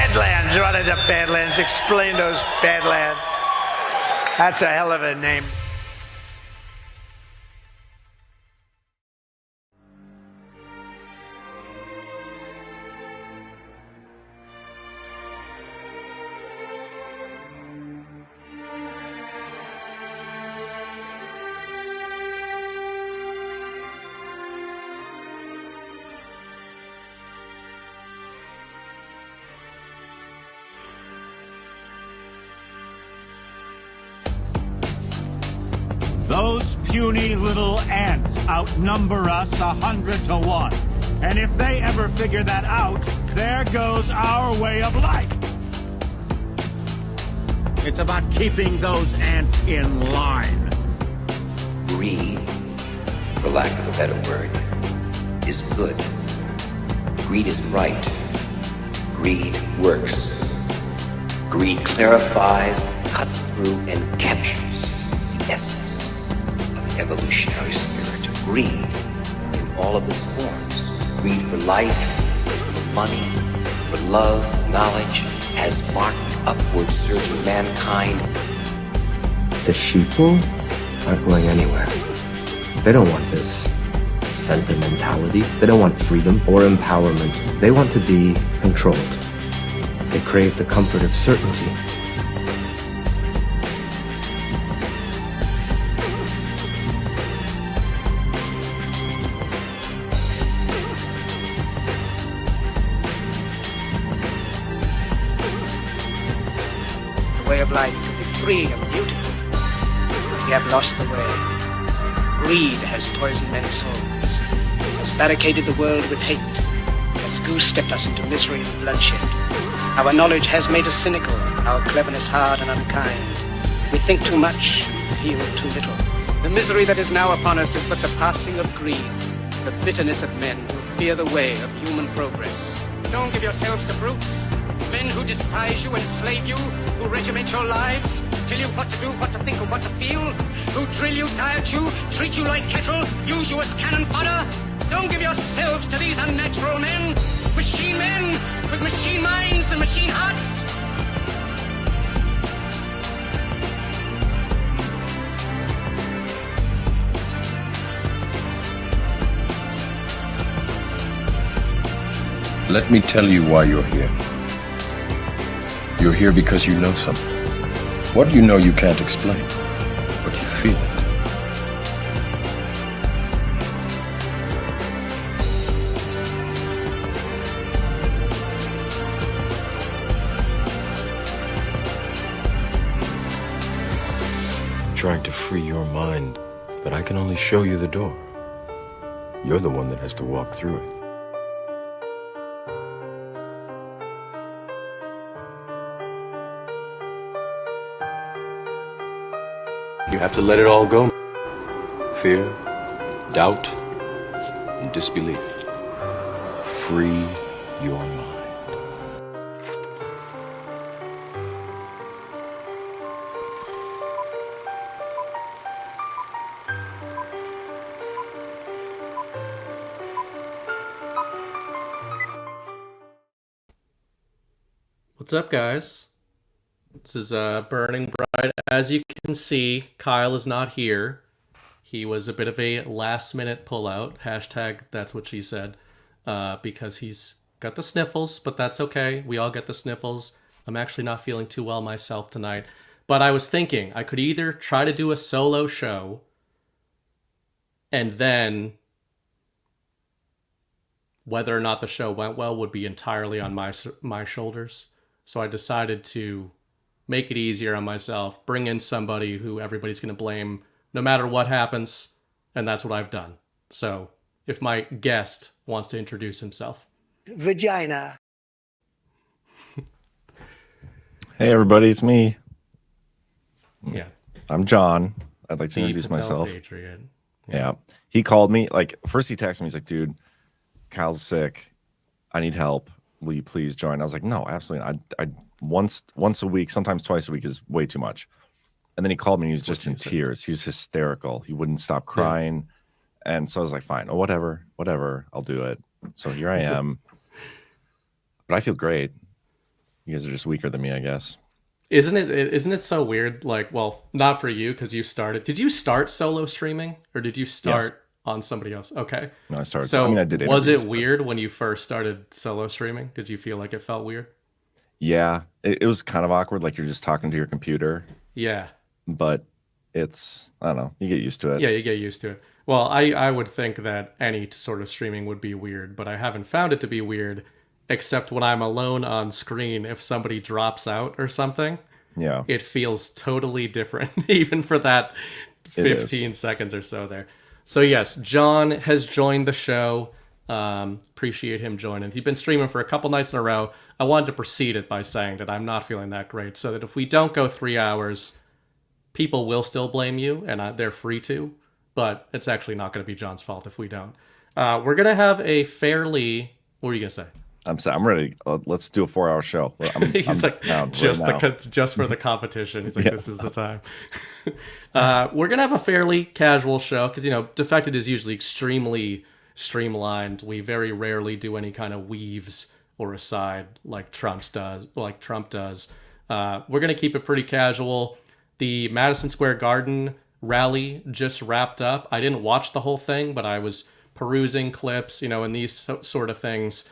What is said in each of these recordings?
Badlands, running to Badlands. Explain those Badlands. That's a hell of a name. Those puny little ants outnumber us 100 to 1. And if they ever figure that out, there goes our way of life. It's about keeping those ants in line. Greed, for lack of a better word, is good. Greed is right. Greed works. Greed clarifies, cuts through, and captures the essence evolutionary spirit. Greed in all of its forms. Greed for life, for money, for love, knowledge, has marked the upward surge of mankind. The sheeple aren't going anywhere. They don't want this sentimentality. They don't want freedom or empowerment. They want to be controlled. They crave the comfort of certainty. Way of life to be free and beautiful. We have lost the way. Greed has poisoned men's souls, has barricaded the world with hate, has goose-stepped us into misery and bloodshed. Our knowledge has made us cynical, our cleverness hard and unkind. We think too much, feel too little. The misery that is now upon us is but the passing of greed, the bitterness of men who fear the way of human progress. Don't give yourselves to brutes. Men who despise you, enslave you, who regiment your lives, tell you what to do, what to think, and what to feel, who drill you, diet you, treat you like cattle, use you as cannon fodder. Don't give yourselves to these unnatural men with machine minds and machine hearts. Let me tell you why you're here. You're here because you know something. What you know you can't explain, but you feel it. I'm trying to free your mind, but I can only show you the door. You're the one that has to walk through it. You have to let it all go. Fear, doubt, and disbelief. Free your mind. What's up, guys? This is Burning Bright. As you can see, Kyle is not here. He was a bit of a last-minute pullout. Hashtag that's what she said. Because he's got the sniffles, but that's okay. We all get the sniffles. I'm actually not feeling too well myself tonight. But I was thinking I could either try to do a solo show and then whether or not the show went well would be entirely on my shoulders. So I decided to make it easier on myself, bring in somebody who everybody's going to blame no matter what happens, and that's what I've done. So if my guest wants to introduce himself. Vagina. Hey everybody, it's me. Yeah. I'm John. I'd like to The introduce Patel myself. Patriot. Yeah. He called me, like, first he texted me, he's like, dude, Kyle's sick. I need help. Will you please join? I was like, no, absolutely. I once a week, sometimes twice a week is way too much. And then he called me and he was just in tears. He was hysterical. He wouldn't stop crying. Yeah. And so I was like, fine, whatever, I'll do it. So here I am. But I feel great. You guys are just weaker than me, I guess. Isn't it so weird? Like, well, not for you because you started. Did you start solo streaming or did you start on somebody else? Okay. No, I started. So I mean, I did. Was it interviews, but- weird when you first started solo streaming? Did you feel like it felt weird? Yeah, it was kind of awkward. Like you're just talking to your computer, Yeah. but it's, I don't know. You get used to it. Yeah, you get used to it. Well, I would think that any sort of streaming would be weird, but I haven't found it to be weird, except when I'm alone on screen. If somebody drops out or something, Yeah. it feels totally different, even for that It is. 15 seconds or so there. So yes, John has joined the show. Appreciate him joining. He's been streaming for a couple nights in a row. I wanted to precede it by saying that I'm not feeling that great, so that if we don't go 3 hours, people will still blame you, and they're free to. But it's actually not going to be John's fault if we don't. We're going to have a fairly... What are you going to say? I'm ready. Let's do a 4-hour show. He's like, down just right now. just for the competition. He's like, Yeah. This is the time. We're going to have a fairly casual show because, Defected is usually extremely streamlined. We very rarely do any kind of weaves or aside like Trump does. We're going to keep it pretty casual. The Madison Square Garden rally just wrapped up. I didn't watch the whole thing, but I was perusing clips, and these sort of things.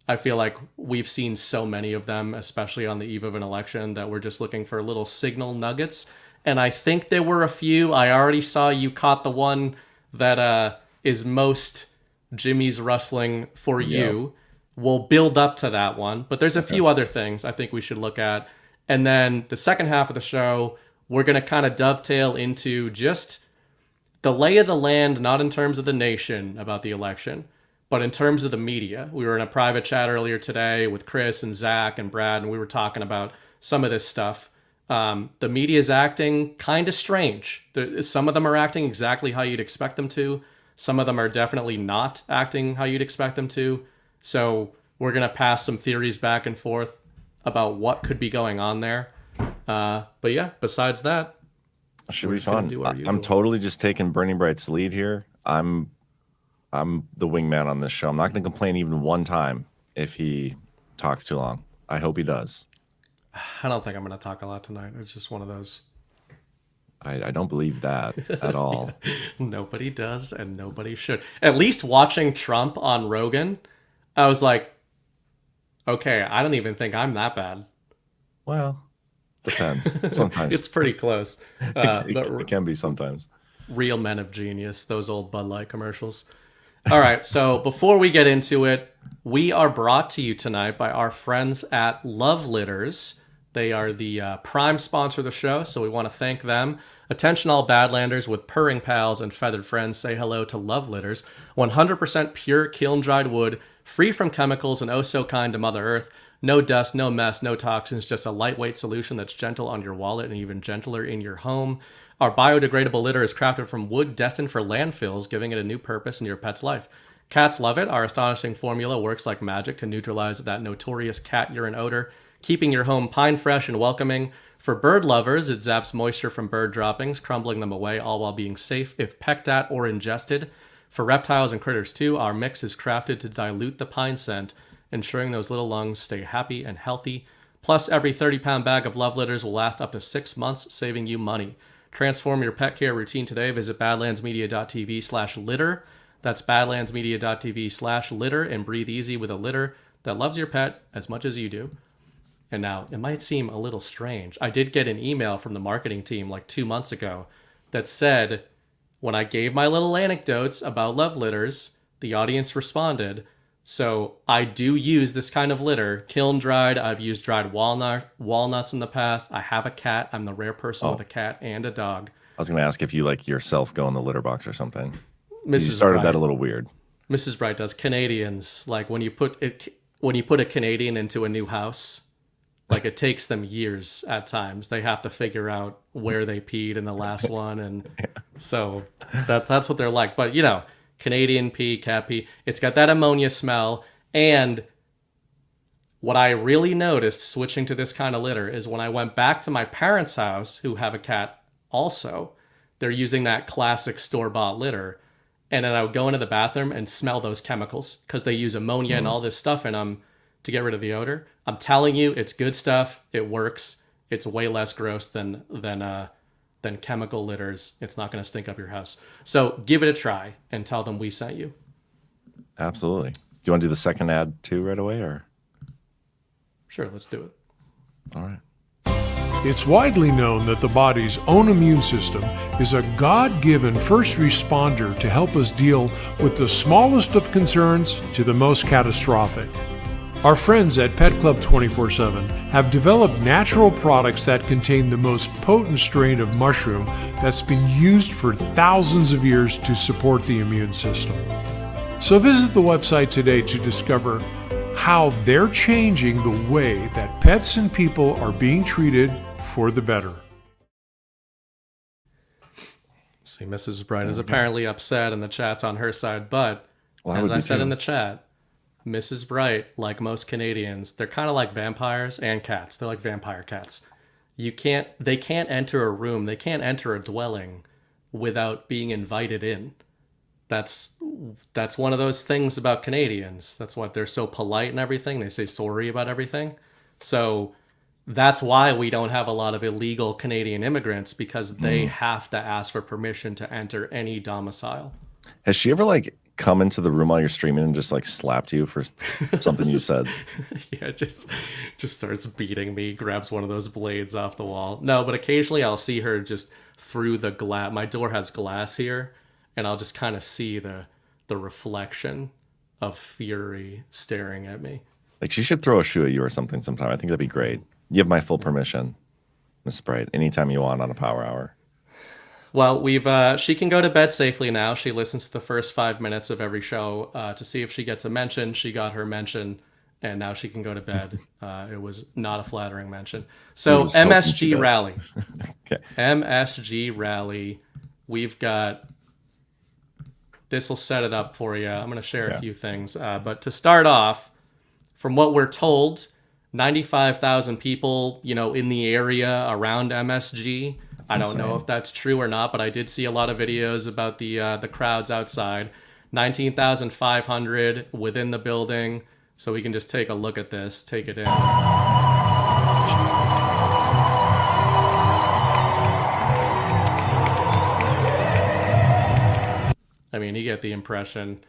I feel like we've seen so many of them, especially on the eve of an election, that we're just looking for little signal nuggets. And I think there were a few. I already saw you caught the one that is most Jimmy's rustling for you. We'll build up to that one. But there's a few other things I think we should look at. And then the second half of the show, we're going to kind of dovetail into just the lay of the land, not in terms of the nation about the election, but in terms of the media. We were in a private chat earlier today with Chris and Zach and Brad, and we were talking about some of this stuff. The media is acting kind of strange. Some of them are acting exactly how you'd expect them to. Some of them are definitely not acting how you'd expect them to. So we're going to pass some theories back and forth about what could be going on there. But yeah, besides that, Should we're be just gonna fun. do our I'm usual. totally just taking Burning Bright's lead here. I'm the wingman on this show. I'm not going to complain even one time if he talks too long. I hope he does. I don't think I'm going to talk a lot tonight. It's just one of those. I don't believe that at all. Nobody does and nobody should. At least watching Trump on Rogan, I was like, okay, I don't even think I'm that bad. Well, depends. Sometimes It's pretty close. But it can be sometimes. real men of genius, those old Bud Light commercials. All right, so before we get into it, we are brought to you tonight by our friends at Love Litters. They are the prime sponsor of the show, so we want to thank them. Attention all Badlanders with purring pals and feathered friends, say hello to Love Litters. 100% pure kiln-dried wood, free from chemicals and oh so kind to Mother Earth. No dust, no mess, no toxins, just a lightweight solution that's gentle on your wallet and even gentler in your home. Our biodegradable litter is crafted from wood destined for landfills, giving it a new purpose in your pet's life. Cats love it. Our astonishing formula works like magic to neutralize that notorious cat urine odor, keeping your home pine fresh and welcoming. For bird lovers, it zaps moisture from bird droppings, crumbling them away, all while being safe if pecked at or ingested. For reptiles and critters too, our mix is crafted to dilute the pine scent, ensuring those little lungs stay happy and healthy. Plus, every 30-pound bag of Love Litters will last up to 6 months, saving you money. Transform your pet care routine today. Visit badlandsmedia.tv/litter. That's badlandsmedia.tv/litter and breathe easy with a litter that loves your pet as much as you do. And now, it might seem a little strange. I did get an email from the marketing team like 2 months ago that said, when I gave my little anecdotes about Love Litters, the audience responded. So I do use this kind of litter, kiln dried. I've used dried walnuts in the past. I have a cat. I'm the rare person with a cat and a dog. I was going to ask if you like yourself go in the litter box or something. You Mrs. started Bright, that a little weird. Mrs. Bright does. Canadians, like when you put a Canadian into a new house, like it takes them years at times. They have to figure out where they peed in the last one, and so that's what they're like. But Canadian pee, cat pee, it's got that ammonia smell. And what I really noticed switching to this kind of litter is when I went back to my parents' house, who have a cat also, they're using that classic store-bought litter. And then I would go into the bathroom and smell those chemicals because they use ammonia and all this stuff in them. to get rid of the odor. I'm telling you, it's good stuff. It works. It's way less gross than chemical litters. It's not going to stink up your house. So give it a try and tell them we sent you. Absolutely. Do you want to do the second ad too right away, or? Sure, let's do it. All right. It's widely known that the body's own immune system is a God-given first responder to help us deal with the smallest of concerns to the most catastrophic. Our friends at Pet Club 24/7 have developed natural products that contain the most potent strain of mushroom that's been used for thousands of years to support the immune system. So visit the website today to discover how they're changing the way that pets and people are being treated for the better. See, Mrs. Bright is apparently upset and the chat's on her side, but as I said in the chat, Mrs. Bright, like most Canadians, they're kind of like vampires and cats. They're like vampire cats. They can't enter a room, they can't enter a dwelling without being invited in. That's one of those things about Canadians. That's why they're so polite and everything. They say sorry about everything. So that's why we don't have a lot of illegal Canadian immigrants, because they have to ask for permission to enter any domicile. Has she ever like come into the room while you're streaming and just like slapped you for something you said? Yeah, just starts beating me, grabs one of those blades off the wall. No, but occasionally I'll see her just through the glass. My door has glass here, and I'll just kind of see the reflection of fury staring at me. Like, she should throw a shoe at you or something sometime. I think that'd be great. You have my full permission, Miss Bright, anytime you want on a power hour. Well, she can go to bed safely now. She listens to the first 5 minutes of every show to see if she gets a mention. She got her mention, and now she can go to bed. It was not a flattering mention. So MSG Rally. Okay. MSG Rally. We've got... This will set it up for you. I'm going to share a few things. But to start off, from what we're told, 95,000 people, in the area around MSG. I don't know if that's true or not, but I did see a lot of videos about the crowds outside. 19,500 within the building. So we can just take a look at this, take it in. I mean, you get the impression.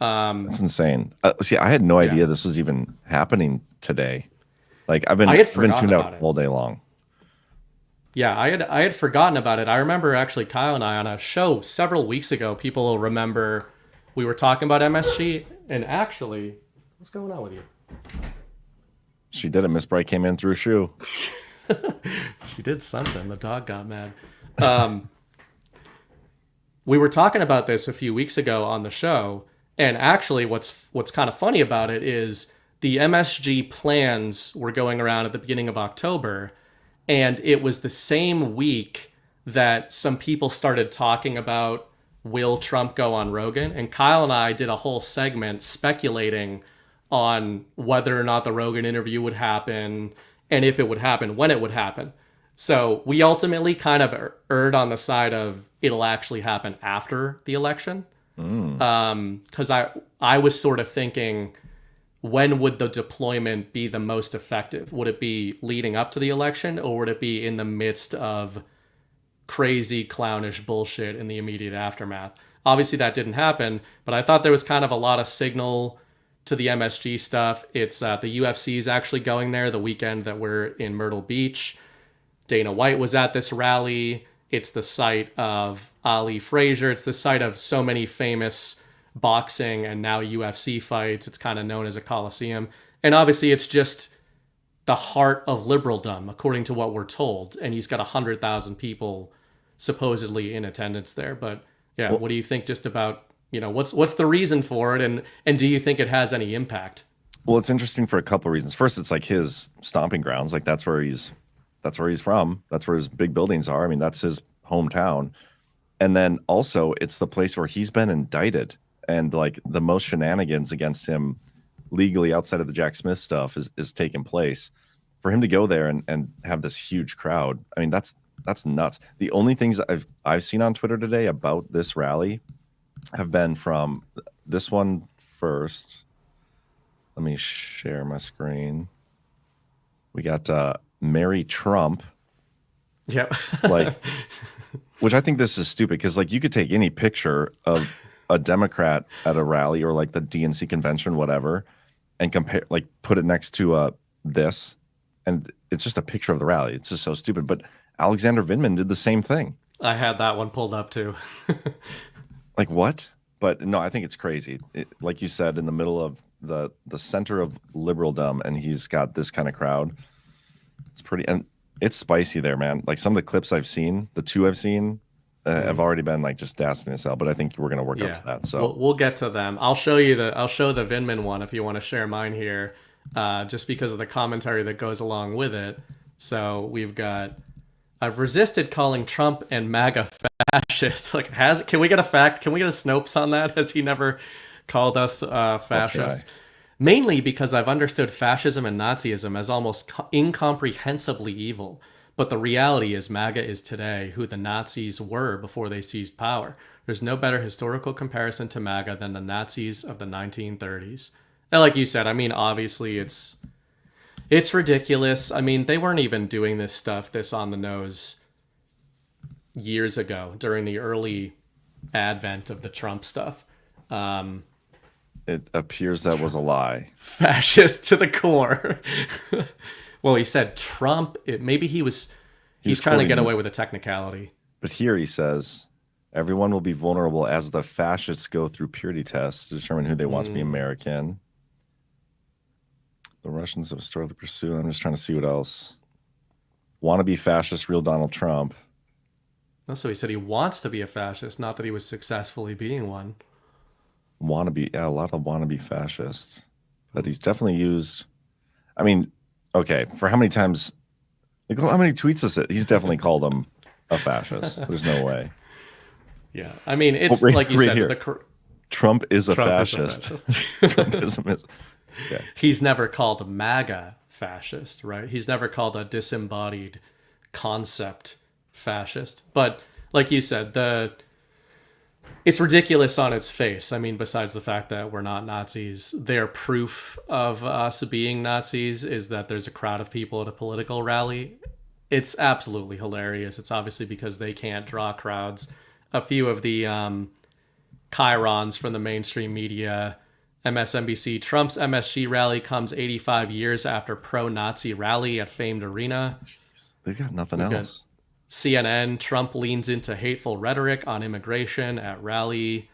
That's insane. See, I had no idea this was even happening today. Like, I've been tuned out all day long. Yeah, I had forgotten about it. I remember actually Kyle and I on a show several weeks ago. People will remember we were talking about MSG, and actually, what's going on with you? She did it. Miss Bright came in through a shoe. She did something. The dog got mad. We were talking about this a few weeks ago on the show, and actually what's kind of funny about it is the MSG plans were going around at the beginning of October, and it was the same week that some people started talking about, will Trump go on Rogan? And Kyle and I did a whole segment speculating on whether or not the Rogan interview would happen, and if it would happen, when it would happen. So we ultimately kind of erred on the side of it'll actually happen after the election. Because I was sort of thinking, when would the deployment be the most effective? Would it be leading up to the election, or would it be in the midst of crazy, clownish bullshit in the immediate aftermath? Obviously, that didn't happen, but I thought there was kind of a lot of signal to the MSG stuff. It's the UFC is actually going there the weekend that we're in Myrtle Beach. Dana White was at this rally. It's the site of Ali Frazier. It's the site of so many famous boxing and now UFC fights. It's kind of known as a coliseum. And obviously it's just the heart of liberaldom, according to what we're told. And he's got 100,000 people supposedly in attendance there. But yeah, what do you think just about, what's the reason for it? And do you think it has any impact? Well, it's interesting for a couple of reasons. First, it's like his stomping grounds. Like that's where he's from. That's where his big buildings are. I mean, that's his hometown. And then also it's the place where he's been indicted, and like the most shenanigans against him legally outside of the Jack Smith stuff is taking place. For him to go there and have this huge crowd, I mean, that's nuts. The only things I've seen on Twitter today about this rally have been from this one first. Let me share my screen. We got Mary Trump. Yep. Like, which I think this is stupid because like you could take any picture of a Democrat at a rally or like the DNC convention, whatever, and compare, like put it next to this, and it's just a picture of the rally. It's just so stupid. But Alexander Vindman did the same thing. I had that one pulled up too. Like what? But no, I think it's crazy. Like you said, in the middle of the center of liberaldom, and he's got this kind of crowd. It's pretty, and it's spicy there, man. Like some of the clips I've seen, the two I've seen, have already been like just dancing us out. But I think we're gonna work up to that. So we'll get to them. I'll show the Vindman one if you want to share mine here, just because of the commentary that goes along with it. So we've got. I've resisted calling Trump and MAGA fascists. Like, can we get a fact? Can we get a Snopes on that? Has he never called us fascists? Mainly because I've understood fascism and Nazism as almost incomprehensibly evil. But the reality is MAGA is today who the Nazis were before they seized power. There's no better historical comparison to MAGA than the Nazis of the 1930s. And like you said, I mean, obviously it's ridiculous. I mean, they weren't even doing this stuff this on the nose years ago during the early advent of the Trump stuff. It appears that was a lie. Fascist to the core. Well, he said Trump. Maybe he's trying to get away with a technicality. But here he says, everyone will be vulnerable as the fascists go through purity tests to determine who they want to be American. The Russians have started the pursuit. I'm just trying to see what else. Wannabe fascist, real Donald Trump. Oh, so he said he wants to be a fascist, not that he was successfully being one. Wannabe, yeah, a lot of wannabe fascists. But he's definitely used. I mean, okay, for how many times? Like, how many tweets is it? He's definitely called him a fascist. There's no way. Yeah, I mean, it's like you said. Trump is a fascist. Trump is a Okay. He's never called MAGA fascist, right? He's never called a disembodied concept fascist. But like you said, it's ridiculous on its face. I mean, besides the fact that we're not Nazis, their proof of us being Nazis is that there's a crowd of people at a political rally. It's absolutely hilarious. It's obviously because they can't draw crowds. A few of the chyrons from the mainstream media, MSNBC, Trump's MSG rally comes 85 years after pro-Nazi rally at famed arena. They've got nothing else. CNN, Trump leans into hateful rhetoric on immigration at rally.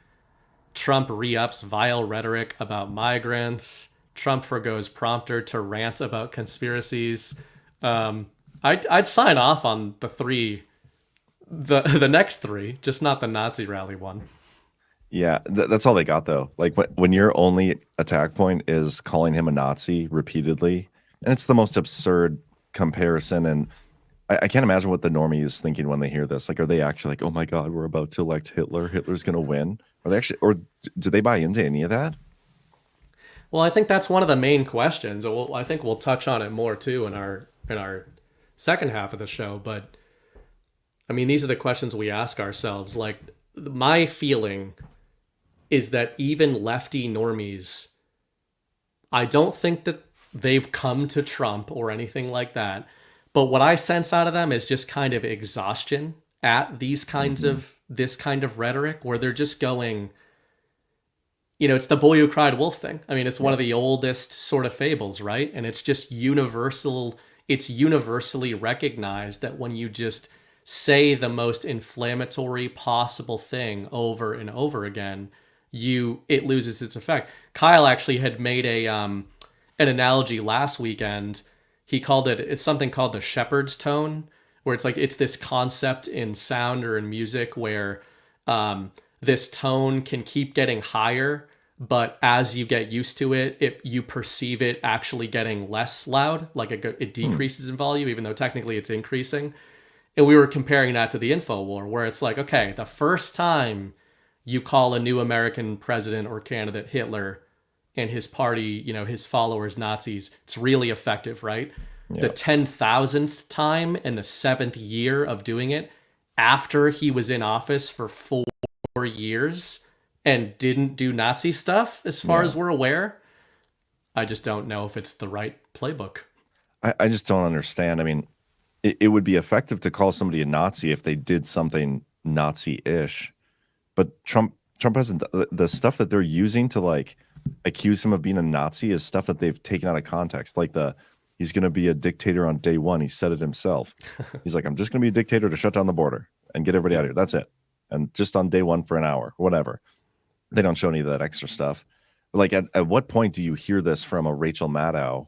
Trump re-ups vile rhetoric about migrants. Trump forgoes prompter to rant about conspiracies. I'd sign off on the next three, just not the Nazi rally one. Yeah, that's all they got, though. Like, when your only attack point is calling him a Nazi repeatedly, and it's the most absurd comparison. And I can't imagine what the normie is thinking when they hear this. Like, are they actually like, oh my God, we're about to elect Hitler. Hitler's going to win. Are they actually, or do they buy into any of that? Well, I think that's one of the main questions. I think we'll touch on it more too in our second half of the show. But I mean, these are the questions we ask ourselves. Like, my feeling is that even lefty normies, I don't think that they've come to Trump or anything like that. But what I sense out of them is just kind of exhaustion at these kinds of this kind of rhetoric, where they're just going, it's the boy who cried wolf thing. I mean, it's one of the oldest sort of fables, right? And it's just universal. It's universally recognized that when you just say the most inflammatory possible thing over and over again, it loses its effect. Kyle actually had made an analogy last weekend. He called it's something called the shepherd's tone, where it's like, it's this concept in sound or in music where this tone can keep getting higher, but as you get used to it, you perceive it actually getting less loud, like it decreases in volume, even though technically it's increasing. And we were comparing that to the InfoWar, where it's like, okay, the first time you call a new American president or candidate Hitler and his party, his followers Nazis, it's really effective, right? Yep. The 10,000th time and the 7th year of doing it, after he was in office for 4 years and didn't do Nazi stuff, as far as we're aware, I just don't know if it's the right playbook. I just don't understand. I mean, it would be effective to call somebody a Nazi if they did something Nazi-ish, but Trump hasn't. The stuff that they're using to like accuse him of being a Nazi is stuff that they've taken out of context. Like he's going to be a dictator on day one. He said it himself. He's like, I'm just going to be a dictator to shut down the border and get everybody out of here. That's it. And just on day one for an hour, whatever. They don't show any of that extra stuff. But like, at what point do you hear this from a Rachel Maddow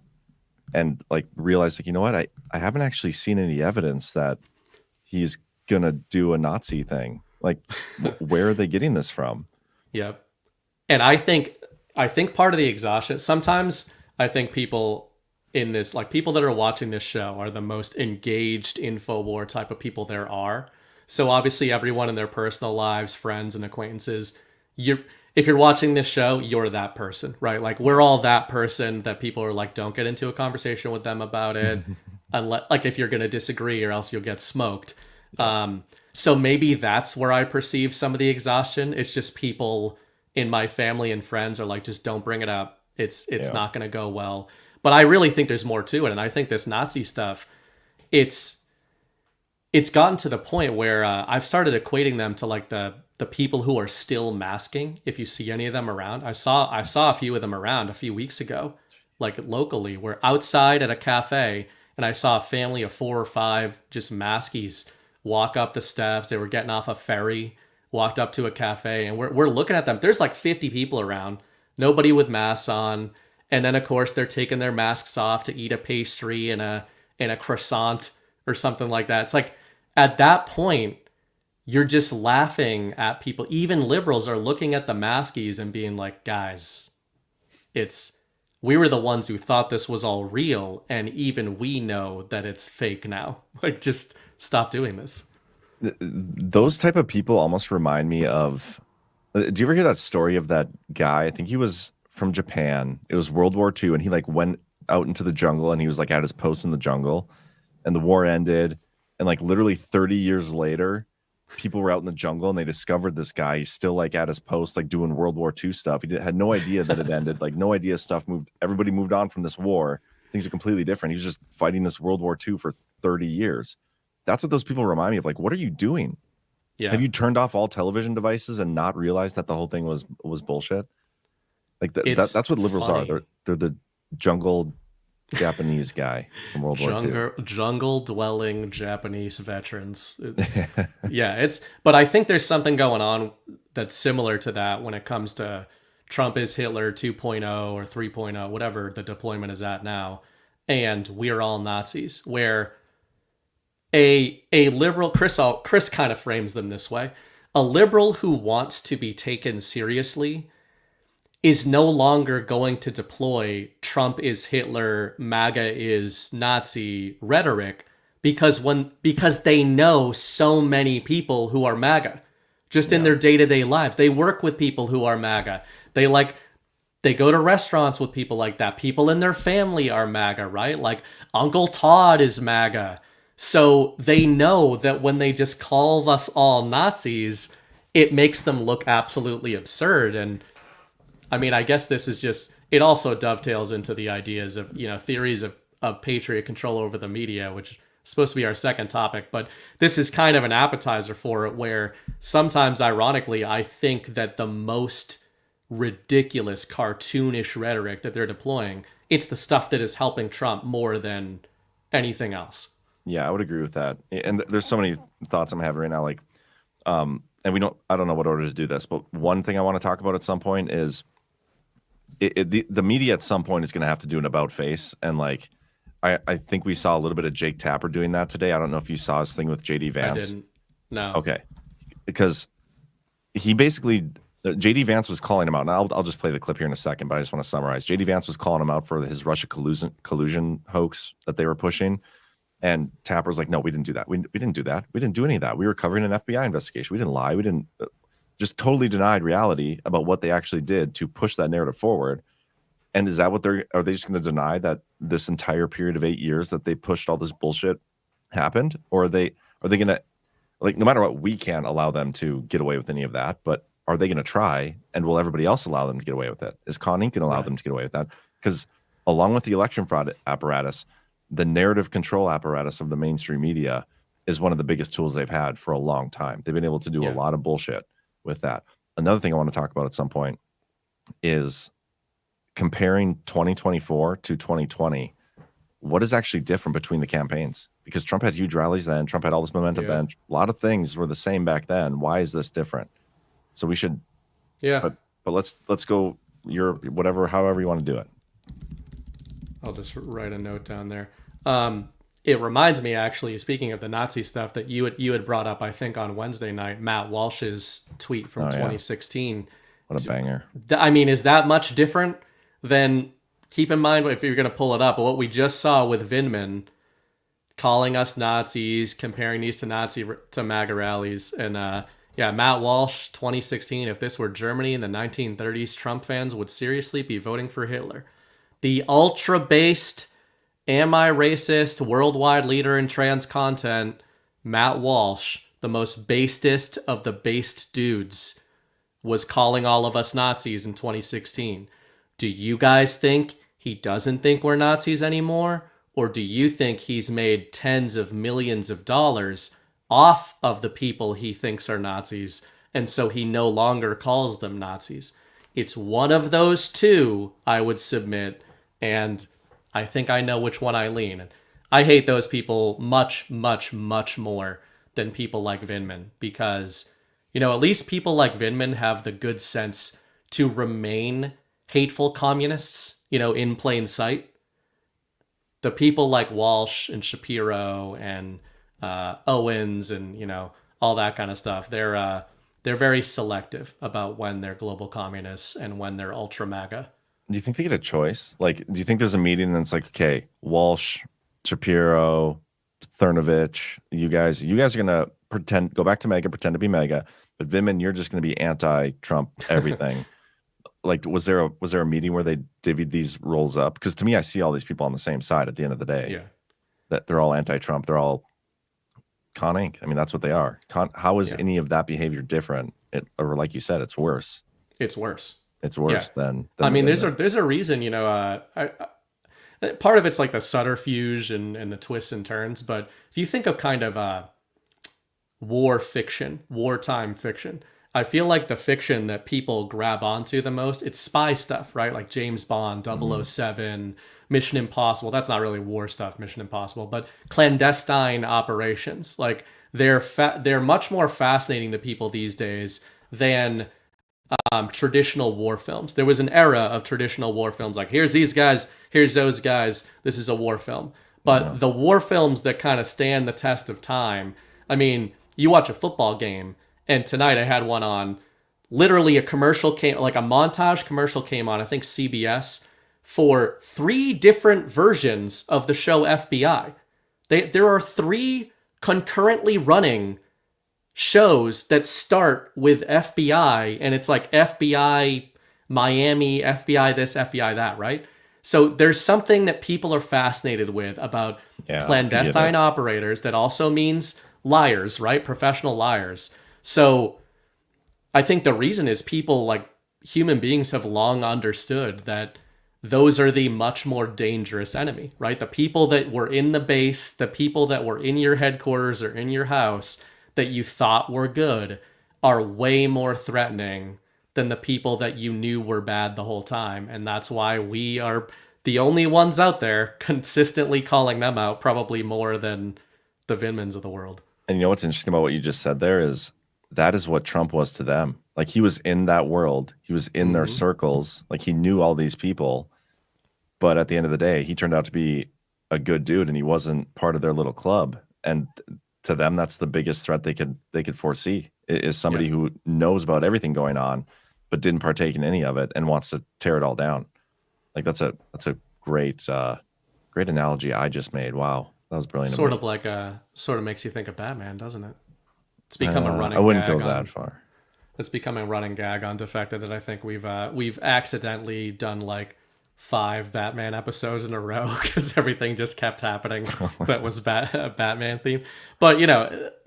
and like realize, like, you know what? I haven't actually seen any evidence that he's going to do a Nazi thing. Like, where are they getting this from? Yep. And I think part of the exhaustion, sometimes I think people in this, like people that are watching this show are the most engaged InfoWar type of people there are. So obviously everyone in their personal lives, friends and acquaintances, if you're watching this show, you're that person, right? Like we're all that person that people are like, don't get into a conversation with them about it. Unless, like if you're going to disagree or else you'll get smoked. So maybe that's where I perceive some of the exhaustion. It's just people in my family and friends are like, just don't bring it up. It's not going to go well. But I really think there's more to it. And I think this Nazi stuff, it's gotten to the point where I've started equating them to like the people who are still masking. If you see any of them around, I saw a few of them around a few weeks ago, like locally. We're outside at a cafe and I saw a family of 4 or 5 just maskies walk up the steps. They were getting off a ferry, walked up to a cafe, and we're looking at them. There's like 50 people around, nobody with masks on. And then of course they're taking their masks off to eat a pastry and a croissant or something like that. It's like at that point, you're just laughing at people. Even liberals are looking at the maskies and being like, guys, we were the ones who thought this was all real. And even we know that it's fake now. Like, just stop doing this. Those type of people almost remind me of, do you ever hear that story of that guy? I think he was from Japan. It was World War II. And he like went out into the jungle and he was like at his post in the jungle and the war ended. And like literally 30 years later, people were out in the jungle and they discovered this guy. He's still like at his post, like doing World War II stuff. He had no idea that it ended, like no idea stuff moved. Everybody moved on from this war. Things are completely different. He was just fighting this World War II for 30 years. That's what those people remind me of. Like, what are you doing? Yeah. Have you turned off all television devices and not realized that the whole thing was bullshit? Like that's what liberals funny. Are. They're the jungle Japanese guy from World War II. Jungle dwelling Japanese veterans. Yeah, but I think there's something going on that's similar to that when it comes to Trump is Hitler 2.0 or 3.0, whatever the deployment is at now, and we're all Nazis, where a liberal, Chris kind of frames them this way, a liberal who wants to be taken seriously is no longer going to deploy Trump is Hitler, MAGA is Nazi rhetoric because they know so many people who are MAGA just in their day-to-day lives. They work with people who are MAGA. They go to restaurants with people like that. People in their family are MAGA, right? Like Uncle Todd is MAGA. So they know that when they just call us all Nazis, it makes them look absolutely absurd. And I mean, I guess this is just, it also dovetails into the ideas of, theories of patriot control over the media, which is supposed to be our second topic. But this is kind of an appetizer for it, where sometimes, ironically, I think that the most ridiculous, cartoonish rhetoric that they're deploying, it's the stuff that is helping Trump more than anything else. Yeah, I would agree with that. And there's so many thoughts I'm having right now. Like, and I don't know what order to do this, but one thing I want to talk about at some point is the media at some point is going to have to do an about face. And like, I think we saw a little bit of Jake Tapper doing that today. I don't know if you saw his thing with JD Vance. I didn't. No. Okay. Because he basically, JD Vance was calling him out. And I'll just play the clip here in a second, but I just want to summarize. JD Vance was calling him out for his Russia collusion hoax that they were pushing. And Tapper's like, no, we didn't do that. We didn't do that. We didn't do any of that. We were covering an FBI investigation. We didn't lie. We didn't, just totally denied reality about what they actually did to push that narrative forward. And is that what are they just going to deny that this entire period of 8 years that they pushed all this bullshit happened? Or are they going to, like, no matter what, we can't allow them to get away with any of that, but are they going to try? And will everybody else allow them to get away with it? Is Con Inc. going to allow them to get away with that? because along with the election fraud apparatus, the narrative control apparatus of the mainstream media is one of the biggest tools they've had for a long time. They've been able to do a lot of bullshit with that. Another thing I want to talk about at some point is comparing 2024 to 2020. What is actually different between the campaigns? Because Trump had huge rallies then. Trump had all this momentum then. A lot of things were the same back then. Why is this different? So we should, but let's go your whatever, however you want to do it. I'll just write a note down there. It reminds me, actually, speaking of the Nazi stuff, that you had brought up, I think, on Wednesday night, Matt Walsh's tweet from 2016. What a banger. I mean, is that much different than, keep in mind, if you're going to pull it up, what we just saw with Vindman calling us Nazis, comparing these to MAGA rallies. And Matt Walsh, 2016, if this were Germany in the 1930s, Trump fans would seriously be voting for Hitler. The ultra-based, am-I-racist, worldwide leader in trans content, Matt Walsh, the most basest of the based dudes, was calling all of us Nazis in 2016. Do you guys think he doesn't think we're Nazis anymore? Or do you think he's made tens of millions of dollars off of the people he thinks are Nazis, and so he no longer calls them Nazis? It's one of those two, I would submit, and I think I know which one I lean. I hate those people much, much, much more than people like Vindman, because, at least people like Vindman have the good sense to remain hateful communists, in plain sight. The people like Walsh and Shapiro and Owens and, all that kind of stuff, they're very selective about when they're global communists and when they're ultra MAGA. Do you think they get a choice? Like, do you think there's a meeting and it's like, okay, Walsh, Shapiro, Cernovich, you guys are gonna go back to MAGA, pretend to be MAGA, but Vindman, you're just gonna be anti-Trump everything. Like, was there a meeting where they divvied these roles up? Because to me, I see all these people on the same side at the end of the day. Yeah, that they're all anti-Trump. They're all Con Inc. I mean, that's what they are. How is any of that behavior different? Or like you said, it's worse. It's worse. It's worse than I mean, there's a reason, part of it's like the subterfuge and the twists and turns. But if you think of kind of war fiction, wartime fiction, I feel like the fiction that people grab onto the most, it's spy stuff, right? Like James Bond, 007, Mission Impossible. That's not really war stuff, Mission Impossible, but clandestine operations. Like they're much more fascinating to people these days than traditional war films. There was an era of traditional war films, like here's these guys, here's those guys, this is a war film. But the war films that kind of stand the test of time, I mean, you watch a football game, and tonight I had one on, literally a commercial came, like a montage commercial came on, I think CBS, for 3 different versions of the show FBI. There are 3 concurrently running shows that start with FBI, and it's like FBI Miami, FBI this, FBI that, right? So there's something that people are fascinated with about clandestine operators that also means liars, right? Professional liars. So I think the reason is people, like human beings, have long understood that those are the much more dangerous enemy, right? The people that were in the base, the people that were in your headquarters or in your house that you thought were good are way more threatening than the people that you knew were bad the whole time. And that's why we are the only ones out there consistently calling them out, probably more than the Vindmans of the world. And you know what's interesting about what you just said there is that is what Trump was to them. Like, he was in that world. He was in their circles. Like, he knew all these people. But at the end of the day, he turned out to be a good dude, and he wasn't part of their little club. And to them, that's the biggest threat they could foresee, is somebody who knows about everything going on, but didn't partake in any of it and wants to tear it all down. Like, that's a great analogy I just made. Wow, that was brilliant. Sort of makes you think of Batman, doesn't it? It's become a running. I wouldn't gag go that far. It's becoming a running gag on Defected that I think we've accidentally done like 5 Batman episodes in a row because everything just kept happening that was Batman theme. But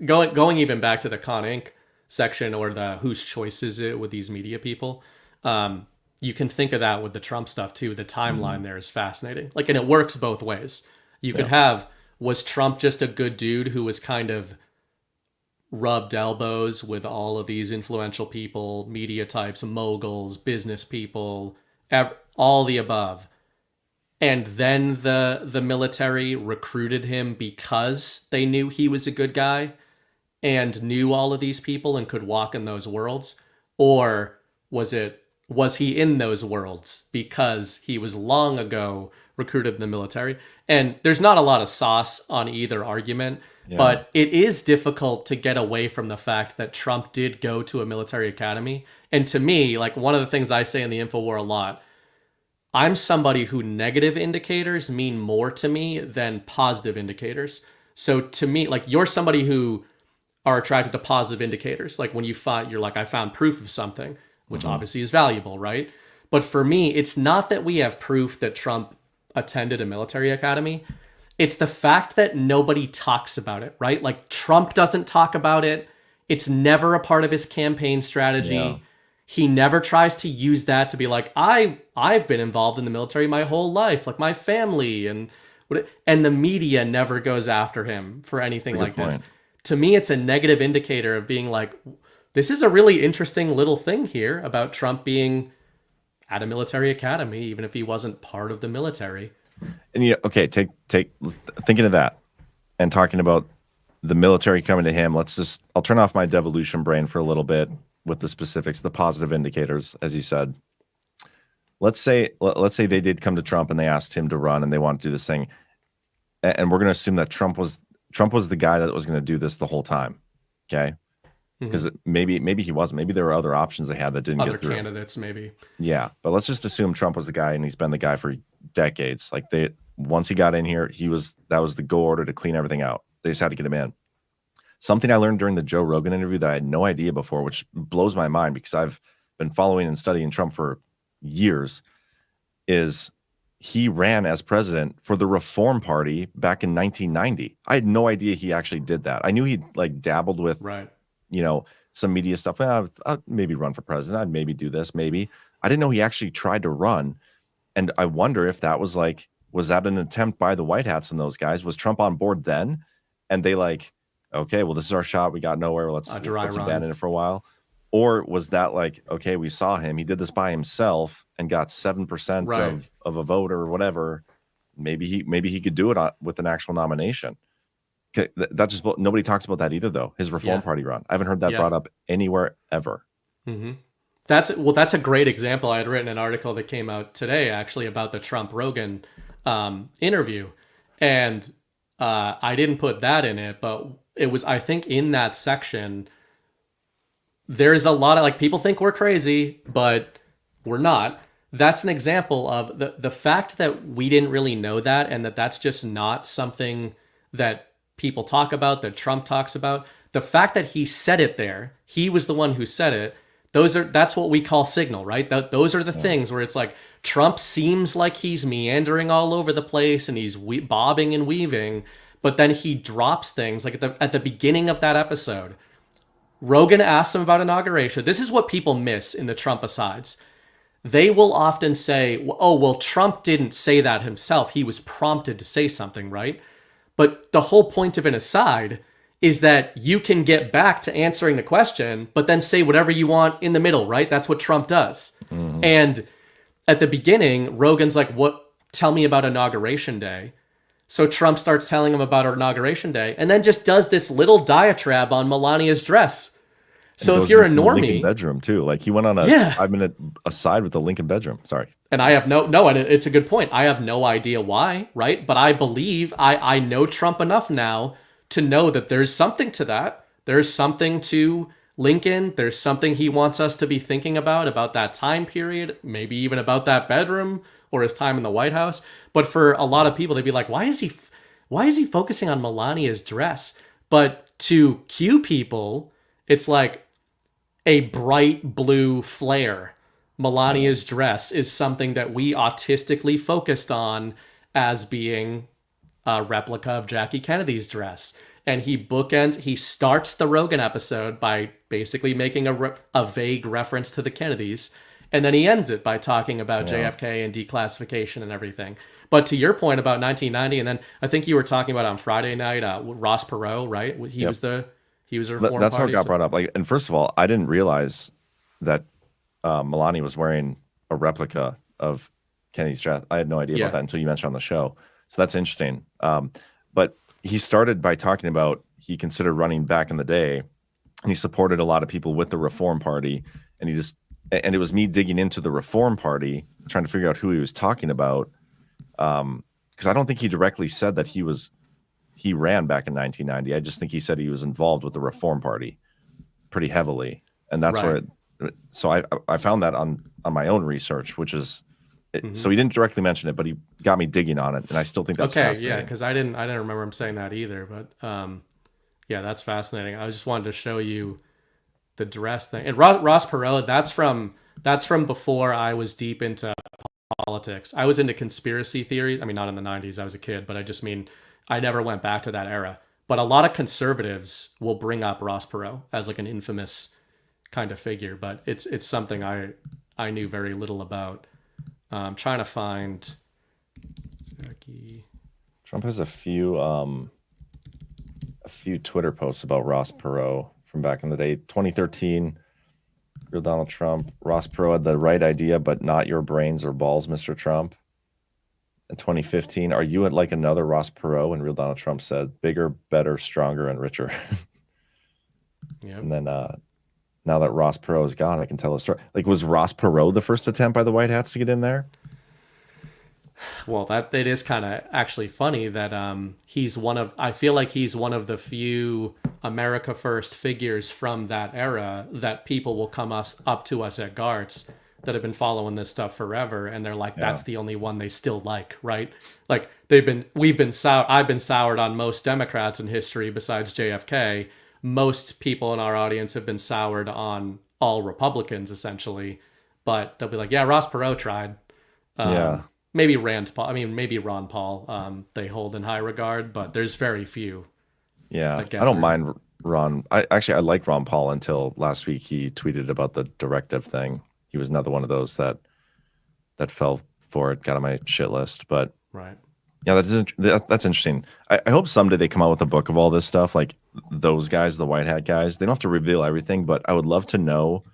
going even back to the Con Inc. section or the whose choice is it with these media people, you you can think of that with the Trump stuff too. The timeline there is fascinating. Like, and it works both ways. You could have, was Trump just a good dude who was kind of rubbed elbows with all of these influential people, media types, moguls, business people, all the above. And then the military recruited him because they knew he was a good guy and knew all of these people and could walk in those worlds? Or was he in those worlds because he was long ago recruited in the military? And there's not a lot of sauce on either argument, but it is difficult to get away from the fact that Trump did go to a military academy. And to me, like, one of the things I say in the InfoWar a lot, I'm somebody who negative indicators mean more to me than positive indicators. So to me, like, you're somebody who are attracted to positive indicators. Like, when you find, you're like, I found proof of something, which obviously is valuable, right? But for me, it's not that we have proof that Trump attended a military academy. It's the fact that nobody talks about it, right? Like, Trump doesn't talk about it. It's never a part of his campaign strategy. Yeah. He never tries to use that to be like, I've been involved in the military my whole life, like my family, and the media never goes after him for anything like this. To me, it's a negative indicator of being like, this is a really interesting little thing here about Trump being at a military academy, even if he wasn't part of the military. And okay, take thinking of that and talking about the military coming to him. I'll turn off my devolution brain for a little bit with the specifics, the positive indicators, as you said. Let's say they did come to Trump and they asked him to run and they want to do this thing, and we're going to assume that Trump was the guy that was going to do this the whole time. Okay. Because maybe he wasn't. Maybe there were other options they had that didn't get through. Other candidates, maybe. Yeah, but let's just assume Trump was the guy, and he's been the guy for decades. Like, once he got in here, that was the go order to clean everything out. They just had to get him in. Something I learned during the Joe Rogan interview that I had no idea before, which blows my mind because I've been following and studying Trump for years, is he ran as president for the Reform Party back in 1990. I had no idea he actually did that. I knew he like dabbled with some media stuff. I'll maybe run for president. I'd maybe do this. Maybe. I didn't know he actually tried to run. And I wonder if that was that an attempt by the White Hats and those guys? Was Trump on board then? And they like, okay, well, this is our shot. We got nowhere. Let's abandon it for a while. Or was that like, okay, we saw him. He did this by himself and got 7% of a vote or whatever. Maybe he could do it with an actual nomination. That just nobody talks about that either, though. His Reform Party run. I haven't heard that brought up anywhere ever. Mm-hmm. That's a great example. I had written an article that came out today actually about the Trump Rogan interview, and I didn't put that in it, but it was, I think, in that section. There's a lot of like, people think we're crazy, but we're not. That's an example of the fact that we didn't really know that, and that's just not something that people talk about, that Trump talks about. The fact that he said it there, he was the one who said it. That's what we call signal, right? Those are the things where it's like Trump seems like he's meandering all over the place and he's bobbing and weaving, but then he drops things like at the beginning of that episode. Rogan asks him about inauguration. This is what people miss in the Trump asides. They will often say, oh, well, Trump didn't say that himself. He was prompted to say something, right? But the whole point of an aside is that you can get back to answering the question, but then say whatever you want in the middle, right? That's what Trump does. Mm-hmm. And at the beginning, Rogan's like, tell me about Inauguration Day. So Trump starts telling him about Inauguration Day and then just does this little diatribe on Melania's dress. So if you're a normie, Lincoln bedroom too. Like he went on a 5-minute aside with the Lincoln bedroom. Sorry. And I have and it's a good point. I have no idea why, right? But I believe I know Trump enough now to know that there's something to that. There's something to Lincoln. There's something he wants us to be thinking about that time period, maybe even about that bedroom or his time in the White House. But for a lot of people, they'd be like, why is he focusing on Melania's dress? But to cue people, it's like a bright blue flare. Melania's dress is something that we autistically focused on as being a replica of Jackie Kennedy's dress. And he starts the Rogan episode by basically making a vague reference to the Kennedys. And then he ends it by talking about JFK and declassification and everything. But to your point about 1990, and then I think you were talking about on Friday night, Ross Perot, right? He was a Reform That's how it Party. got brought up. Like, and first of all, I didn't realize that Melania was wearing a replica of Kennedy's dress. I had no idea about that until you mentioned on the show. So that's interesting. But he started by talking about he considered running back in the day, and he supported a lot of people with the Reform Party. And it was me digging into the Reform Party, trying to figure out who he was talking about. Because I don't think he directly said that he ran back in 1990. I just think he said he was involved with the Reform Party pretty heavily, and that's where. So I found that on my own research, which is so he didn't directly mention it, but he got me digging on it, and I still think that's fascinating. Yeah, because I didn't remember him saying that either, but yeah, that's fascinating. I just wanted to show you the dress thing. And Ross Perot, that's from before I was deep into politics. I was into conspiracy theory. I mean, not in the 90s. I was a kid, but I just mean I never went back to that era. But a lot of conservatives will bring up Ross Perot as like an infamous kind of figure, but it's something I knew very little about. I'm trying to find Jackie. Trump has a few Twitter posts about Ross Perot from back in the day. 2013, real Donald Trump. Ross Perot had the right idea, but not your brains or balls, Mr. Trump. In 2015, are you like another Ross Perot? And real Donald Trump said, bigger, better, stronger, and richer. Yep. And then now that Ross Perot is gone, I can tell a story. Like, was Ross Perot the first attempt by the White Hats to get in there? Well, it is kind of actually funny that I feel like he's one of the few America First figures from that era that people will come up to us at Garts that have been following this stuff forever, and they're like, that's the only one they still like, right? Like I've been soured on most Democrats in history besides JFK. Most people in our audience have been soured on all Republicans essentially, but they'll be like, yeah, Ross Perot tried. Maybe Rand Paul. I mean, maybe Ron Paul. They hold in high regard, but there's very few. Yeah, I don't mind Ron. I like Ron Paul until last week. He tweeted about the directive thing. He was another one of those that fell for it, got on my shit list. But right, yeah, that's interesting. I hope someday they come out with a book of all this stuff. Like those guys, the White Hat guys, they don't have to reveal everything, but I would love to know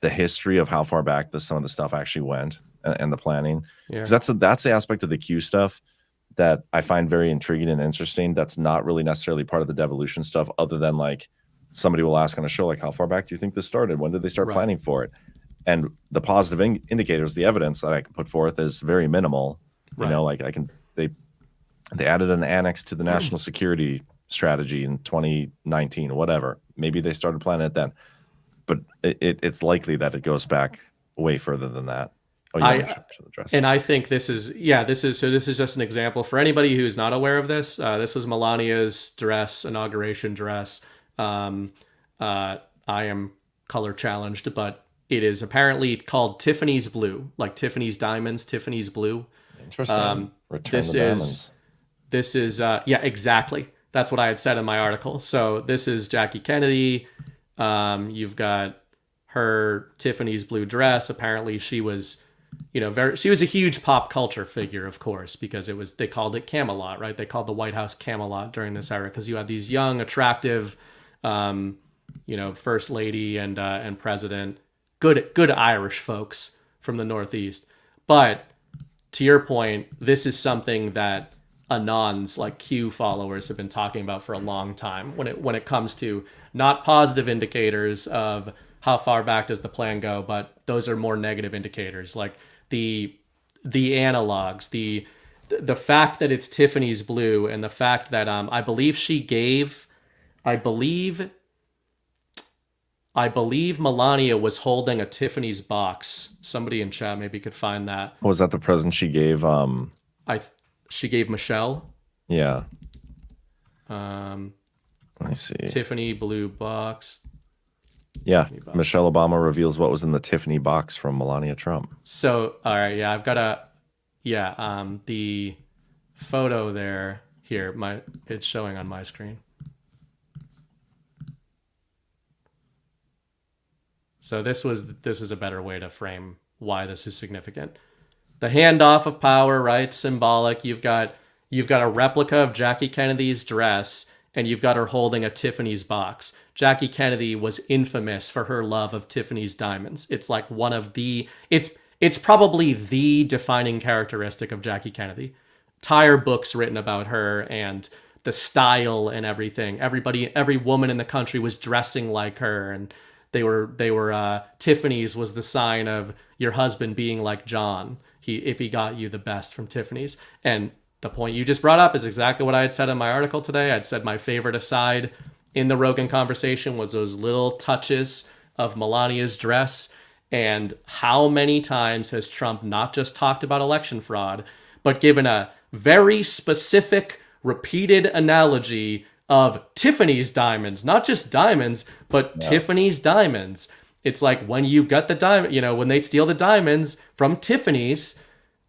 the history of how far back some of the stuff actually went. And the planning, because that's the aspect of the Q stuff that I find very intriguing and interesting. That's not really necessarily part of the devolution stuff, other than like somebody will ask on a show, like, how far back do you think this started? When did they start planning for it? And the positive indicators, the evidence that I can put forth is very minimal. You know, like they added an annex to the national security strategy in 2019 or whatever. Maybe they started planning it then, but it's likely that it goes back way further than that. And I think this is just an example for anybody who's not aware of this. This was Melania's inauguration dress. I am color challenged, but it is apparently called Tiffany's blue, like Tiffany's diamonds, Tiffany's blue. Interesting. This is exactly. That's what I had said in my article. So this is Jackie Kennedy. You've got her Tiffany's blue dress. Apparently she was, she was a huge pop culture figure, of course, because they called it Camelot, right? They called the White House Camelot during this era because you had these young, attractive, first lady and president, good Irish folks from the Northeast. But to your point, this is something that Anons, like Q followers, have been talking about for a long time when it comes to not positive indicators of how far back does the plan go, but those are more negative indicators, like the analogs, the fact that it's Tiffany's blue, and the fact that I believe Melania was holding a Tiffany's box. Somebody in chat maybe could find that. Was that the present she gave? She gave Michelle. Yeah. I see. Tiffany blue box. Yeah, Michelle Obama reveals what was in the Tiffany box from Melania Trump. So, all right, yeah, I've got the photo there. Here, it's showing on my screen. So this is a better way to frame why this is significant. The handoff of power, right? Symbolic. You've got a replica of Jackie Kennedy's dress, and you've got her holding a Tiffany's box. Jackie Kennedy was infamous for her love of Tiffany's diamonds. It's like one of the it's probably the defining characteristic of Jackie Kennedy. Entire books written about her and the style and everything. Every woman in the country was dressing like her, and they were Tiffany's was the sign of your husband being like John. If he got you the best from Tiffany's. And the point you just brought up is exactly what I had said in my article today. I'd said my favorite aside in the Rogan conversation was those little touches of Melania's dress. And how many times has Trump not just talked about election fraud, but given a very specific, repeated analogy of Tiffany's diamonds, not just diamonds, but Tiffany's diamonds. It's like when you get the diamond, when they steal the diamonds from Tiffany's,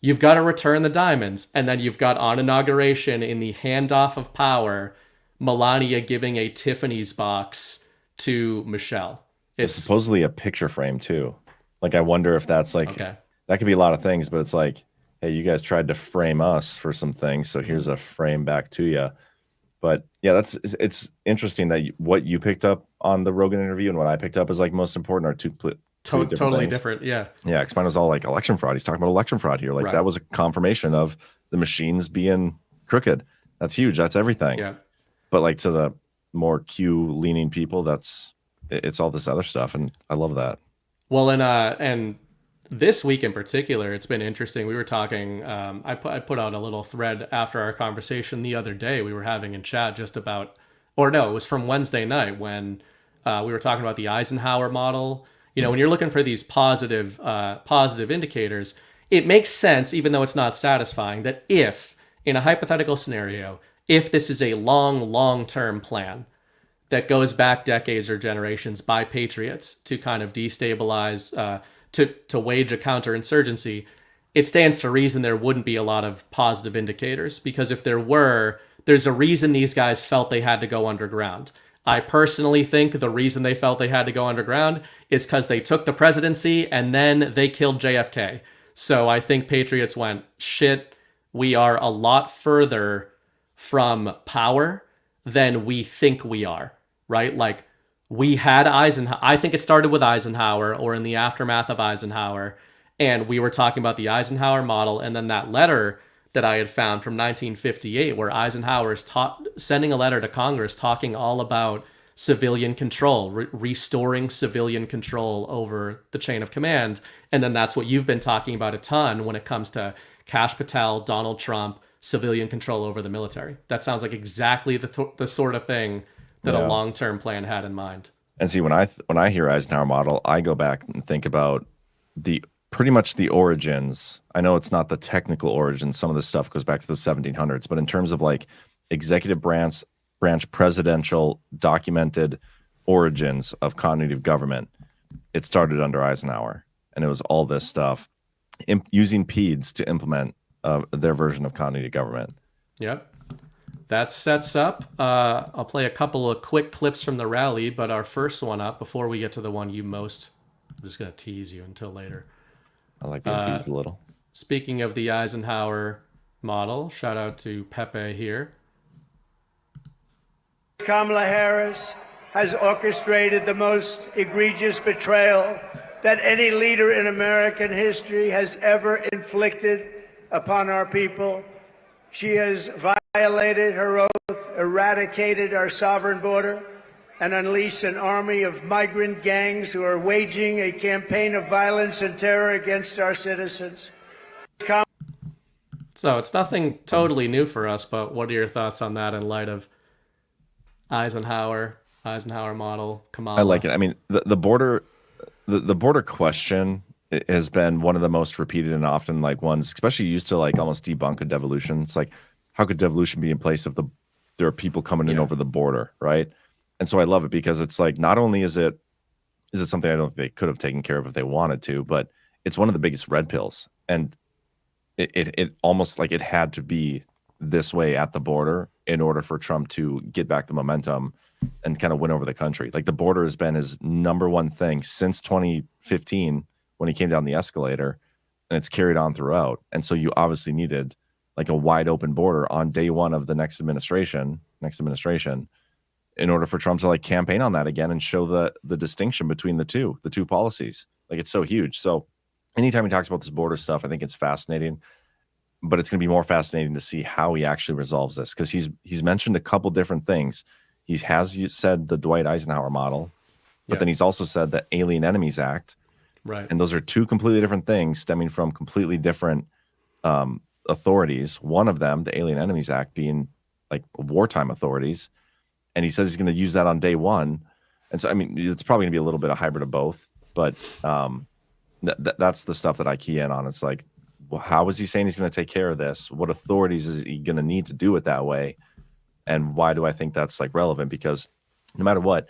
you've got to return the diamonds. And then you've got on inauguration in the handoff of power, Melania giving a Tiffany's box to Michelle. It's supposedly a picture frame too. Like, I wonder if that's like, that could be a lot of things, but it's like, hey, you guys tried to frame us for some things, so here's a frame back to you. But yeah, it's interesting that what you picked up on the Rogan interview and what I picked up is like most important are two totally different. Yeah. Yeah. Because mine was all like election fraud. He's talking about election fraud here. Like that was a confirmation of the machines being crooked. That's huge. That's everything. Yeah. But like to the more Q leaning people, it's all this other stuff. And I love that. Well, and this week in particular, it's been interesting. We were talking, I put out a little thread after our conversation the other day we were having in chat just about, or no, it was from Wednesday night when we were talking about the Eisenhower model. When you're looking for these positive indicators, it makes sense, even though it's not satisfying, that if, in a hypothetical scenario, if this is a long-term plan that goes back decades or generations by patriots to kind of destabilize, to wage a counterinsurgency, it stands to reason there wouldn't be a lot of positive indicators, because if there were, there's a reason these guys felt they had to go underground. I personally think the reason they felt they had to go underground is because they took the presidency and then they killed JFK. So I think patriots went, shit, we are a lot further from power than we think we are, right? Like, we had Eisenhower. I think it started with Eisenhower or in the aftermath of Eisenhower. And we were talking about the Eisenhower model. And then that letter that I had found from 1958, where Eisenhower is sending a letter to Congress talking all about civilian control, restoring civilian control over the chain of command. And then that's what you've been talking about a ton when it comes to Kash Patel, Donald Trump, civilian control over the military. That sounds like exactly the sort of thing that a long-term plan had in mind. And see, when I hear Eisenhower model, I go back and think about pretty much the origins. I know it's not the technical origins. Some of this stuff goes back to the 1700s, but in terms of like executive branch presidential documented origins of continuity of government, it started under Eisenhower, and it was all this stuff using PEDs to implement their version of continuity of government. Yep. That sets up, I'll play a couple of quick clips from the rally, but our first one up, before we get to the one I'm just going to tease you until later. I like being teased a little. Speaking of the Eisenhower model, shout out to Pepe here. Kamala Harris has orchestrated the most egregious betrayal that any leader in American history has ever inflicted upon our people. She has violated her oath, eradicated our sovereign border, and unleashed an army of migrant gangs who are waging a campaign of violence and terror against our citizens. So it's nothing totally new for us, but what are your thoughts on that in light of Eisenhower model, Kamala? I like it. I mean, the border question has been one of the most repeated and often like ones, especially used to like almost debunk a devolution. It's like, how could devolution be in place if there are people coming in over the border, right? And so I love it because it's like, not only is it something I don't think they could have taken care of if they wanted to, but it's one of the biggest red pills. And it almost like it had to be this way at the border in order for Trump to get back the momentum and kind of win over the country. Like, the border has been his number one thing since 2015 when he came down the escalator, and it's carried on throughout. And so you obviously needed like a wide open border on day one of the next administration, in order for Trump to like campaign on that again and show the distinction between the two policies. Like, it's so huge. So anytime he talks about this border stuff, I think it's fascinating, but it's going to be more fascinating to see how he actually resolves this, because he's mentioned a couple different things. He has said the Dwight Eisenhower model, but then he's also said the Alien Enemies Act. Right. And those are two completely different things stemming from completely different authorities. One of them, the Alien Enemies Act, being like wartime authorities. And he says he's going to use that on day one. And so, I mean, it's probably going to be a little bit of hybrid of both. But that's the stuff that I key in on. It's like, well, how is he saying he's going to take care of this? What authorities is he going to need to do it that way? And why do I think that's like relevant? Because no matter what,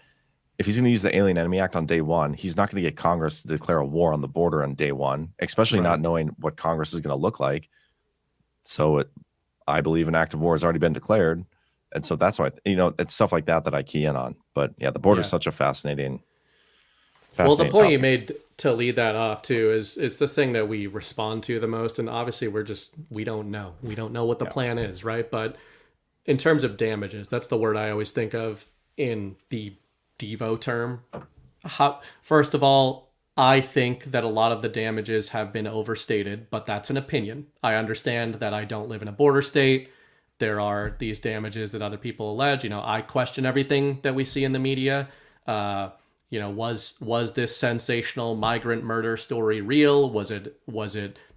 if he's going to use the Alien Enemy Act on day one, he's not going to get Congress to declare a war on the border on day one, especially not knowing what Congress is going to look like. So I believe an act of war has already been declared. And so that's why, it's stuff like that I key in on. But yeah, the border is such a fascinating well, the point topic. you made to lead that off too is this thing that we respond to the most. And obviously we don't know. We don't know what the plan is, right? But in terms of damages, that's the word I always think of in the Devo term. First of all, I think that a lot of the damages have been overstated, but that's an opinion. I understand that I don't live in a border state. There are these damages that other people allege. I question everything that we see in the media. Was this sensational migrant murder story real? Did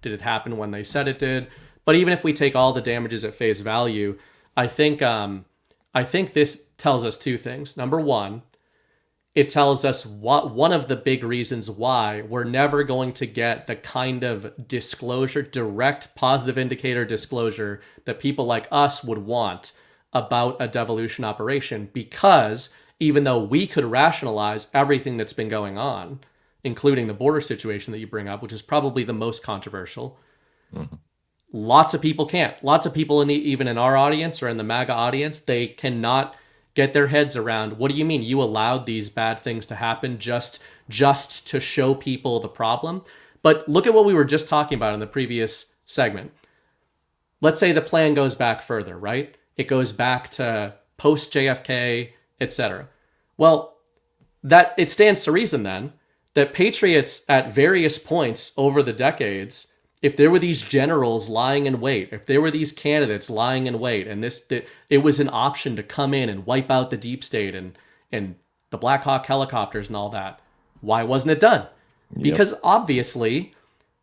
it happen when they said it did? But even if we take all the damages at face value, I think this tells us two things. Number one, it tells us one of the big reasons why we're never going to get the kind of disclosure, direct positive indicator disclosure that people like us would want about a devolution operation, because even though we could rationalize everything that's been going on, including the border situation that you bring up, which is probably the most controversial, lots of people can't. Lots of people even in our audience or in the MAGA audience, they cannot get their heads around, what do you mean you allowed these bad things to happen just to show people the problem? But look at what we were just talking about in the previous segment. Let's say the plan goes back further, right? It goes back to post JFK, etc. Well, that it stands to reason then that patriots at various points over the decades, if there were these generals lying in wait, if there were these candidates lying in wait, and it was an option to come in and wipe out the deep state and the Black Hawk helicopters and all that, why wasn't it done? Because obviously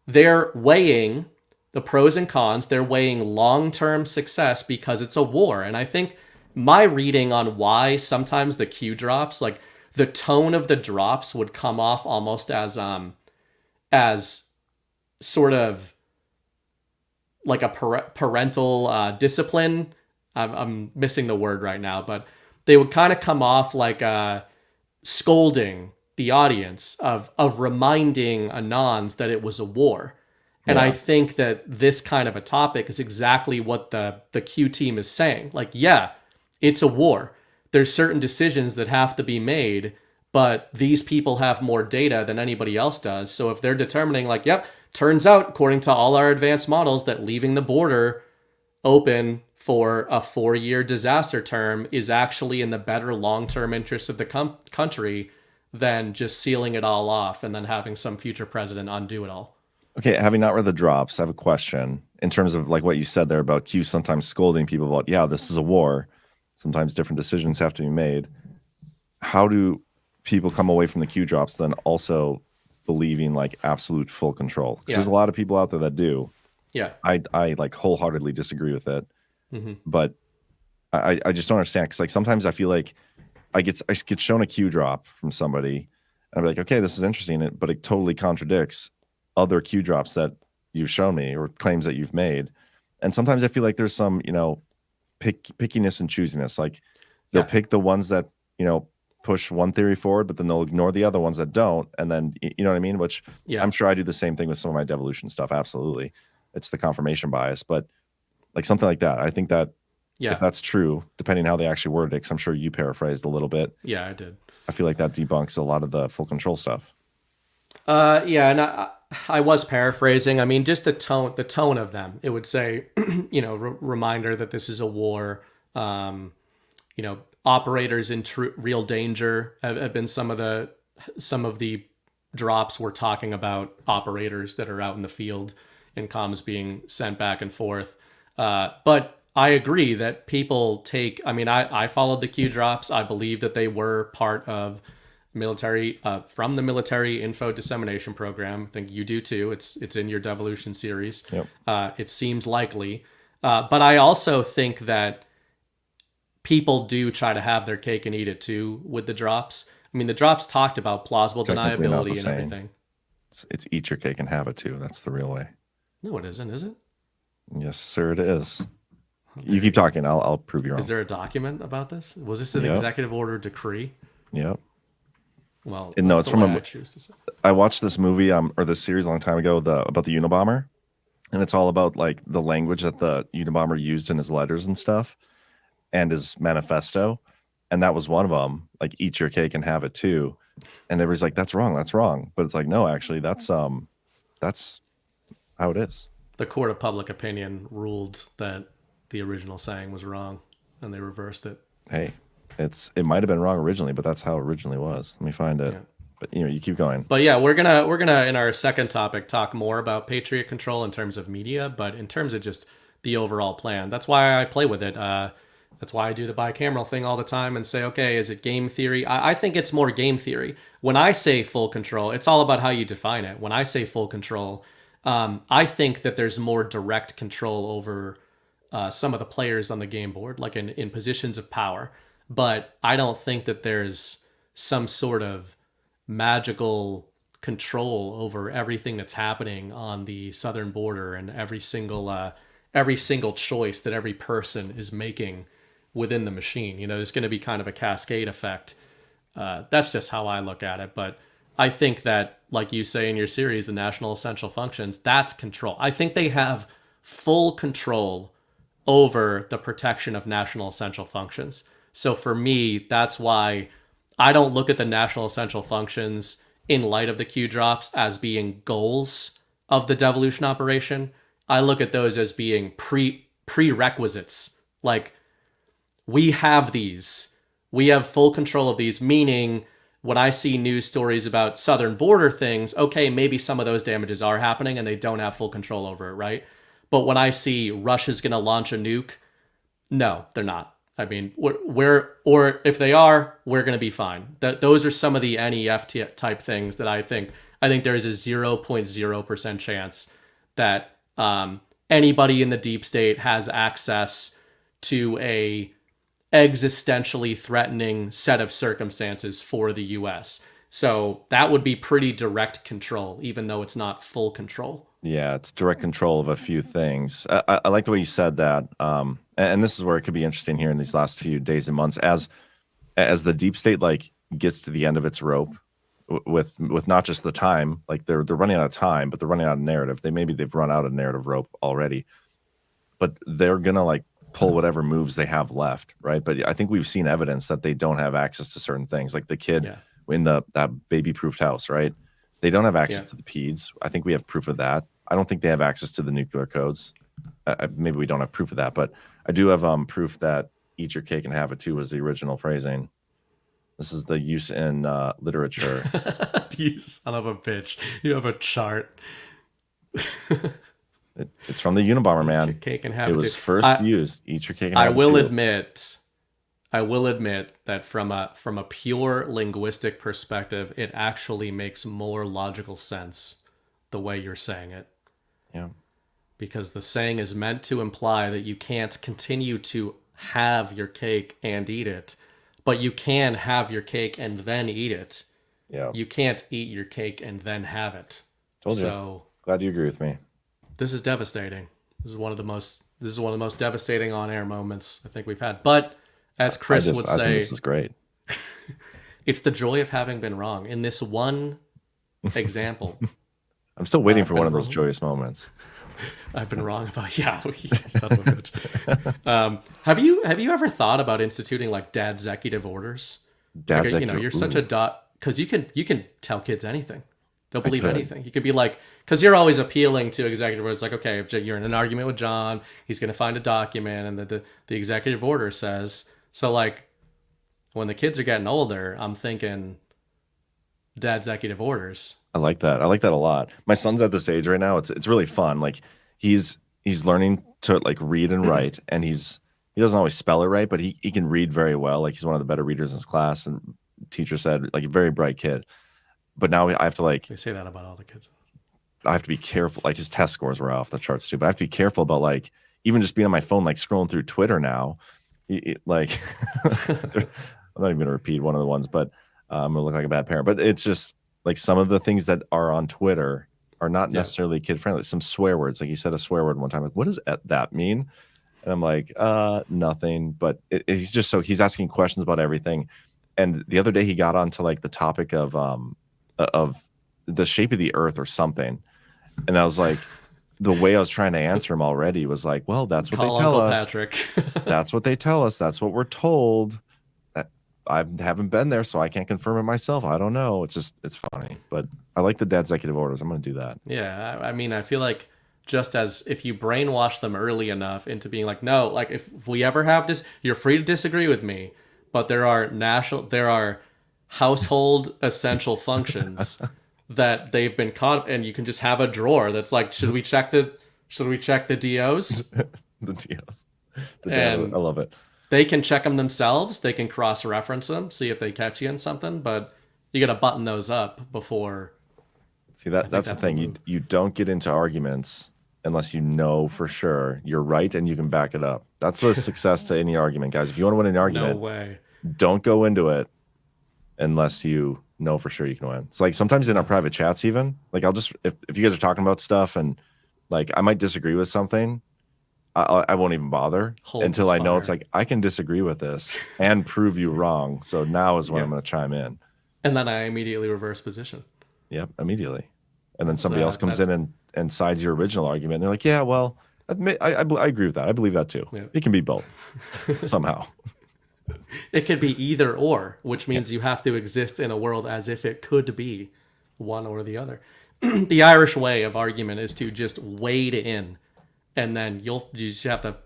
they're weighing the pros and cons, they're weighing long-term success because it's a war. And I think my reading on why sometimes the Q drops, like the tone of the drops would come off almost as sort of like a parental discipline. I'm missing the word right now, but they would kind of come off like scolding the audience of reminding Anons that it was a war. And I think that this kind of a topic is exactly what the Q team is saying. Like, yeah, it's a war. There's certain decisions that have to be made, but these people have more data than anybody else does. So if they're determining like, yep, turns out, according to all our advanced models, that leaving the border open for a 4-year disaster term is actually in the better long-term interest of the country than just sealing it all off and then having some future president undo it all. Okay, having not read the drops, I have a question in terms of like what you said there about Q sometimes scolding people about, yeah, this is a war. Sometimes different decisions have to be made. How do people come away from the Q drops then also believing like absolute full control? Because there's a lot of people out there that do. Yeah. I like wholeheartedly disagree with it. But I just don't understand, because like sometimes I feel like I get shown a Q drop from somebody and I'm like, okay, this is interesting, but it totally contradicts other Q drops that you've shown me or claims that you've made. And sometimes I feel like there's some, pickiness and choosiness. Like they'll pick the ones that, push one theory forward, but then they'll ignore the other ones that don't. And then, you know what I mean? Which I'm sure I do the same thing with some of my devolution stuff. Absolutely. It's the confirmation bias, but like something like that. I think that if that's true, depending how they actually worded it, 'cause I'm sure you paraphrased a little bit. Yeah, I did. I feel like that debunks a lot of the full control stuff. And I was paraphrasing. I mean, just the tone of them. It would say, reminder that this is a war. Operators in real danger have been some of the drops. We're talking about operators that are out in the field and comms being sent back and forth. But I agree that people take. I mean, I followed the Q drops. I believe that they were part of military from the military info dissemination program. I think you do too. It's in your Devolution series. Yep. It seems likely, but I also think that people do try to have their cake and eat it too with the drops. I mean, the drops talked about plausible Technically not the deniability and same. everything. It's eat your cake and have it too. That's the real way. No, it isn't, is it? Yes, sir, it is. You keep talking. I'll prove you wrong. Is there a document about this? Was this an executive order decree? Yep. Well, no, it's from I choose to say. I watched this movie or this series a long time ago about the Unabomber, and it's all about like the language that the Unabomber used in his letters and stuff and his manifesto, and that was one of them, like eat your cake and have it too. And everybody's like, that's wrong, but it's like, no, actually that's how it is. The court of public opinion ruled that the original saying was wrong and they reversed it. Hey, it might have been wrong originally, but that's how it originally was. Let me find it. Yeah. But you keep going. But yeah, we're gonna in our second topic talk more about Patriot control in terms of media, but in terms of just the overall plan. That's why I play with it. That's why I do the bicameral thing all the time and say, okay, is it game theory? I think it's more game theory. When I say full control, it's all about how you define it. When I say full control, I think that there's more direct control over some of the players on the game board, like in positions of power. But I don't think that there's some sort of magical control over everything that's happening on the southern border and every single choice that every person is making within the machine. There's going to be kind of a cascade effect. That's just how I look at it. But I think that, like you say in your series, the national essential functions, that's control. I think they have full control over the protection of national essential functions. So for me, that's why I don't look at the national essential functions in light of the Q drops as being goals of the devolution operation. I look at those as being prerequisites. Like, we have these. We have full control of these, meaning when I see news stories about southern border things, okay, maybe some of those damages are happening and they don't have full control over it, right? But when I see Russia's going to launch a nuke, no, they're not. I mean, or if they are, we're going to be fine. Those are some of the NEF type things that I think there is a 0.0% chance that anybody in the deep state has access to a existentially threatening set of circumstances for the U.S. So that would be pretty direct control, even though it's not full control. Yeah, it's direct control of a few things. I like the way you said that. And this is where it could be interesting here in these last few days and months as the deep state like gets to the end of its rope with not just the time, like they're running out of time, but they're running out of narrative. They've run out of narrative rope already, but they're gonna like pull whatever moves they have left, right? But I think we've seen evidence that they don't have access to certain things, like the kid in that baby-proofed house, right? They don't have access to the PEDs. I think we have proof of that. I don't think they have access to the nuclear codes. Maybe we don't have proof of that, but I do have proof that eat your cake and have it too was the original phrasing. This is the use in literature. You son of a bitch. You have a chart. It's from the Unabomber, man. Eat your cake and have it it was too. first used. Eat your cake and have it too. I will admit that from a pure linguistic perspective, it actually makes more logical sense the way you're saying it. Yeah. Because the saying is meant to imply that you can't continue to have your cake and eat it, but you can have your cake and then eat it. Yeah. You can't eat your cake and then have it. Told you. Glad you agree with me. This is devastating. This is one of the most devastating on-air moments I think we've had. But as Chris would say, I think this is great. It's the joy of having been wrong in this one example. I'm still waiting for one of those joyous moments. I've been wrong about son of a bitch. Have you ever thought about instituting like dad executive orders? You're such a because you can tell kids anything. They'll believe could. anything. You could be like, because you're always appealing to executive orders. Like, okay, if you're in an argument with John, he's going to find a document, and the executive order says. So, like, when the kids are getting older, I'm thinking dad's executive orders. I like that. I like that a lot. My son's at this age right now. It's really fun. Like he's learning to like read and write, and he doesn't always spell it right, but he can read very well. Like he's one of the better readers in his class, and teacher said like a very bright kid. But now I have to like They say that about all the kids. I have to be careful. Like his test scores were off the charts too, but I have to be careful about like even just being on my phone, like scrolling through Twitter now. Like I'm not even gonna repeat one of the ones, but I'm gonna look like a bad parent. But it's just like some of the things that are on Twitter are not necessarily kid friendly. Some swear words, like he said a swear word one time. Like, what does that mean? And I'm like, nothing. But he's asking questions about everything. And the other day he got onto like the topic of the shape of the earth or something. And I was like, the way I was trying to answer him already was like, well, that's what they tell us. Patrick. That's what they tell us. That's what we're told. I haven't been there, so I can't confirm it myself. I don't know. It's funny. But I like the dad's executive orders. I'm going to do that. Yeah, I mean, I feel like just as if you brainwash them early enough into being like, no, like if we ever have this, you're free to disagree with me, but there are household essential functions that they've been caught, and you can just have a drawer that's like, should we check the DOs? The DOs. And I love it. They can check them themselves. They can cross-reference them, see if they catch you in something, but you got to button those up before. See, that's the thing. You don't get into arguments unless you know for sure you're right and you can back it up. That's the success to any argument, guys. If you want to win an argument, No way. Don't go into it unless you know for sure you can win. It's like sometimes in our private chats, even like I'll just if you guys are talking about stuff and like I might disagree with something, I won't even bother until I know it's like I can disagree with this and prove you wrong. So now is when I'm going to chime in. And then I immediately reverse position. Yep, immediately. And then somebody else comes in and sides your original argument. And they're like, yeah, well, I agree with that. I believe that too. Yeah. It can be both somehow. It could be either or, which means you have to exist in a world as if it could be one or the other. The Irish way of argument is to just wade in, and then you just have to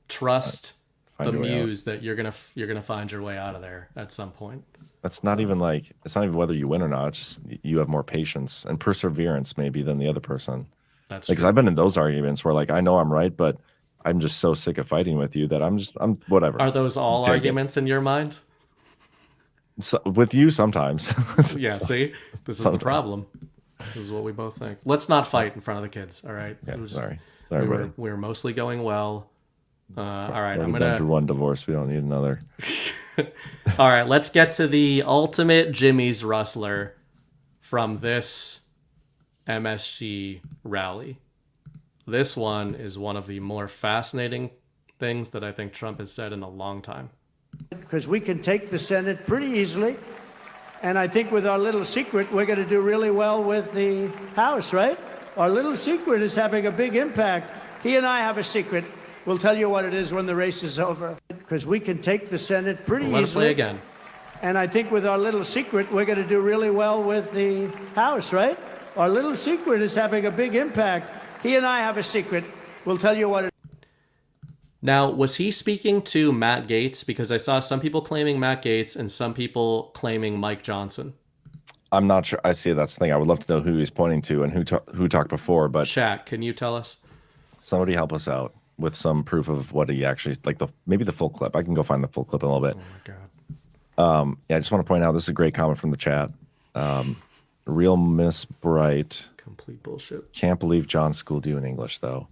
trust the muse that you're gonna find your way out of there at some point. That's not even like it's not even whether you win or not. It's just you have more patience and perseverance maybe than the other person. That's because I've been in those arguments where like I know I'm right, but I'm just so sick of fighting with you that I'm whatever. Are those all arguments in your mind? So, with you sometimes. Yeah, see? This is the problem. This is what we both think. Let's not fight in front of the kids, all right? Yeah, sorry. We were mostly going well. All right, I'm been through one divorce. We don't need another. All right, let's get to the ultimate Jimmy's Rustler from this MSG rally. This one is one of the more fascinating things that I think Trump has said in a long time. Because we can take the Senate pretty easily. And I think with our little secret, we're going to do really well with the House, right? Our little secret is having a big impact. He and I have a secret. We'll tell you what it is when the race is over. Because we can take the Senate pretty easily. Let it play again. And I think with our little secret, we're going to do really well with the House, right? Our little secret is having a big impact. He and I have a secret. We'll tell you what it is. Now, was he speaking to Matt Gaetz? Because I saw some people claiming Matt Gaetz and some people claiming Mike Johnson. I'm not sure. I see that's the thing. I would love to know who he's pointing to and who talked before. But chat, can you tell us? Somebody help us out with some proof of what he actually like. Maybe the full clip. I can go find the full clip in a little bit. Oh my God. Yeah, I just want to point out this is a great comment from the chat. Real Miss Bright. Complete bullshit. Can't believe John schooled you in English though.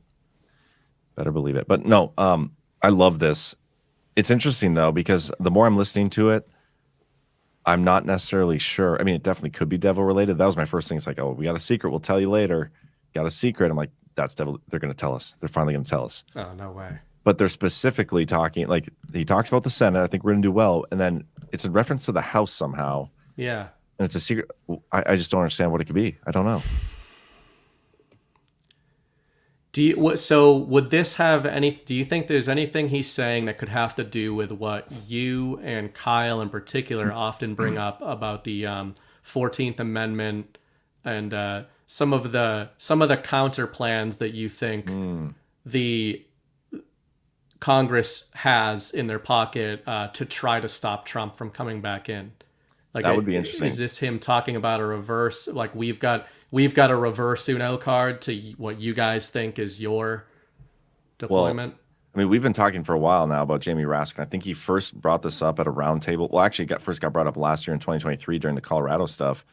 Better believe it. But no, I love this. It's interesting though, because the more I'm listening to it, I'm not necessarily sure. I mean, it definitely could be devil related. That was my first thing. It's like, oh, we got a secret. We'll tell you later. Got a secret. I'm like, that's devil. They're going to tell us. They're finally going to tell us. Oh, no way. But they're specifically talking, like he talks about the Senate. I think we're going to do well. And then it's in reference to the House somehow. Yeah. And it's a secret. I just don't understand what it could be. I don't know. So would this have any? Do you think there's anything he's saying that could have to do with what you and Kyle in particular often bring up about the 14th Amendment and some of the counter plans that you think the Congress has in their pocket to try to stop Trump from coming back in. Like, that would be interesting. Is this him talking about a reverse? Like, we've got a reverse Uno card to what you guys think is your deployment. Well, I mean, we've been talking for a while now about Jamie Raskin. I think he first brought this up at a roundtable. Well, actually, first got brought up last year in 2023 during the Colorado stuff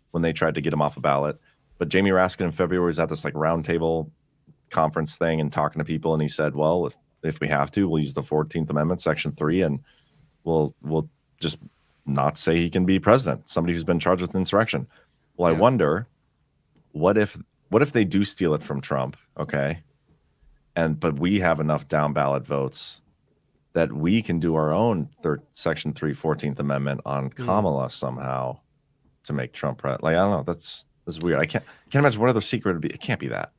when they tried to get him off a ballot. But Jamie Raskin in February was at this like roundtable conference thing and talking to people, and he said, "Well, if we have to, we'll use the 14th Amendment, Section 3, and we'll just not say he can be president. Somebody who's been charged with insurrection." Well, I wonder, what if they do steal it from Trump? Okay. But we have enough down ballot votes that we can do our own Section 3, 14th Amendment on Kamala somehow to make Trump president. Like, I don't know. That's weird. I can't imagine what other secret would be. It can't be that.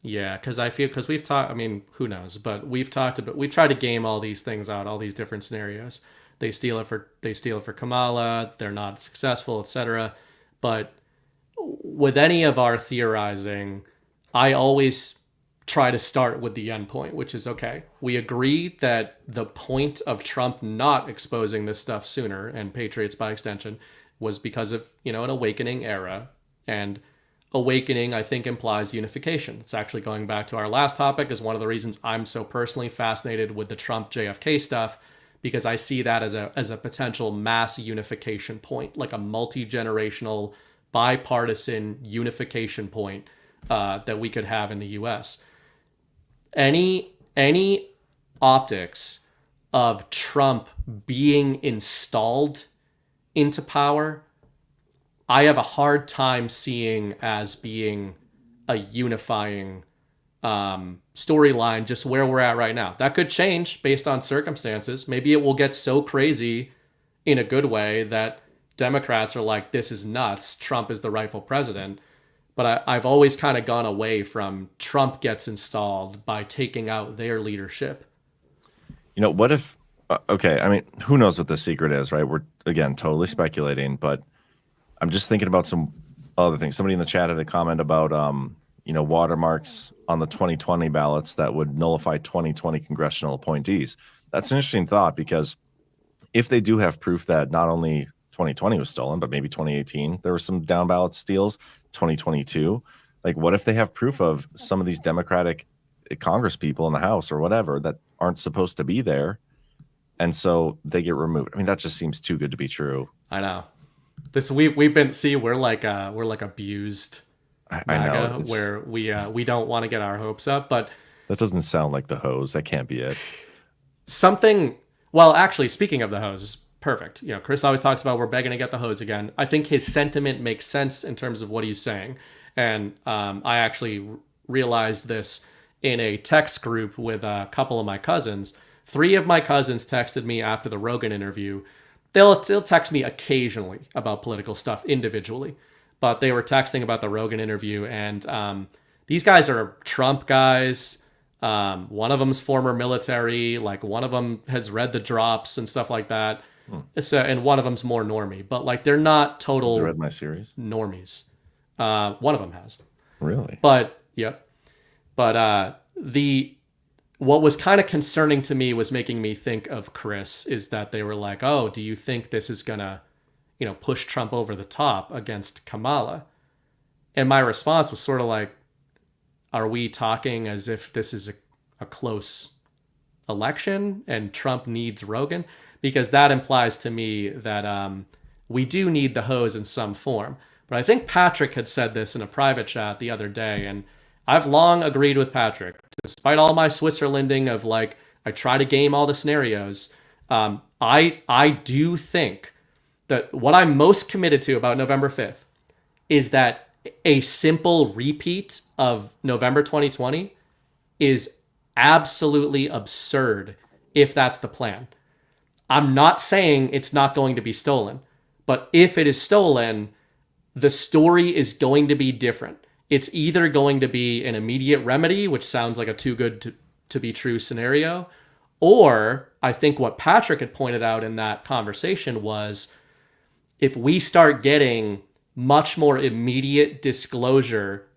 Yeah, because we've talked. I mean, who knows? But we've tried to game all these things out, all these different scenarios. They steal it for Kamala. They're not successful, etc. But with any of our theorizing, I always try to start with the end point, which is, okay, we agree that the point of Trump not exposing this stuff sooner, and Patriots by extension, was because of, an awakening era. And awakening, I think, implies unification. It's actually, going back to our last topic, is one of the reasons I'm so personally fascinated with the Trump JFK stuff, because I see that as a potential mass unification point, like a multi-generational, bipartisan unification point that we could have in the U.S. Any optics of Trump being installed into power, I have a hard time seeing as being a unifying storyline, just where we're at right now. That could change based on circumstances. Maybe it will get so crazy in a good way that Democrats are like, this is nuts, Trump is the rightful president. But I've always kind of gone away from Trump gets installed by taking out their leadership. What if, okay, I mean, who knows what the secret is, right? We're, again, totally speculating, but I'm just thinking about some other things. Somebody in the chat had a comment about, watermarks on the 2020 ballots that would nullify 2020 congressional appointees. That's an interesting thought, because if they do have proof that not only 2020 was stolen, but maybe 2018, there were some down ballot steals, 2022, like, what if they have proof of some of these Democratic Congress people in the House or whatever that aren't supposed to be there, and so they get removed? I mean, that just seems too good to be true. I know. We've been, we're like abused MAGA, I know, where we don't want to get our hopes up, but that doesn't sound like the hose. That can't be it. Well, actually, speaking of the hose, perfect. Chris always talks about we're begging to get the hose again. I think his sentiment makes sense in terms of what he's saying. And I actually realized this in a text group with a couple of my cousins. 3 of my cousins texted me after the Rogan interview. They'll text me occasionally about political stuff individually, but they were texting about the Rogan interview. And these guys are Trump guys. One of them's former military. Like, one of them has read the drops and stuff like that. So, and one of them's more normie, but like, they're not total. Have you read my series? Normies. One of them has. Really? But yep. But what was kind of concerning to me was making me think of Chris, is that they were like, oh, do you think this is gonna, push Trump over the top against Kamala? And my response was sort of like, are we talking as if this is a close election and Trump needs Rogan? Because that implies to me that we do need the hose in some form. But I think Patrick had said this in a private chat the other day, and I've long agreed with Patrick. Despite all my Switzerlanding of like, I try to game all the scenarios, I do think that what I'm most committed to about November 5th is that a simple repeat of November 2020 is absolutely absurd if that's the plan. I'm not saying it's not going to be stolen, but if it is stolen, the story is going to be different. It's either going to be an immediate remedy, which sounds like a too good to be true scenario, or I think what Patrick had pointed out in that conversation was, if we start getting much more immediate disclosure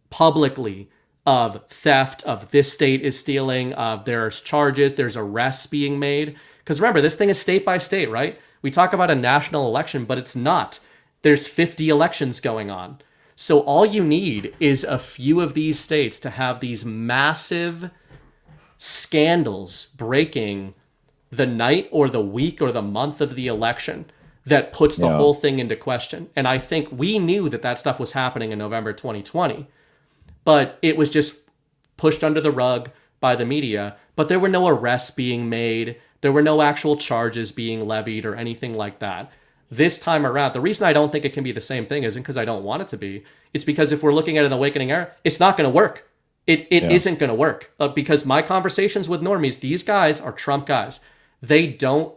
publicly of theft, of this state is stealing, of there's charges, there's arrests being made. Because remember, this thing is state by state, right? We talk about a national election, but it's not. There's 50 elections going on. So all you need is a few of these states to have these massive scandals breaking the night or the week or the month of the election that puts the whole thing into question. And I think we knew that that stuff was happening in November 2020, but it was just pushed under the rug by the media. But there were no arrests being made. There were no actual charges being levied or anything like that. This time around, the reason I don't think it can be the same thing isn't because I don't want it to be. It's because if we're looking at an awakening era, it's not going to work. It isn't going to work. Because my conversations with normies, these guys are Trump guys. They don't,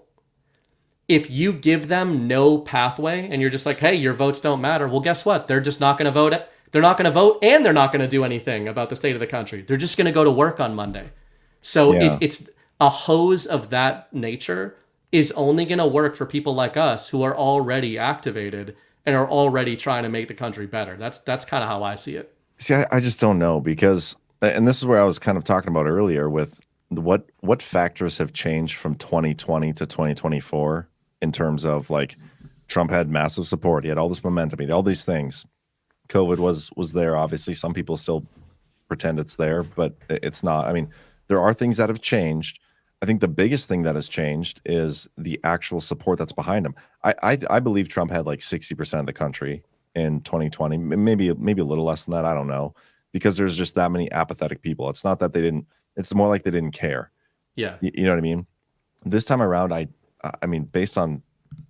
if you give them no pathway and you're just like, hey, your votes don't matter, well, guess what? They're just not going to vote. They're not going to vote, and they're not going to do anything about the state of the country. They're just going to go to work on Monday. So it's a hose of that nature is only going to work for people like us who are already activated and are already trying to make the country better. That's kind of how I see it. See, I just don't know because, and this is where I was kind of talking about earlier with what factors have changed from 2020 to 2024 in terms of like Trump had massive support. He had all this momentum. He had all these things. COVID was there. Obviously, some people still pretend it's there, but it's not. I mean, there are things that have changed. I think the biggest thing that has changed is the actual support that's behind him. I believe Trump had like 60% of the country in 2020, maybe a little less than that. I don't know, because there's just that many apathetic people. It's not that they didn't. It's more like they didn't care. Yeah, you know what I mean. This time around, I mean, based on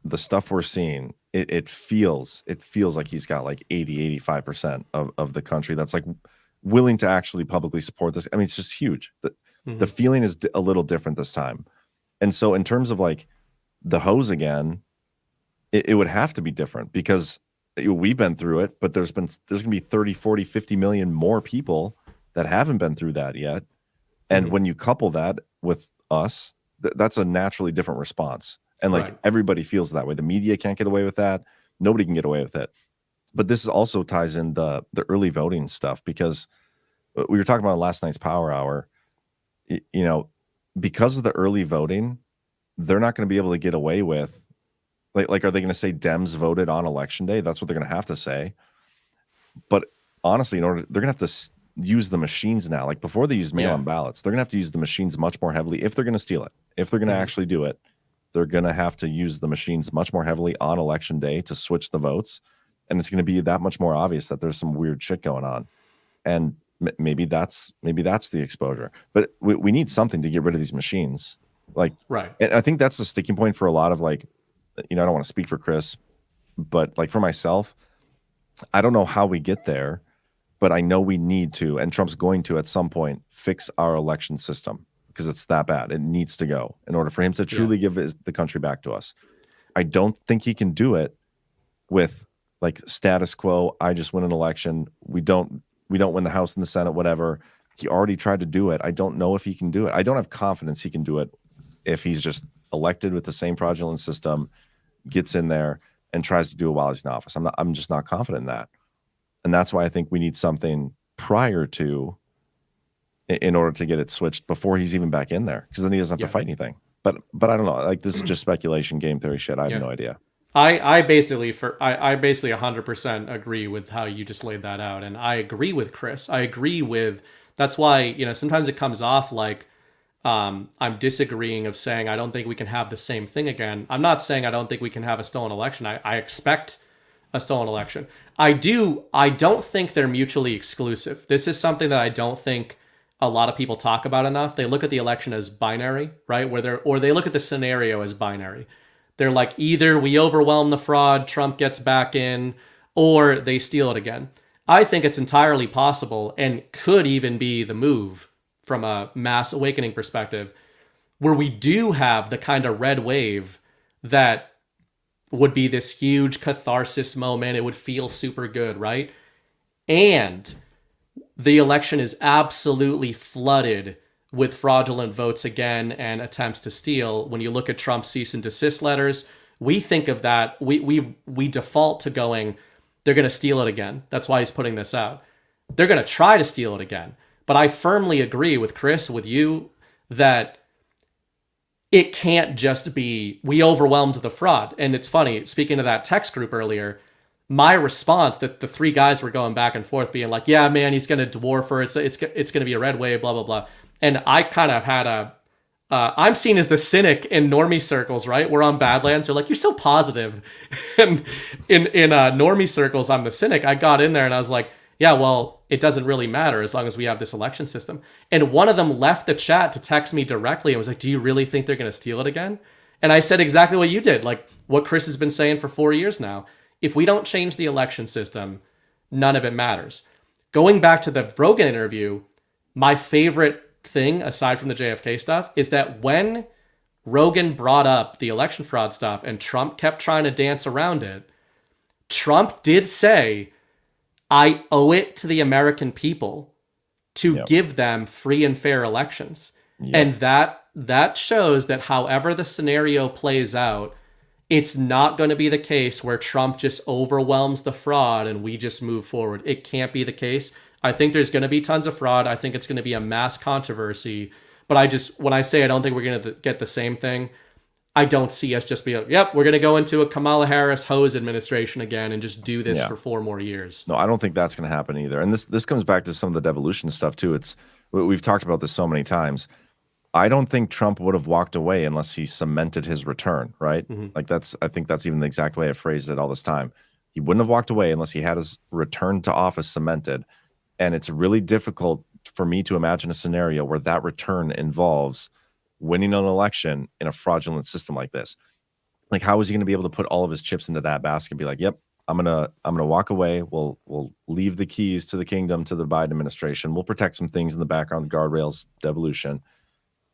the stuff we're seeing, it feels like he's got like 85% of the country that's like willing to actually publicly support this. I mean, it's just huge. The feeling is a little different this time. And so in terms of like the hose again, it would have to be different because we've been through it, but there's going to be 30, 40, 50 million more people that haven't been through that yet. And when you couple that with us, that's a naturally different response. And like everybody feels that way. The media can't get away with that. Nobody can get away with it. But this also ties in the early voting stuff because we were talking about last night's Power Hour. You know, because of the early voting, they're not going to be able to get away with like are they going to say Dems voted on election day? That's what they're going to have to say. But honestly, they're going to have to use the machines now. Like before they used mail-in ballots, they're going to have to use the machines much more heavily if they're going to steal it. If they're going to actually do it, they're going to have to use the machines much more heavily on election day to switch the votes. And it's going to be that much more obvious that there's some weird shit going on. And maybe that's the exposure, but we need something to get rid of these machines. Like, and I think that's the sticking point for a lot of like, you know, I don't want to speak for Chris, but like for myself, I don't know how we get there, but I know we need to, and Trump's going to at some point fix our election system because it's that bad. It needs to go in order for him to truly give the country back to us. I don't think he can do it with like status quo. I just win an election. We don't win the House and the Senate, whatever. He already tried to do it. I don't know if he can do it. I don't have confidence he can do it if he's just elected with the same fraudulent system, gets in there and tries to do it while he's in office. I'm just not confident in that. And that's why I think we need something prior to in order to get it switched before he's even back in there, because then he doesn't have to fight anything. But I don't know. Like this is just speculation, game theory shit. I have no idea. I basically 100% agree with how you just laid that out, and I agree with Chris. I agree with that's why, you know, sometimes it comes off like I'm disagreeing of saying I don't think we can have the same thing again. I'm not saying I don't think we can have a stolen election. I expect a stolen election. I don't think they're mutually exclusive. This is something that I don't think a lot of people talk about enough. They look at the election as binary, right? Or they look at the scenario as binary. They're like, either we overwhelm the fraud, Trump gets back in, or they steal it again. I think it's entirely possible and could even be the move from a mass awakening perspective, where we do have the kind of red wave that would be this huge catharsis moment. It would feel super good, right? And the election is absolutely flooded with fraudulent votes again and attempts to steal. When you look at Trump's cease and desist letters, we think of that. We default to going, they're going to steal it again. That's why he's putting this out. They're going to try to steal it again. But I firmly agree with Chris, with you, that it can't just be, we overwhelmed the fraud. And it's funny, speaking of that text group earlier, my response that the three guys were going back and forth being like, yeah, man, he's going to dwarf her. It's going to be a red wave, blah, blah, blah. And I kind of had I'm seen as the cynic in normie circles, right? We're on Badlands. They're like, you're so positive. And in normie circles, I'm the cynic. I got in there and I was like, yeah, well, it doesn't really matter as long as we have this election system. And one of them left the chat to text me directly and was like, do you really think they're going to steal it again? And I said exactly what you did, like what Chris has been saying for 4 years now. If we don't change the election system, none of it matters. Going back to the Rogan interview, my favorite thing, aside from the JFK stuff, is that when Rogan brought up the election fraud stuff and Trump kept trying to dance around it, Trump did say, I owe it to the American people to give them free and fair elections. And that shows that however the scenario plays out, it's not going to be the case where Trump just overwhelms the fraud and we just move forward. It can't be the case. I think there's going to be tons of fraud. I think it's going to be a mass controversy. But when I say I don't think we're going to get the same thing, I don't see us just be like, yep, we're going to go into a Kamala Harris hose administration again and just do this for 4 more years. No, I don't think that's going to happen either. And this comes back to some of the devolution stuff too. We've talked about this so many times. I don't think Trump would have walked away unless he cemented his return, right? Like I think that's even the exact way I phrased it all this time. He wouldn't have walked away unless he had his return to office cemented. And it's really difficult for me to imagine a scenario where that return involves winning an election in a fraudulent system like this. Like, how is he going to be able to put all of his chips into that basket and be like, yep, I'm gonna walk away. We'll leave the keys to the kingdom to the Biden administration. We'll protect some things in the background, the guardrails, devolution.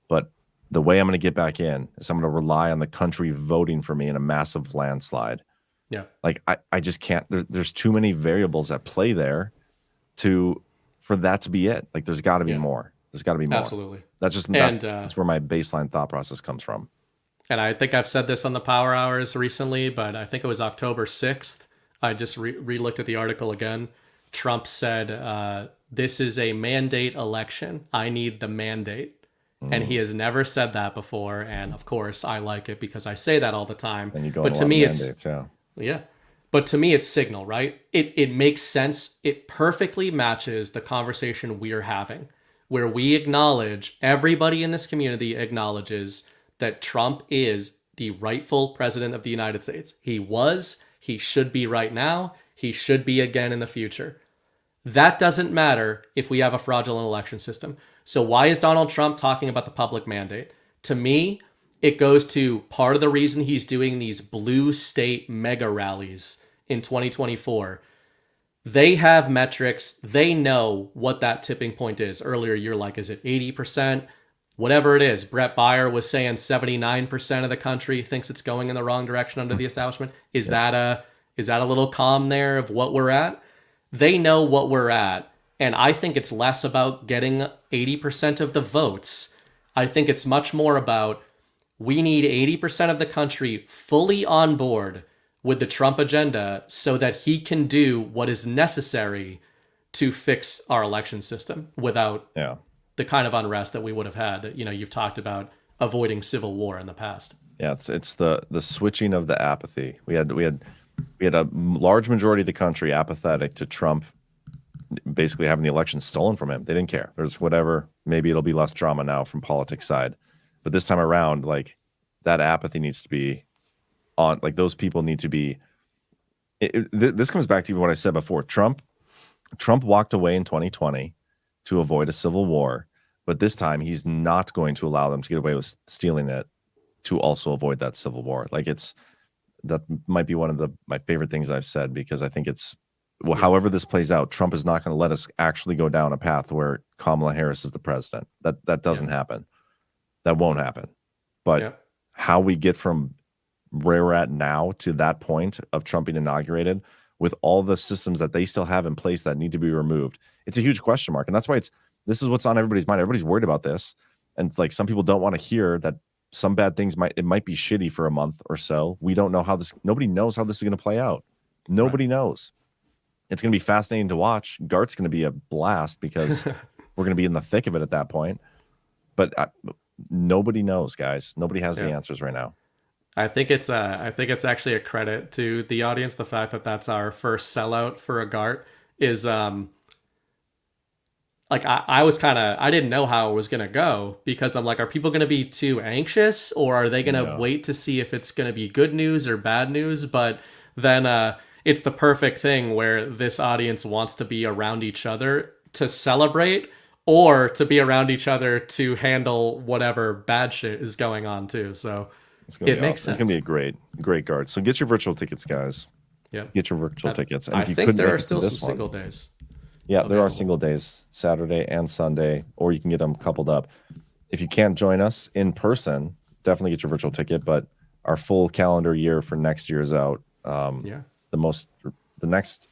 But the way I'm going to get back in is I'm going to rely on the country voting for me in a massive landslide. Yeah. Like I just can't, there's too many variables at play there for that to be it. Like there's got to be more. There's got to be more. Absolutely. That's where my baseline thought process comes from. And I think I've said this on the Power Hours recently, but I think it was October 6th. I just re-looked at the article again. Trump said, this is a mandate election. I need the mandate. And he has never said that before. And of course, I like it because I say that all the time. And you go but to me, mandates, yeah. But to me, it's signal, right? It makes sense. It perfectly matches the conversation we're having, where we acknowledge, everybody in this community acknowledges that Trump is the rightful president of the United States. He was, he should be right now, he should be again in the future. That doesn't matter if we have a fraudulent election system. So why is Donald Trump talking about the public mandate? To me, it goes to part of the reason he's doing these blue state mega rallies in 2024. They have metrics. They know what that tipping point is. Earlier, you're like, is it 80%? Whatever it is. Brett Baier was saying 79% of the country thinks it's going in the wrong direction under the establishment. Is that a little calm there of what we're at? They know what we're at. And I think it's less about getting 80% of the votes. I think it's much more about we need 80% of the country fully on board with the Trump agenda so that he can do what is necessary to fix our election system without the kind of unrest that we would have had that, you've talked about avoiding civil war in the past. Yeah, it's the switching of the apathy. We had a large majority of the country apathetic to Trump basically having the election stolen from him. They didn't care. There's whatever, maybe it'll be less drama now from politics side. But this time around, like that apathy needs to be on, like those people need to be, this comes back to even what I said before. Trump walked away in 2020 to avoid a civil war, but this time he's not going to allow them to get away with stealing it to also avoid that civil war. Like that might be one of my favorite things I've said, because I think however this plays out, Trump is not going to let us actually go down a path where Kamala Harris is the president. That doesn't happen. That won't happen. But how we get from where we're at now to that point of Trump being inaugurated with all the systems that they still have in place that need to be removed, it's a huge question mark. And that's why this is what's on everybody's mind. Everybody's worried about this. And it's like some people don't want to hear that some bad things might be shitty for a month or so. We don't know nobody knows how this is going to play out. Nobody knows. It's going to be fascinating to watch. Gart's going to be a blast because we're going to be in the thick of it at that point. But nobody knows, guys. Nobody has the answers right now. I think it's actually a credit to the audience. The fact that that's our first sellout for a Gart is like I was kind of, I didn't know how it was gonna go, because I'm like, are people gonna be too anxious, or are they gonna wait to see if it's gonna be good news or bad news? But then it's the perfect thing where this audience wants to be around each other to celebrate, or to be around each other to handle whatever bad shit is going on too. So it makes sense. It's gonna be a great Gart. So get your virtual tickets, guys. Yeah, get your virtual tickets. And I if you think there are still some single one, days. Yeah, there are single days, Saturday and Sunday, or you can get them coupled up. If you can't join us in person, definitely get your virtual ticket. But our full calendar year for next year is out. The next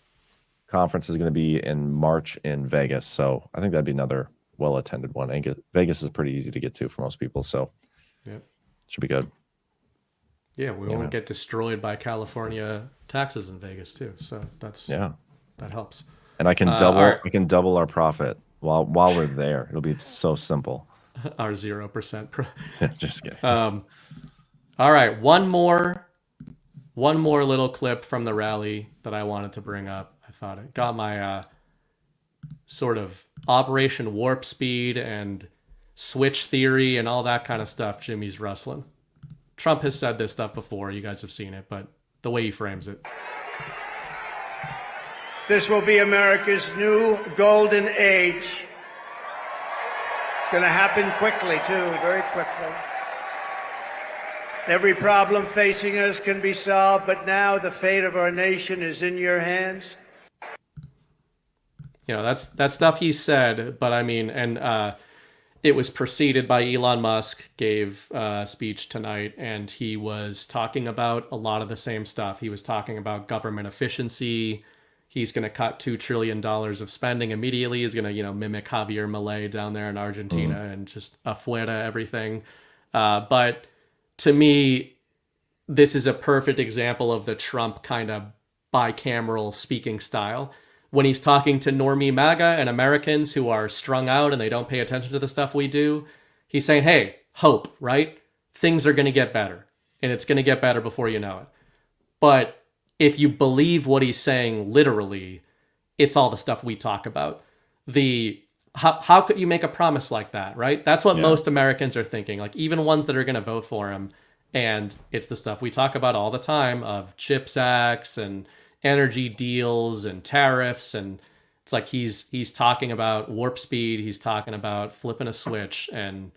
conference is going to be in March in Vegas. So I think that'd be another well-attended one. Vegas is pretty easy to get to for most people. So should be good. Yeah, we won't get destroyed by California taxes in Vegas too. So that helps. And I can double our profit while we're there. It'll be so simple. Our 0%. Just kidding. All right, one more little clip from the rally that I wanted to bring up. I thought it got my sort of Operation Warp Speed and switch theory and all that kind of stuff. Jimmy's rustling. Trump has said this stuff before. You guys have seen it, but the way he frames it. This will be America's new golden age. It's going to happen quickly, too, very quickly. Every problem facing us can be solved, but now the fate of our nation is in your hands. You know, that's stuff he said, but I mean, and it was preceded by Elon Musk gave a speech tonight, and he was talking about a lot of the same stuff. He was talking about government efficiency. He's going to cut $2 trillion of spending immediately. He's going to, mimic Javier Milei down there in Argentina and just afuera everything. But to me, this is a perfect example of the Trump kind of bicameral speaking style. When he's talking to normie MAGA and Americans who are strung out and they don't pay attention to the stuff we do, he's saying, hey, hope, right? Things are going to get better, and it's going to get better before you know it. But if you believe what he's saying literally, it's all the stuff we talk about. How could you make a promise like that, right? That's what most Americans are thinking, like even ones that are going to vote for him. And it's the stuff we talk about all the time of CHIPS Acts and energy deals and tariffs. And it's like he's talking about warp speed. He's talking about flipping a switch and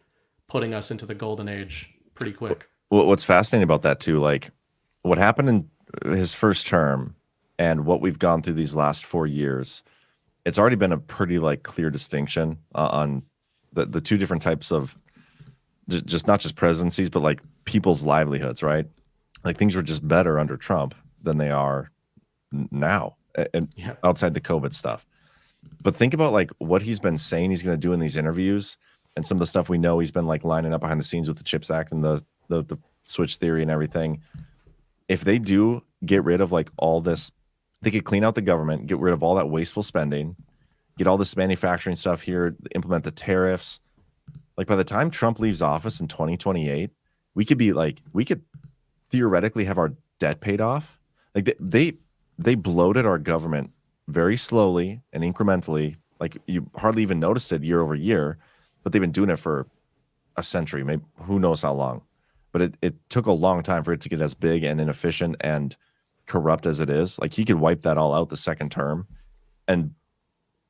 putting us into the golden age pretty quick. Well, what's fascinating about that too, like what happened in his first term and what we've gone through these last 4 years, it's already been a pretty like clear distinction on the two different types of just not just presidencies, but like people's livelihoods, right? Like things were just better under Trump than they are now, and outside the COVID stuff. But think about like what he's been saying he's going to do in these interviews, and some of the stuff we know he's been like lining up behind the scenes with the CHIPS Act and the switch theory and everything. If they do get rid of like all this, they could clean out the government, get rid of all that wasteful spending, get all this manufacturing stuff here, implement the tariffs. Like by the time Trump leaves office in 2028, we could theoretically have our debt paid off. Like they bloated our government very slowly and incrementally. Like you hardly even noticed it year over year, but they've been doing it for a century, maybe who knows how long. But it took a long time for it to get as big and inefficient and corrupt as it is. Like he could wipe that all out the second term. And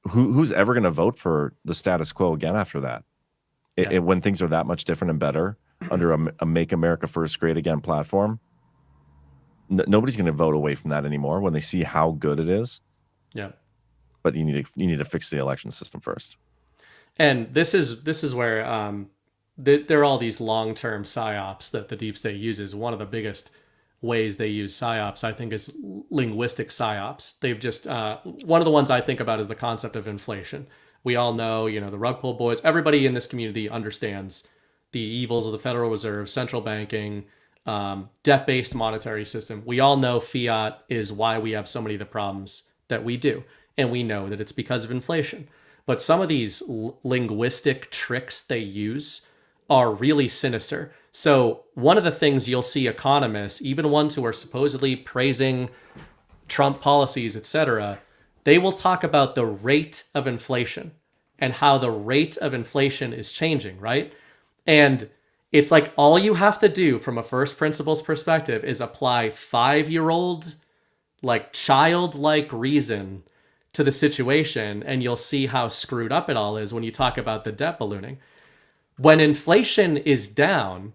who's ever going to vote for the status quo again after that? When things are that much different and better under a Make America First Great Again platform, nobody's going to vote away from that anymore when they see how good it is. Yeah. But you need to fix the election system first. And this is where there are all these long-term psyops that the deep state uses. One of the biggest ways they use psyops, I think, is linguistic psyops. They've just one of the ones I think about is the concept of inflation. We all know, the rug pull boys, everybody in this community understands the evils of the Federal Reserve, central banking, debt-based monetary system. We all know fiat is why we have so many of the problems that we do. And we know that it's because of inflation. But some of these linguistic tricks they use are really sinister. So one of the things you'll see economists, even ones who are supposedly praising Trump policies, etc., they will talk about the rate of inflation and how the rate of inflation is changing, right? And it's like all you have to do from a first principles perspective is apply 5-year-old, like childlike reason to the situation, and you'll see how screwed up it all is when you talk about the debt ballooning. When inflation is down,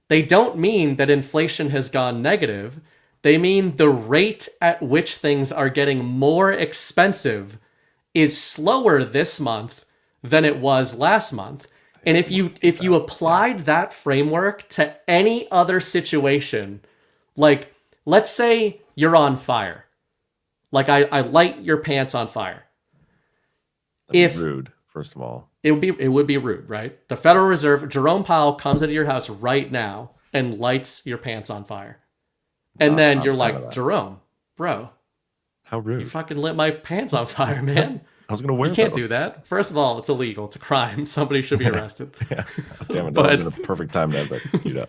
they don't mean that inflation has gone negative. They mean the rate at which things are getting more expensive is slower this month than it was last month. And if you applied that framework to any other situation, like let's say you're on fire. Like I light your pants on fire. That's rude, first of all. It would be rude, right? The Federal Reserve, Jerome Powell comes into your house right now and lights your pants on fire. And then you're like, Jerome, bro. How rude. You fucking lit my pants on fire, man. I was going to wear You can't those. do that. First of all, it's illegal. It's a crime. Somebody should be arrested. Yeah. Damn it. But- That would have been a perfect time to have that, you know.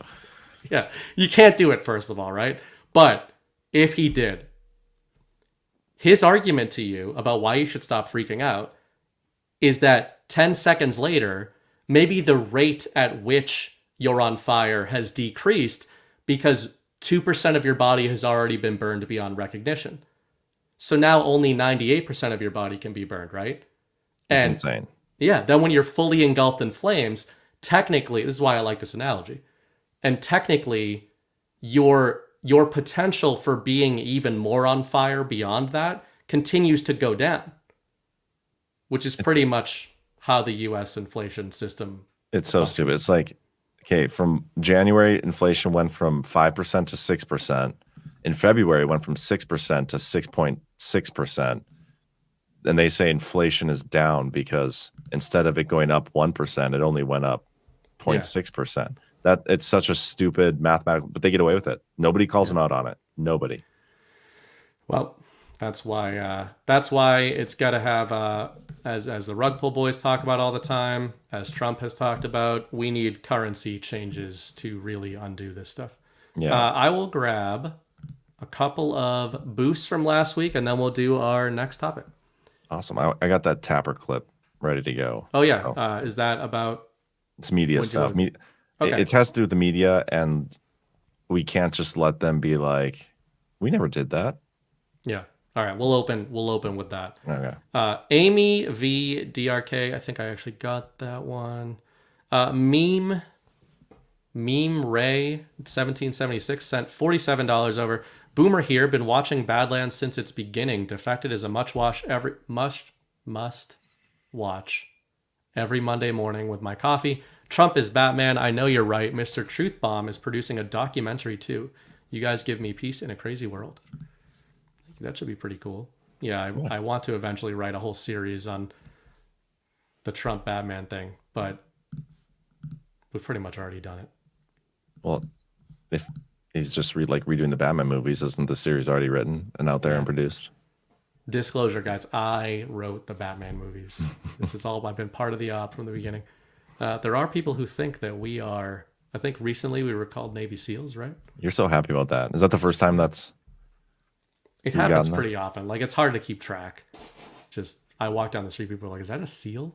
Yeah. You can't do it, first of all, right? But if he did, his argument to you about why you should stop freaking out is that 10 seconds later, maybe the rate at which you're on fire has decreased because 2% of your body has already been burned beyond recognition. So now only 98% of your body can be burned, right? It's And insane. yeah, then when you're fully engulfed in flames, technically, this is why I like this analogy. And technically, your potential for being even more on fire beyond that continues to go down, which is pretty much how the US inflation system It's so stupid. It's like, okay, from January, inflation went from 5% to 6%. In February, it went from 6% to 6.6%. And they say inflation is down because instead of it going up 1%, it only went up 0.6%. That it's such a stupid mathematical, but they get away with it. Nobody calls them out on it. Nobody. Well, that's why it's got to have, as the rug pull boys talk about all the time, as Trump has talked about, we need currency changes to really undo this stuff. Yeah. I will grab a couple of boosts from last week, and then we'll do our next topic. Awesome. I got that Tapper clip ready to go. Oh, yeah. Is that about... It's media stuff. Okay. It has to do with the media, and we can't just let them be like, we never did that. Yeah. All right. We'll open with that. Okay. Amy V DRK. I think I actually got that one. Meme Ray 1776 sent $47 over. Boomer here. Been watching Badlands since its beginning. Defected is a must watch every Monday morning with my coffee. Trump is Batman. I know you're right. Mr. Truth Bomb is producing a documentary too. You guys give me peace in a crazy world. That should be pretty cool. Yeah, I want to eventually write a whole series on the Trump Batman thing, but we've pretty much already done it. Well, if he's just redoing the Batman movies, isn't the series already written and out there and produced? Disclosure, guys, I wrote the Batman movies. This is all I've been part of the op from the beginning. There are people who think that we are, I think recently we were called Navy SEALs, right? You're so happy about that. Is that the first time that's... It happens pretty often. Like, it's hard to keep track. Just, I walk down the street, people are like, is that a SEAL?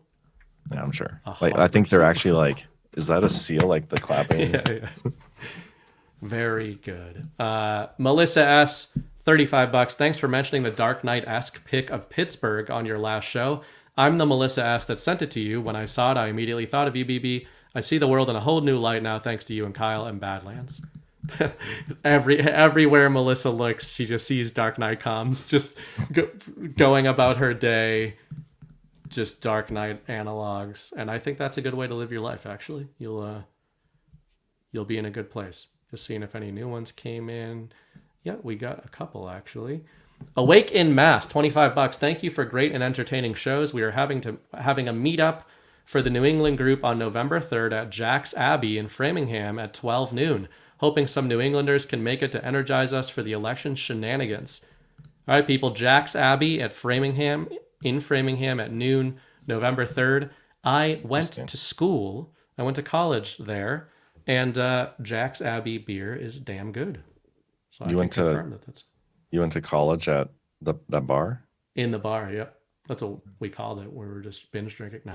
Yeah, I'm sure. Like, I think they're actually like, is that a seal? Like the clapping? Yeah. Very good. Melissa S., $35. Thanks for mentioning the Dark Knight-esque pick of Pittsburgh on your last show. I'm the Melissa S. that sent it to you. When I saw it, I immediately thought of you, BB. I see the world in a whole new light now, thanks to you and Kyle and Badlands. Everywhere Melissa looks, she just sees Dark Knight comms, just going about her day, just Dark Knight analogs, and I think that's a good way to live your life. Actually, you'll be in a good place. Just seeing if any new ones came in. Yeah, we got a couple actually. Awake in Mass, $25. Thank you for great and entertaining shows. We are having a meetup for the New England group on November 3rd at Jack's Abbey in Framingham at 12 noon. Hoping some New Englanders can make it to energize us for the election shenanigans. All right, people. Jack's Abbey at Framingham, in Framingham at noon, November 3rd. I went to school. I went to college there, and Jack's Abbey beer is damn good. So You I went can to confirm that that's you went to college at that bar? in the bar. Yep, that's what we called it. We were just binge drinking. No,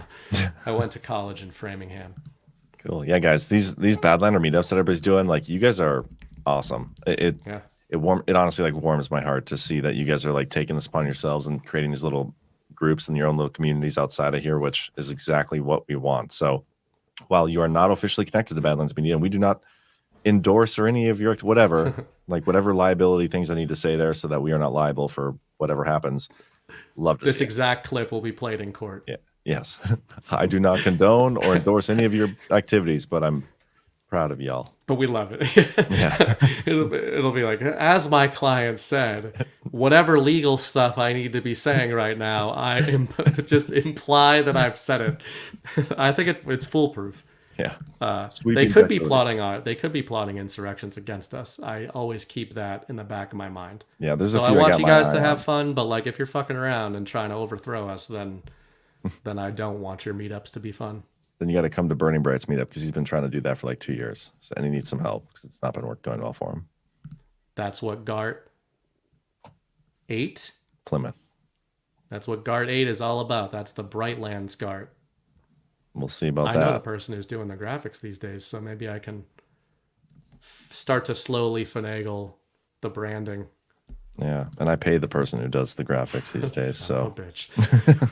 I went to college in Framingham. Cool. Yeah, guys, these Badlander meetups that everybody's doing, like, you guys are awesome. It honestly like warms my heart to see that you guys are like taking this upon yourselves and creating these little groups and your own little communities outside of here, which is exactly what we want. So while you are not officially connected to Badlands Media, and we do not endorse or any of your whatever liability things I need to say there so that we are not liable for whatever happens. Love to This see it. exact clip will be played in court. Yeah. Yes. I do not condone or endorse any of your activities, but I'm proud of y'all. But we love it. Yeah. It'll be like, as my client said, whatever legal stuff I need to be saying right now, I am just imply that I've said it. I think it's foolproof. Yeah. They could be plotting insurrections against us. I always keep that in the back of my mind. Yeah, there's a so few I want got you my guys eye to have on. fun, but like if you're fucking around and trying to overthrow us, then I don't want your meetups to be fun. Then you got to come to Burning Bright's meetup because he's been trying to do that for like 2 years. So, and he needs some help because it's not been going well for him. That's what Gart 8? Plymouth. That's what Gart 8 is all about. That's the Brightlands Gart. We'll see about I that. know the person who's doing the graphics these days, so maybe I can start to slowly finagle the branding. Yeah, and I pay the person who does the graphics these days. Son of So, a bitch.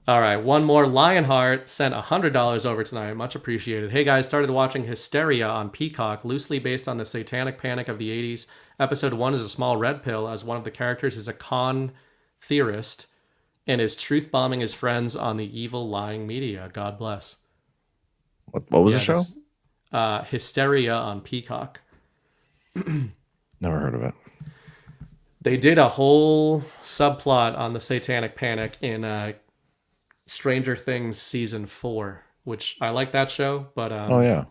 All right, one more. Lionheart sent $100 over tonight. Much appreciated. Hey guys, started watching Hysteria on Peacock, loosely based on the Satanic Panic of the 80s. Episode 1 is a small red pill, as one of the characters is a con theorist and is truth bombing his friends on the evil lying media. God bless. what was the show? Hysteria on Peacock. Never heard of it. They did a whole subplot on the Satanic Panic in Stranger Things season 4, which I like that show, but Oh yeah.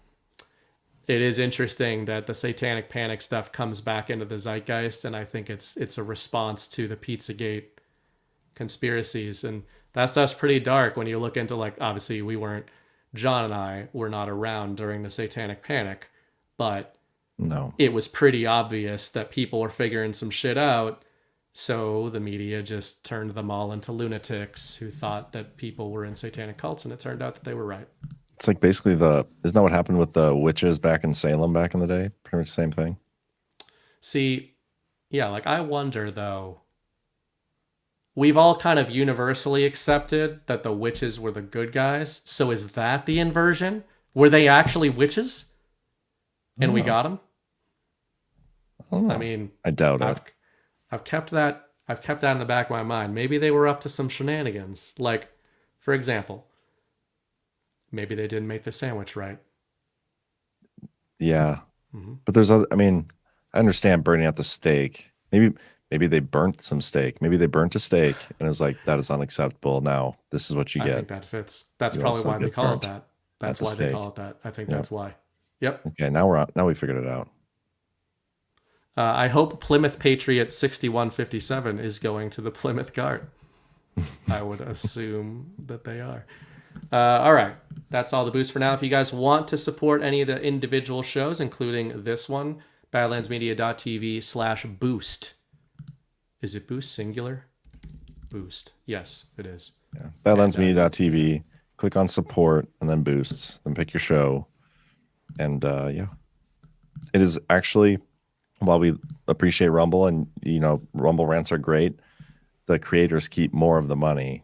it is interesting that the Satanic Panic stuff comes back into the zeitgeist, and I think it's a response to the Pizzagate conspiracies, and that stuff's pretty dark when you look into, like, obviously John and I were not around during the Satanic Panic, but No. it was pretty obvious that people were figuring some shit out. So the media just turned them all into lunatics who thought that people were in satanic cults, and it turned out that they were right. It's like basically isn't that what happened with the witches back in Salem back in the day? Pretty much the same thing. See, yeah, like I wonder though, we've all kind of universally accepted that the witches were the good guys. So is that the inversion? Were they actually witches? And we got them? I mean, I doubt it. I've kept that in the back of my mind. Maybe they were up to some shenanigans. Like, for example, maybe they didn't make the sandwich right. Yeah. Mm-hmm. But there's other, I mean, I understand burning out the steak. Maybe they burnt some steak. Maybe they burnt a steak and it was like, that is unacceptable. Now this is what you I get. think that fits. That's You probably also why they get call it burnt that. That's at the why they stake. call it that. I think Yep. that's why. Yep. Okay, now we figured it out. I hope Plymouth Patriot 6157 is going to the Plymouth Guard. I would assume that they are. All right. That's all the boost for now. If you guys want to support any of the individual shows, including this one, badlandsmedia.tv/boost. Is it boost singular? Boost. Yes, it is. Yeah. Badlandsmedia.tv. Click on support and then boosts. Then pick your show. And yeah. It is actually, while we appreciate Rumble and Rumble rants are great, the creators keep more of the money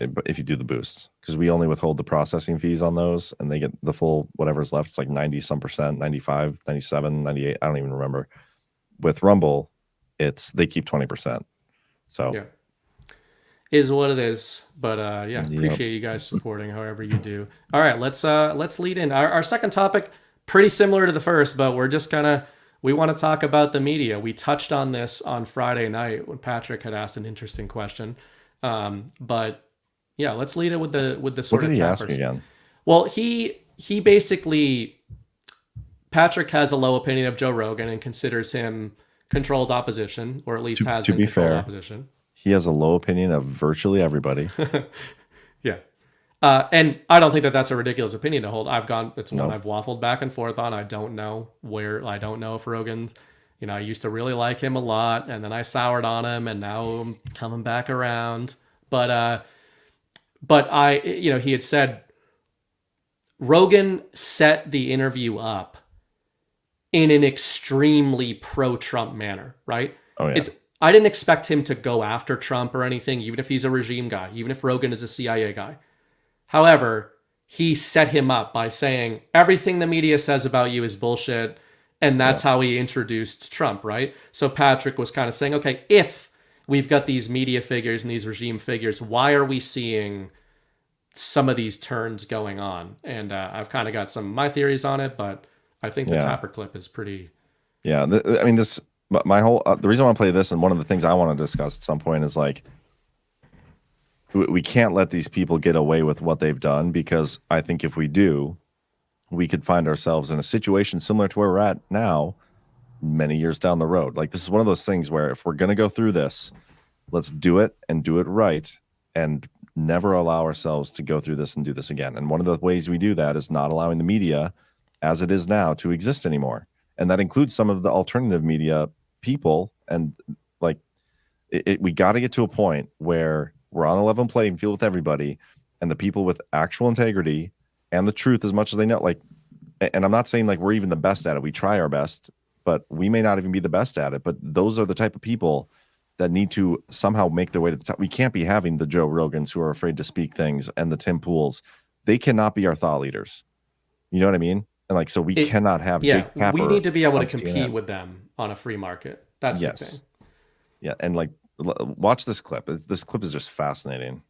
if you do the boosts, because we only withhold the processing fees on those and they get the full whatever's left. It's like 90 some percent, 95, 97, 98. I don't even remember. With Rumble, they keep 20%. So yeah, is what it is. But yeah, appreciate you guys supporting however you do. All right, let's lead in. Our second topic, pretty similar to the first, but we're just we want to talk about the media. We touched on this on Friday night when Patrick had asked an interesting question. But yeah, let's lead it with the sort what of did he tap ask first. again? Well, he basically, Patrick has a low opinion of Joe Rogan and considers him controlled opposition, or at least has to been be controlled fair, opposition. he has a low opinion of virtually everybody. Yeah. And I don't think that that's a ridiculous opinion to hold. It's one No. I've waffled back and forth on. I don't know if Rogan's, I used to really like him a lot, and then I soured on him, and now I'm coming back around. But he had said Rogan set the interview up in an extremely pro-Trump manner, right? Oh, yeah. I didn't expect him to go after Trump or anything, even if he's a regime guy, even if Rogan is a CIA guy. However, he set him up by saying everything the media says about you is bullshit, and that's how he introduced Trump, right? So Patrick was kind of saying, okay, if we've got these media figures and these regime figures, why are we seeing some of these turns going on? And I've kind of got some of my theories on it, but I think the Tapper clip is pretty... Yeah, my whole the reason I want to play this, and one of the things I want to discuss at some point, is like we can't let these people get away with what they've done, because I think if we do, we could find ourselves in a situation similar to where we're at now many years down the road. Like, this is one of those things where if we're going to go through this, let's do it and do it right, and never allow ourselves to go through this and do this again. And one of the ways we do that is not allowing the media as it is now to exist anymore. And that includes some of the alternative media people. And like, we got to get to a point where we're on a level playing field with everybody, and the people with actual integrity and the truth as much as they know. Like, and I'm not saying like we're even the best at it. We try our best, but we may not even be the best at it. But those are the type of people that need to somehow make their way to the top. We can't be having the Joe Rogans who are afraid to speak things, and the Tim Pools. They cannot be our thought leaders. You know what I mean? And like, so we cannot have Jake Tapper. We need to be able to on compete CNN. with them on a free market. That's the thing. Yeah, and like, watch this clip. This clip is just fascinating.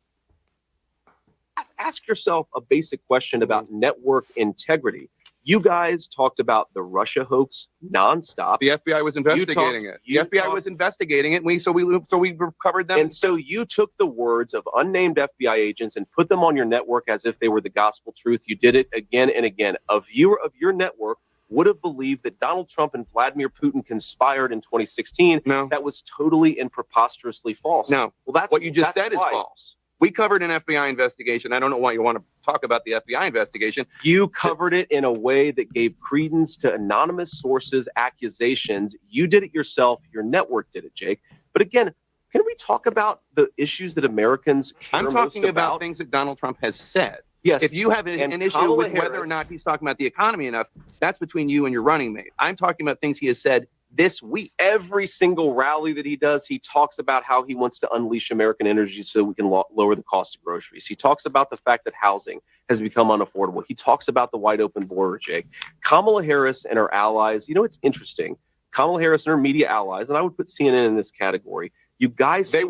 Ask yourself a basic question about network integrity. You guys talked about the Russia hoax nonstop. The FBI was investigating it. The FBI was investigating it, and so we covered them. And so you took the words of unnamed FBI agents and put them on your network as if they were the gospel truth. You did it again and again. A viewer of your network would have believed that Donald Trump and Vladimir Putin conspired in 2016. No. That was totally and preposterously false. No. Well, that's what you just said why. is false. We covered an FBI investigation. I don't know why you want to talk about the FBI investigation. You covered it in a way that gave credence to anonymous sources' accusations. You did it yourself. Your network did it, Jake. But again, can we talk about the issues that Americans care I'm talking about things that Donald Trump has said. Yes. If you have an issue Kamala with whether or Harris- not he's talking about the economy enough, that's between you and your running mate. I'm talking about things he has said this week. Every single rally that he does, he talks about how he wants to unleash American energy so we can lower the cost of groceries. He talks about the fact that housing has become unaffordable. He talks about the wide open border, Jake. Kamala Harris and her allies, it's interesting. Kamala Harris and her media allies, and I would put CNN in this category. You guys seem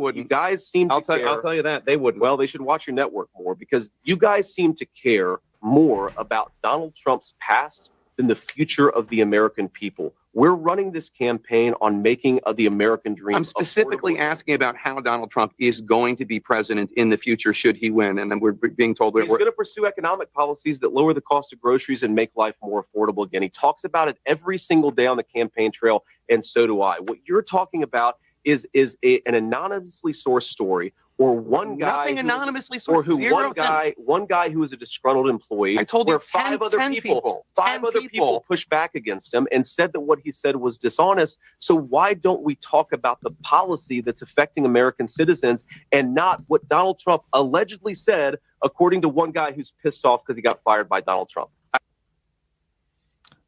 to care. I'll tell you that they wouldn't. Well, they should watch your network more, because you guys seem to care more about Donald Trump's past than the future of the American people. We're running this campaign on making the American dream. I'm specifically asking about how Donald Trump is going to be president in the future should he win. And then we're being told he's going to pursue economic policies that lower the cost of groceries and make life more affordable again. He talks about it every single day on the campaign trail, and so do I. What you're talking about is an anonymously sourced story, or one guy Nothing anonymously sourced. or who Zero one guy who was a disgruntled employee. I told you where five other people pushed back against him and said that what he said was dishonest. So why don't we talk about the policy that's affecting American citizens, and not what Donald Trump allegedly said, according to one guy who's pissed off because he got fired by Donald Trump?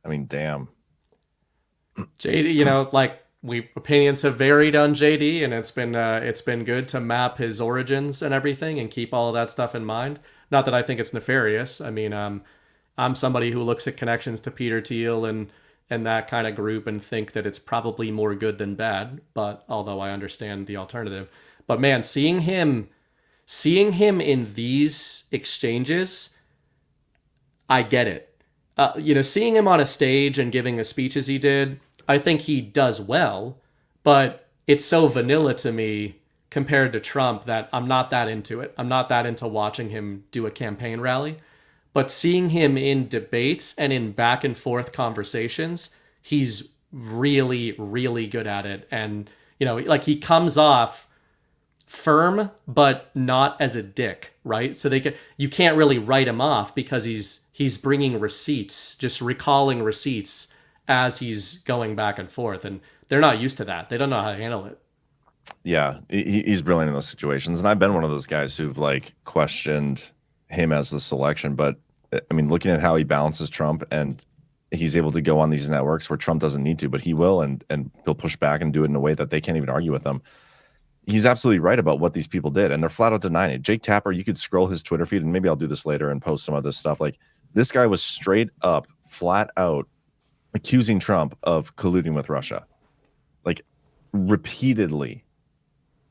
I mean, damn. JD, opinions have varied on JD, and it's been good to map his origins and everything and keep all of that stuff in mind. Not that I think it's nefarious. I mean, I'm somebody who looks at connections to Peter Thiel and that kind of group and think that it's probably more good than bad. But although I understand the alternative, but man, seeing him in these exchanges, I get it. Seeing him on a stage and giving a speech as he did, I think he does well, but it's so vanilla to me compared to Trump that I'm not that into it. I'm not that into watching him do a campaign rally, but seeing him in debates and in back and forth conversations, he's really, really good at it. And, you know, like he comes off firm, but not as a dick, right? So you can't really write him off because he's bringing receipts, just recalling receipts as he's going back and forth. And they're not used to that. They don't know how to handle it. Yeah, he's brilliant in those situations. And I've been one of those guys who've like questioned him as the selection. But I mean, looking at how he balances Trump, and he's able to go on these networks where Trump doesn't need to, but he will, and he'll push back and do it in a way that they can't even argue with him. He's absolutely right about what these people did, and they're flat out denying it. Jake Tapper, you could scroll his Twitter feed, and maybe I'll do this later and post some of this stuff. Like, this guy was straight up, flat out accusing Trump of colluding with Russia, like repeatedly.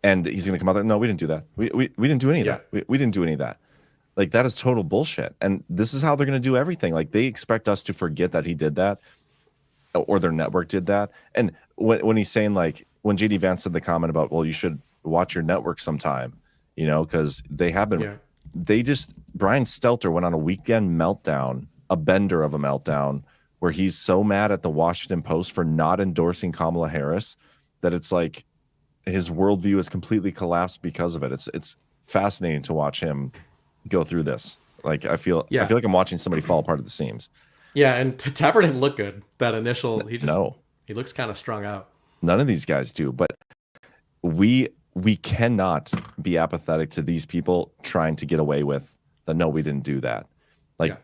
And he's going to come out there, no, we didn't do that. We didn't do any of that. We didn't do any of that. Like, that is total bullshit. And this is how they're going to do everything. Like, they expect us to forget that he did that, or their network did that. And when he's saying, like, when JD Vance said the comment about, well, you should watch your network sometime, you know, because they have been, Brian Stelter went on a weekend meltdown, a bender of a meltdown, where he's so mad at the Washington Post for not endorsing Kamala Harris that it's like his worldview is completely collapsed because of it. It's fascinating to watch him go through this. Like, I feel like I'm watching somebody fall apart at the seams. Yeah, and Tapper didn't look good. That initial, he looks kind of strung out. None of these guys do, but we cannot be apathetic to these people trying to get away with the no, we didn't do that. Like,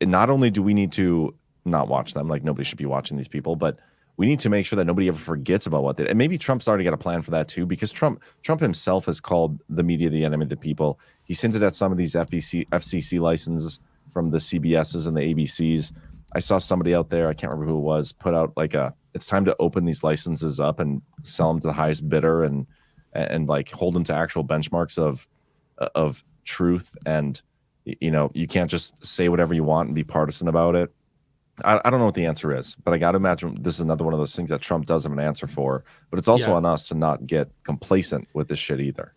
not only do we need to not watch them, like nobody should be watching these people, but we need to make sure that nobody ever forgets about what they did. And maybe Trump's already got a plan for that too, because Trump himself has called the media the enemy of the people. He's hinted at some of these FCC licenses from the CBSs and the ABCs. I saw somebody out there, I can't remember who it was, put out like it's time to open these licenses up and sell them to the highest bidder and like hold them to actual benchmarks of truth. And, you know, you can't just say whatever you want and be partisan about it. I don't know what the answer is, but I got to imagine this is another one of those things that Trump does have an answer for. But it's also on us to not get complacent with this shit either.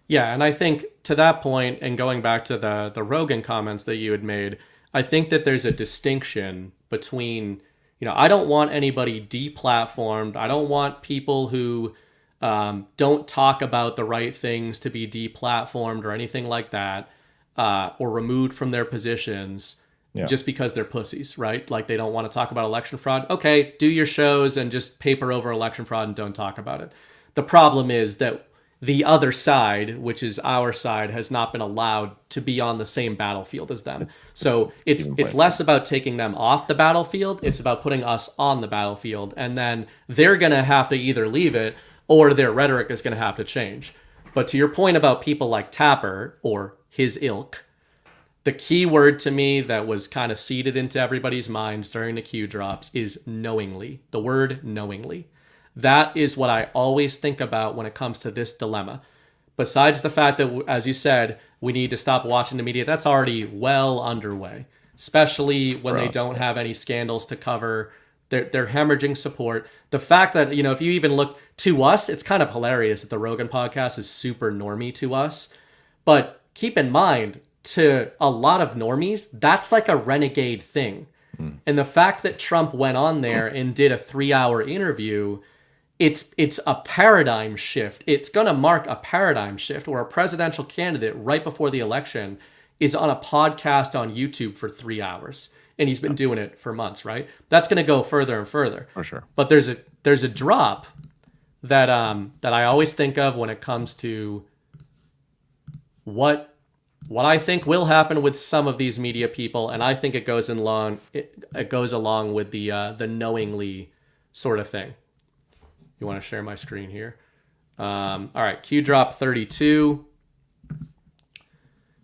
Yeah, and I think to that point, and going back to the Rogan comments that you had made, I think that there's a distinction between, you know, I don't want anybody deplatformed. I don't want people who don't talk about the right things to be deplatformed or anything like that, or removed from their positions. Just because they're pussies, right? Like, they don't want to talk about election fraud. Okay, do your shows and just paper over election fraud and don't talk about it. The problem is that the other side, which is our side, has not been allowed to be on the same battlefield as them. So it's less about taking them off the battlefield. It's about putting us on the battlefield. And then they're going to have to either leave it or their rhetoric is going to have to change. But to your point about people like Tapper or his ilk, the key word to me that was kind of seeded into everybody's minds during the Q drops is knowingly. The word knowingly. That is what I always think about when it comes to this dilemma. Besides the fact that, as you said, we need to stop watching the media, that's already well underway, especially when they don't have any scandals to cover. They're hemorrhaging support. The fact that, you know, if you even look to us, it's kind of hilarious that the Rogan podcast is super normie to us. But keep in mind, to a lot of normies, that's like a renegade thing. And the fact that Trump went on there and did a 3-hour interview, it's a paradigm shift. It's going to mark a paradigm shift where a presidential candidate right before the election is on a podcast on YouTube for 3 hours. And he's been doing it for months, right? That's going to go further and further. For sure. But there's a drop that I always think of when it comes to what I think will happen with some of these media people, and I think it goes along with the knowingly sort of thing. You want to share my screen here? All right, Q drop 32.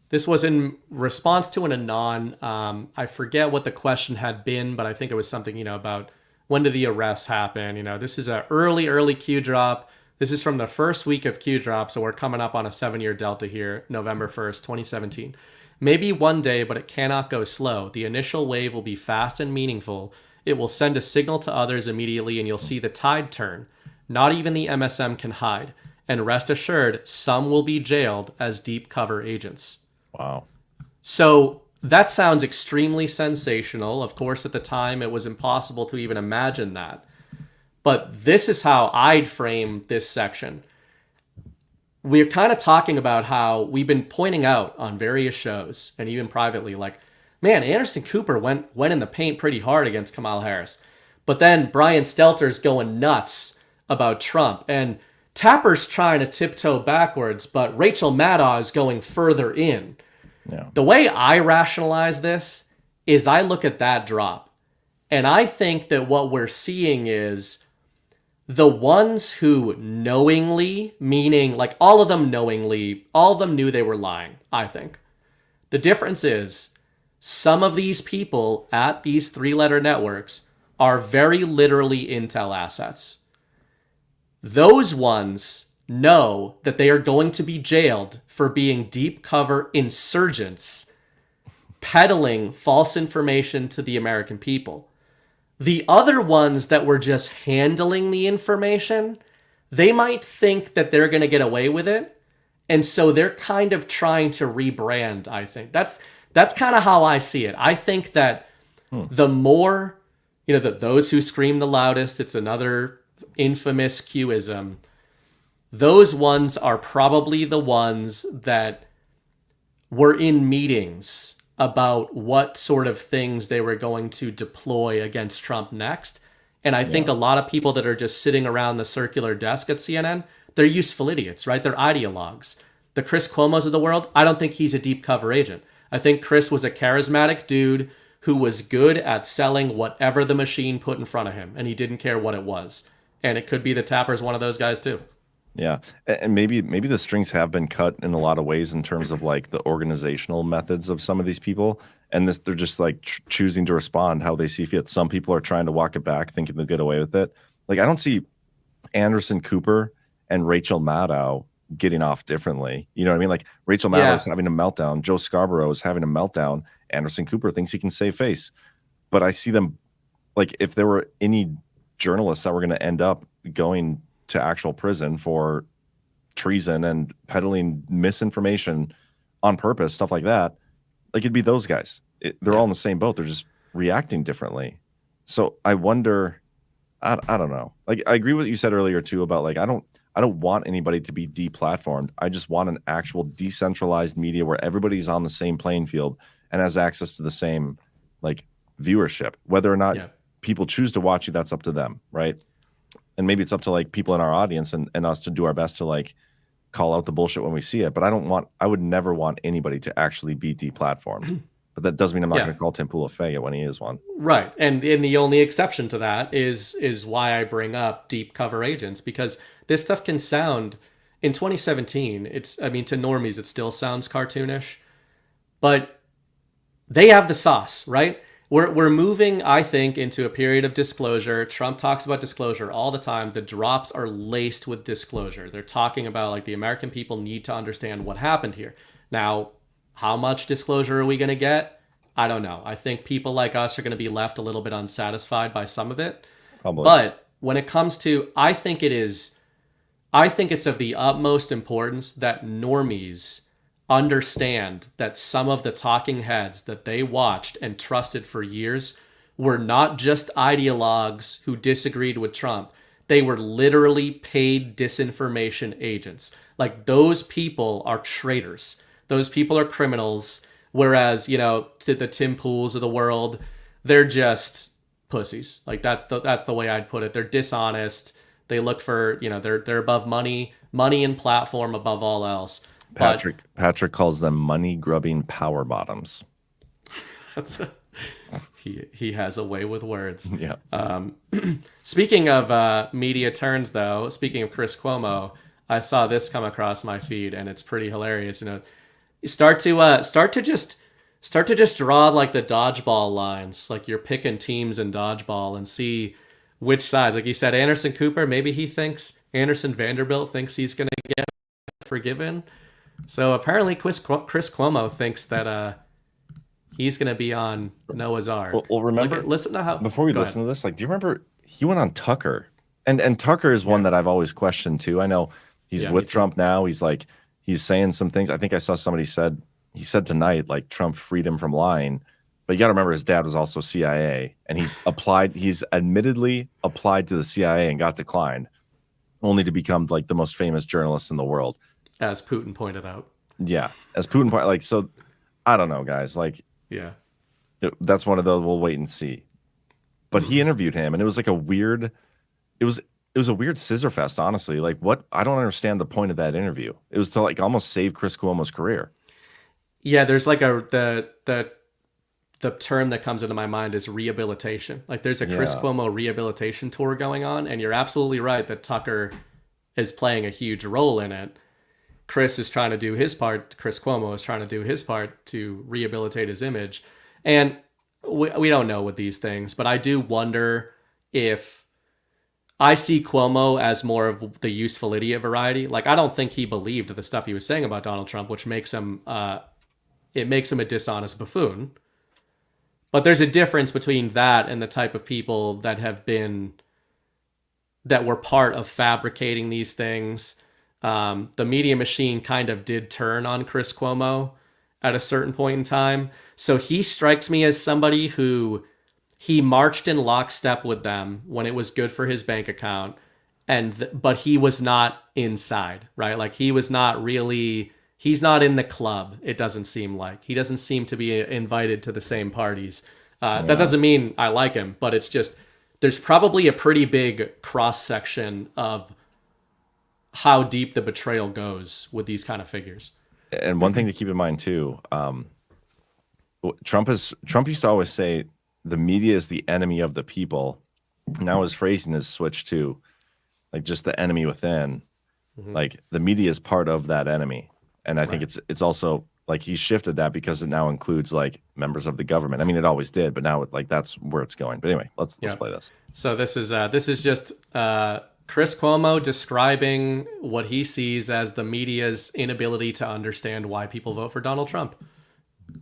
This was in response to an anon. I forget what the question had been, but I think it was something, you know, about when did the arrests happen? You know, this is an early Q drop. This is from the first week of Q drop, so we're coming up on a 7-year delta here, November 1st, 2017. Maybe one day, but it cannot go slow. The initial wave will be fast and meaningful. It will send a signal to others immediately, and you'll see the tide turn. Not even the MSM can hide. And rest assured, some will be jailed as deep cover agents. Wow. So that sounds extremely sensational. Of course, at the time, it was impossible to even imagine that. But this is how I'd frame this section. We're kind of talking about how we've been pointing out on various shows and even privately, like, man, Anderson Cooper went in the paint pretty hard against Kamala Harris. But then Brian Stelter's going nuts about Trump. And Tapper's trying to tiptoe backwards, but Rachel Maddow is going further in. Yeah. The way I rationalize this is I look at that drop. And I think that what we're seeing is the ones who knowingly, meaning like all of them knowingly, all of them knew they were lying, I think. The difference is some of these people at these 3-letter networks are very literally intel assets. Those ones know that they are going to be jailed for being deep cover insurgents peddling false information to the American people. The other ones that were just handling the information, they might think that they're going to get away with it. And so they're kind of trying to rebrand, I think. That's kind of how I see it. I think that the more, those who scream the loudest, it's another infamous Qism. Those ones are probably the ones that were in meetings about what sort of things they were going to deploy against Trump next. And I think a lot of people that are just sitting around the circular desk at CNN, they're useful idiots, right? They're ideologues. The Chris Cuomos of the world, I don't think he's a deep cover agent. I think Chris was a charismatic dude who was good at selling whatever the machine put in front of him, and he didn't care what it was. And it could be that Tapper's one of those guys too. Yeah, and maybe the strings have been cut in a lot of ways in terms of like the organizational methods of some of these people, and they're just like choosing to respond how they see fit. Some people are trying to walk it back, thinking they'll get away with it. Like I don't see Anderson Cooper and Rachel Maddow getting off differently. You know what I mean? Like Rachel Maddow is having a meltdown, Joe Scarborough is having a meltdown, Anderson Cooper thinks he can save face. But I see them, like if there were any journalists that were going to end up going to actual prison for treason and peddling misinformation on purpose, stuff like that, like it'd be those guys. They're all in the same boat. They're just reacting differently. So I wonder, I don't know. Like I agree with what you said earlier too about like I don't want anybody to be deplatformed. I just want an actual decentralized media where everybody's on the same playing field and has access to the same like viewership. Whether or not people choose to watch you, that's up to them, right? And maybe it's up to like people in our audience and us to do our best to like call out the bullshit when we see it. But I would never want anybody to actually be deplatformed. But that doesn't mean I'm not going to call Tim Pool a faggot when he is one. Right. And the only exception to that is why I bring up deep cover agents, because this stuff can sound in 2017. To normies, it still sounds cartoonish, but they have the sauce, right? We're moving, I think, into a period of disclosure. Trump talks about disclosure all the time. The drops are laced with disclosure. They're talking about like the American people need to understand what happened here. Now, how much disclosure are we going to get? I don't know. I think people like us are going to be left a little bit unsatisfied by some of it. Probably. But when it comes to, I think it's of the utmost importance that normies understand that some of the talking heads that they watched and trusted for years were not just ideologues who disagreed with Trump. They were literally paid disinformation agents. Like those people are traitors. Those people are criminals. Whereas, to the Tim Pools of the world, they're just pussies. Like that's the way I'd put it. They're dishonest. They look for, they're above money and platform above all else. Patrick calls them money grubbing power bottoms. He has a way with words. Yeah. Speaking of media turns, though, speaking of Chris Cuomo, I saw this come across my feed, and it's pretty hilarious. You start to just draw like the dodgeball lines, like you're picking teams in dodgeball, and see which sides. Like you said, Anderson Cooper, maybe he thinks Anderson Vanderbilt thinks he's going to get forgiven. So apparently Chris Cuomo thinks that he's going to be on Noah's Ark. Well, remember, listen to how... Before we listen to this, like, do you remember he went on Tucker? And Tucker is one that I've always questioned too. I know he's with Trump now. He's saying some things. I think I saw somebody he said tonight, like Trump freed him from lying. But you got to remember, his dad was also CIA, and he's admittedly applied to the CIA and got declined, only to become like the most famous journalist in the world. As Putin pointed out. Yeah. As Putin pointed, like, so I don't know, guys. Like, yeah, that's one of those, we'll wait and see. But he interviewed him, and it was like a weird, it was a weird scissor fest, honestly. Like, what? I don't understand the point of that interview. It was to like almost save Chris Cuomo's career. Yeah, there's like the term that comes into my mind is rehabilitation. Like, there's a Chris Cuomo rehabilitation tour going on, and you're absolutely right that Tucker is playing a huge role in it. Chris is trying to do his part. Chris Cuomo is trying to do his part to rehabilitate his image. And we don't know with these things, but I do wonder if I see Cuomo as more of the useful idiot variety. Like, I don't think he believed the stuff he was saying about Donald Trump, which makes him it makes him a dishonest buffoon. But there's a difference between that and the type of people that were part of fabricating these things. The media machine kind of did turn on Chris Cuomo at a certain point in time. So he strikes me as somebody who he marched in lockstep with them when it was good for his bank account, but he was not inside, right? Like, he was not really, he's not in the club. It doesn't seem like he doesn't seem to be invited to the same parties. That doesn't mean I like him, but it's just, there's probably a pretty big cross section of how deep the betrayal goes with these kind of figures. And one thing to keep in mind too, Trump used to always say the media is the enemy of the people. Now his phrasing has switched to like just the enemy within. Like, the media is part of that enemy. And I think it's also like he's shifted that because it now includes like members of the government. I mean, it always did, but now like that's where it's going. But anyway, let's play this. So this is just Chris Cuomo describing what he sees as the media's inability to understand why people vote for Donald Trump.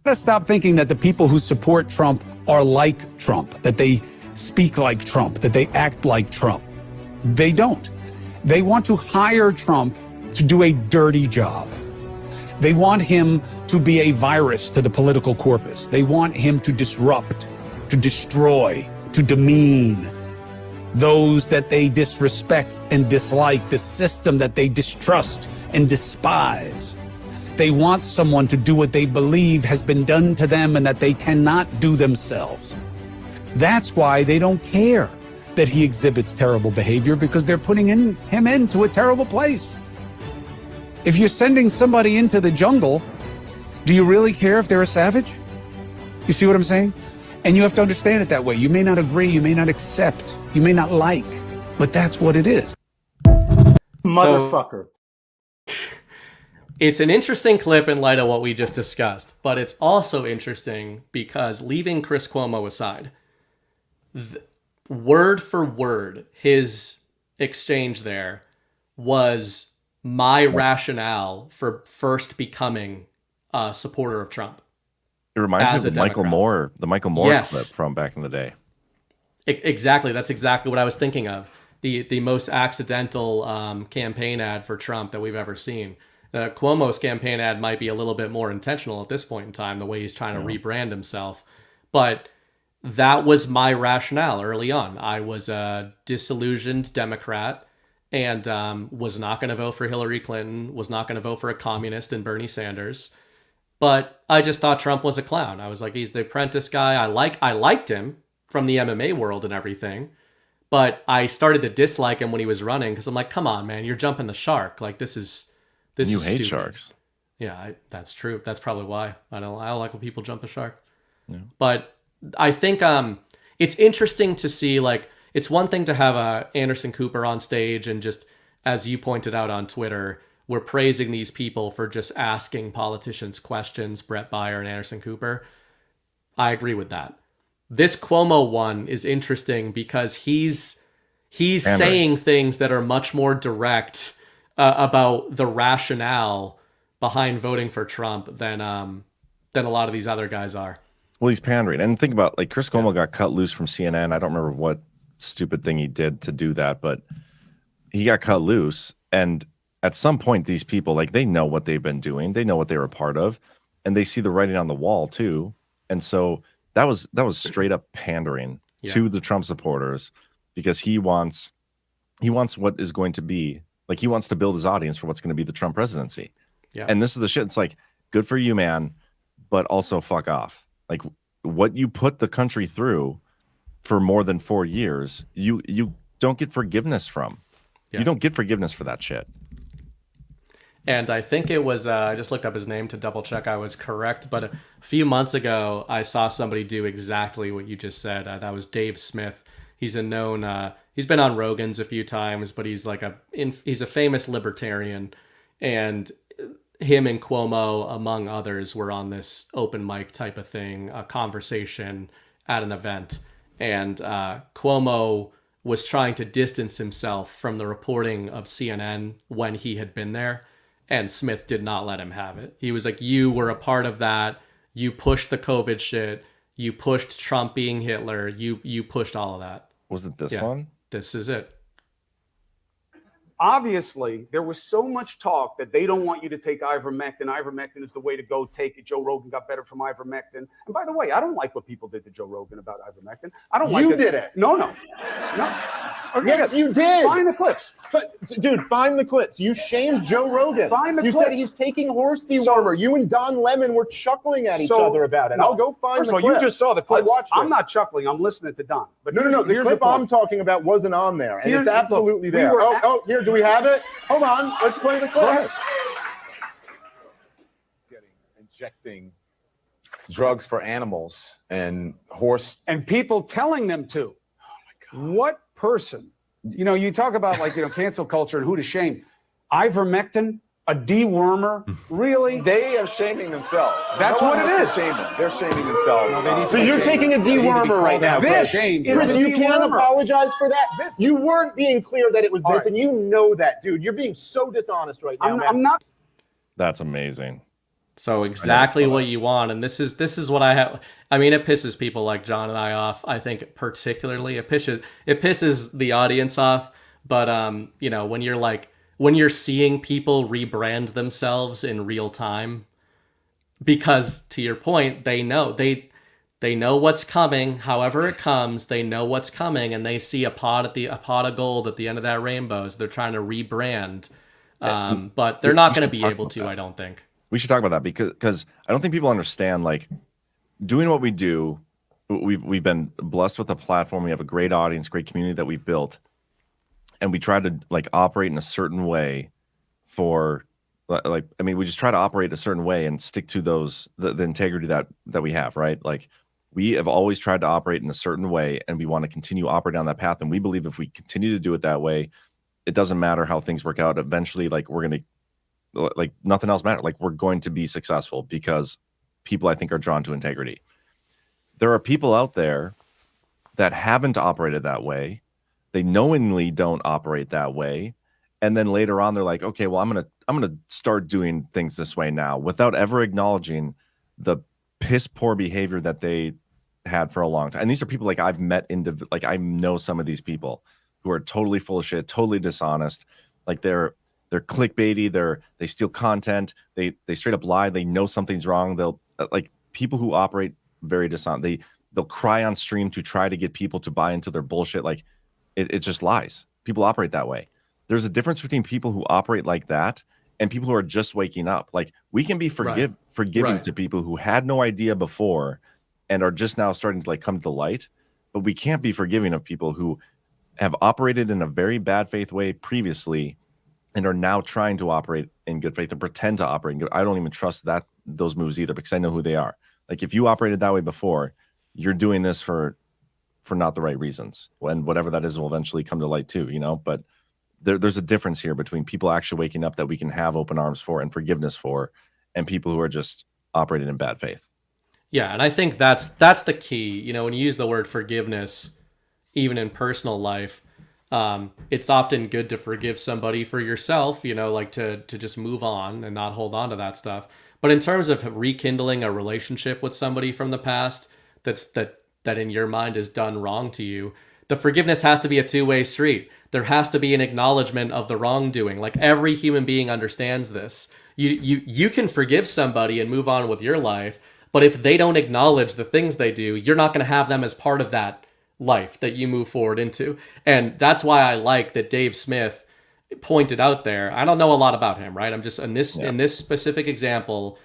Gotta stop thinking that the people who support Trump are like Trump, that they speak like Trump, that they act like Trump. They don't. They want to hire Trump to do a dirty job. They want him to be a virus to the political corpus. They want him to disrupt, to destroy, to demean those that they disrespect and dislike, the system that they distrust and despise. They want someone to do what they believe has been done to them and that they cannot do themselves. That's why they don't care that he exhibits terrible behavior, because they're putting him into a terrible place. If you're sending somebody into the jungle, do you really care if they're a savage? You see what I'm saying? And you have to understand it that way. You may not agree, you may not accept, you may not like, but that's what it is. Motherfucker. It's an interesting clip in light of what we just discussed, but it's also interesting because, leaving Chris Cuomo aside, word for word, his exchange there was my rationale for first becoming a supporter of Trump. It reminds me of the Michael Moore Yes. clip from back in the day. Exactly. That's exactly what I was thinking of. The most accidental campaign ad for Trump that we've ever seen. Cuomo's campaign ad might be a little bit more intentional at this point in time, the way he's trying to rebrand himself. But that was my rationale early on. I was a disillusioned Democrat and was not going to vote for Hillary Clinton, was not going to vote for a communist in Bernie Sanders. But I just thought Trump was a clown. I was like, he's the apprentice guy. I liked him from the MMA world and everything. But I started to dislike him when he was running because I'm like, come on, man, you're jumping the shark. Like, this is you hate stupid. sharks. Yeah, that's true. That's probably why I don't like when people jump the shark. Yeah. But I think it's interesting to see, like, it's one thing to have Anderson Cooper on stage and just, as you pointed out on Twitter, we're praising these people for just asking politicians questions, Brett Baier and Anderson Cooper. I agree with that. This Cuomo one is interesting because he's saying things that are much more direct about the rationale behind voting for Trump than a lot of these other guys are. Well, he's pandering. And think about, like, Chris Cuomo got cut loose from CNN. I don't remember what stupid thing he did to do that, but he got cut loose. And at some point, these people, like, they know what they've been doing. They know what they were a part of. And they see the writing on the wall, too. And so that was straight up pandering to the Trump supporters, because he wants what is going to be like, he wants to build his audience for what's going to be the Trump presidency. Yeah. And this is the shit. It's like, good for you, man, but also fuck off. Like, what you put the country through for more than 4 years, you don't get forgiveness from. Yeah. You don't get forgiveness for that shit. And I think it was, I just looked up his name to double check I was correct, but a few months ago, I saw somebody do exactly what you just said. That was Dave Smith. He's a known, he's been on Rogan's a few times, but he's like he's a famous libertarian. And him and Cuomo, among others, were on this open mic type of thing, a conversation at an event. And Cuomo was trying to distance himself from the reporting of CNN when he had been there. And Smith did not let him have it. He was like, you were a part of that. You pushed the COVID shit. You pushed Trump being Hitler. You pushed all of that. Was it this one? This is it. Obviously, there was so much talk that they don't want you to take ivermectin. Ivermectin is the way to go. Take it. Joe Rogan got better from ivermectin. And by the way, I don't like what people did to Joe Rogan about ivermectin. I don't like it. You did it. No. Okay, yes, you did. Find the clips. But, dude, find the clips. You shamed Joe Rogan. Find the clips. You said he's taking horse dewormer. You and Don Lemon were chuckling at each other about it. I'll go find the clip. You just saw the clips. I watched it. I'm not chuckling. I'm listening to Don. But No. The clip I'm talking about wasn't on there, and it's absolutely there. Here, do we have it? Hold on. Let's play the clip. Injecting drugs for animals and horse. And people telling them to. Oh, my God. What person? You know, you talk about cancel culture and who to shame. Ivermectin, a dewormer, really? They are shaming themselves. That's what it is. They're shaming themselves. So you're taking a dewormer right now. Chris, you can't apologize for that. You weren't being clear that it was this, and you know that, dude. You're being so dishonest right now. I'm not. That's amazing. So exactly what you want, and this is what I have. I mean, it pisses people like John and I off. I think particularly it pisses the audience off. But when you're seeing people rebrand themselves in real time, because to your point, they know what's coming. However it comes, they know what's coming, and they see a pot of gold at the end of that rainbow. So they're trying to rebrand, but they're not going to be able to. I don't think. We should talk about that because I don't think people understand, like, doing what we do. We've been blessed with a platform. We have a great audience, great community that we've built, and we try to operate in a certain way we just try to operate a certain way and stick to the integrity that we have, right? Like, we have always tried to operate in a certain way, and we want to continue operating on that path. And we believe if we continue to do it that way, it doesn't matter how things work out. Eventually, we're going to, nothing else matters. We're going to be successful because people, I think, are drawn to integrity. There are people out there that haven't operated that way. They knowingly don't operate that way. And then later on, they're like, okay, well, I'm going to start doing things this way now, without ever acknowledging the piss poor behavior that they had for a long time. And these are people I've met I know some of these people who are totally full of shit, totally dishonest. They're clickbaity. They steal content. They straight up lie. They know something's wrong. They'll people who operate very dishonest. They'll cry on stream to try to get people to buy into their bullshit. It just lies. People operate that way. There's a difference between people who operate like that and people who are just waking up. We can be forgiving to people who had no idea before and are just now starting to come to the light, but we can't be forgiving of people who have operated in a very bad faith way previously and are now trying to operate in good faith and pretend to operate in good. I don't even trust those moves either, because I know who they are. If you operated that way before, you're doing this for not the right reasons. And whatever that is will eventually come to light too, but there's a difference here between people actually waking up that we can have open arms for and forgiveness for, and people who are just operating in bad faith. Yeah. And I think that's the key. When you use the word forgiveness, even in personal life, it's often good to forgive somebody for yourself, to just move on and not hold on to that stuff. But in terms of rekindling a relationship with somebody from the past that in your mind is done wrong to you, the forgiveness has to be a two-way street. There has to be an acknowledgement of the wrongdoing. Every human being understands this. You can forgive somebody and move on with your life, But if they don't acknowledge the things they do, you're not going to have them as part of that life that you move forward into. And that's why I like that Dave Smith pointed out there. I don't know a lot about him, right? I'm just in this specific example,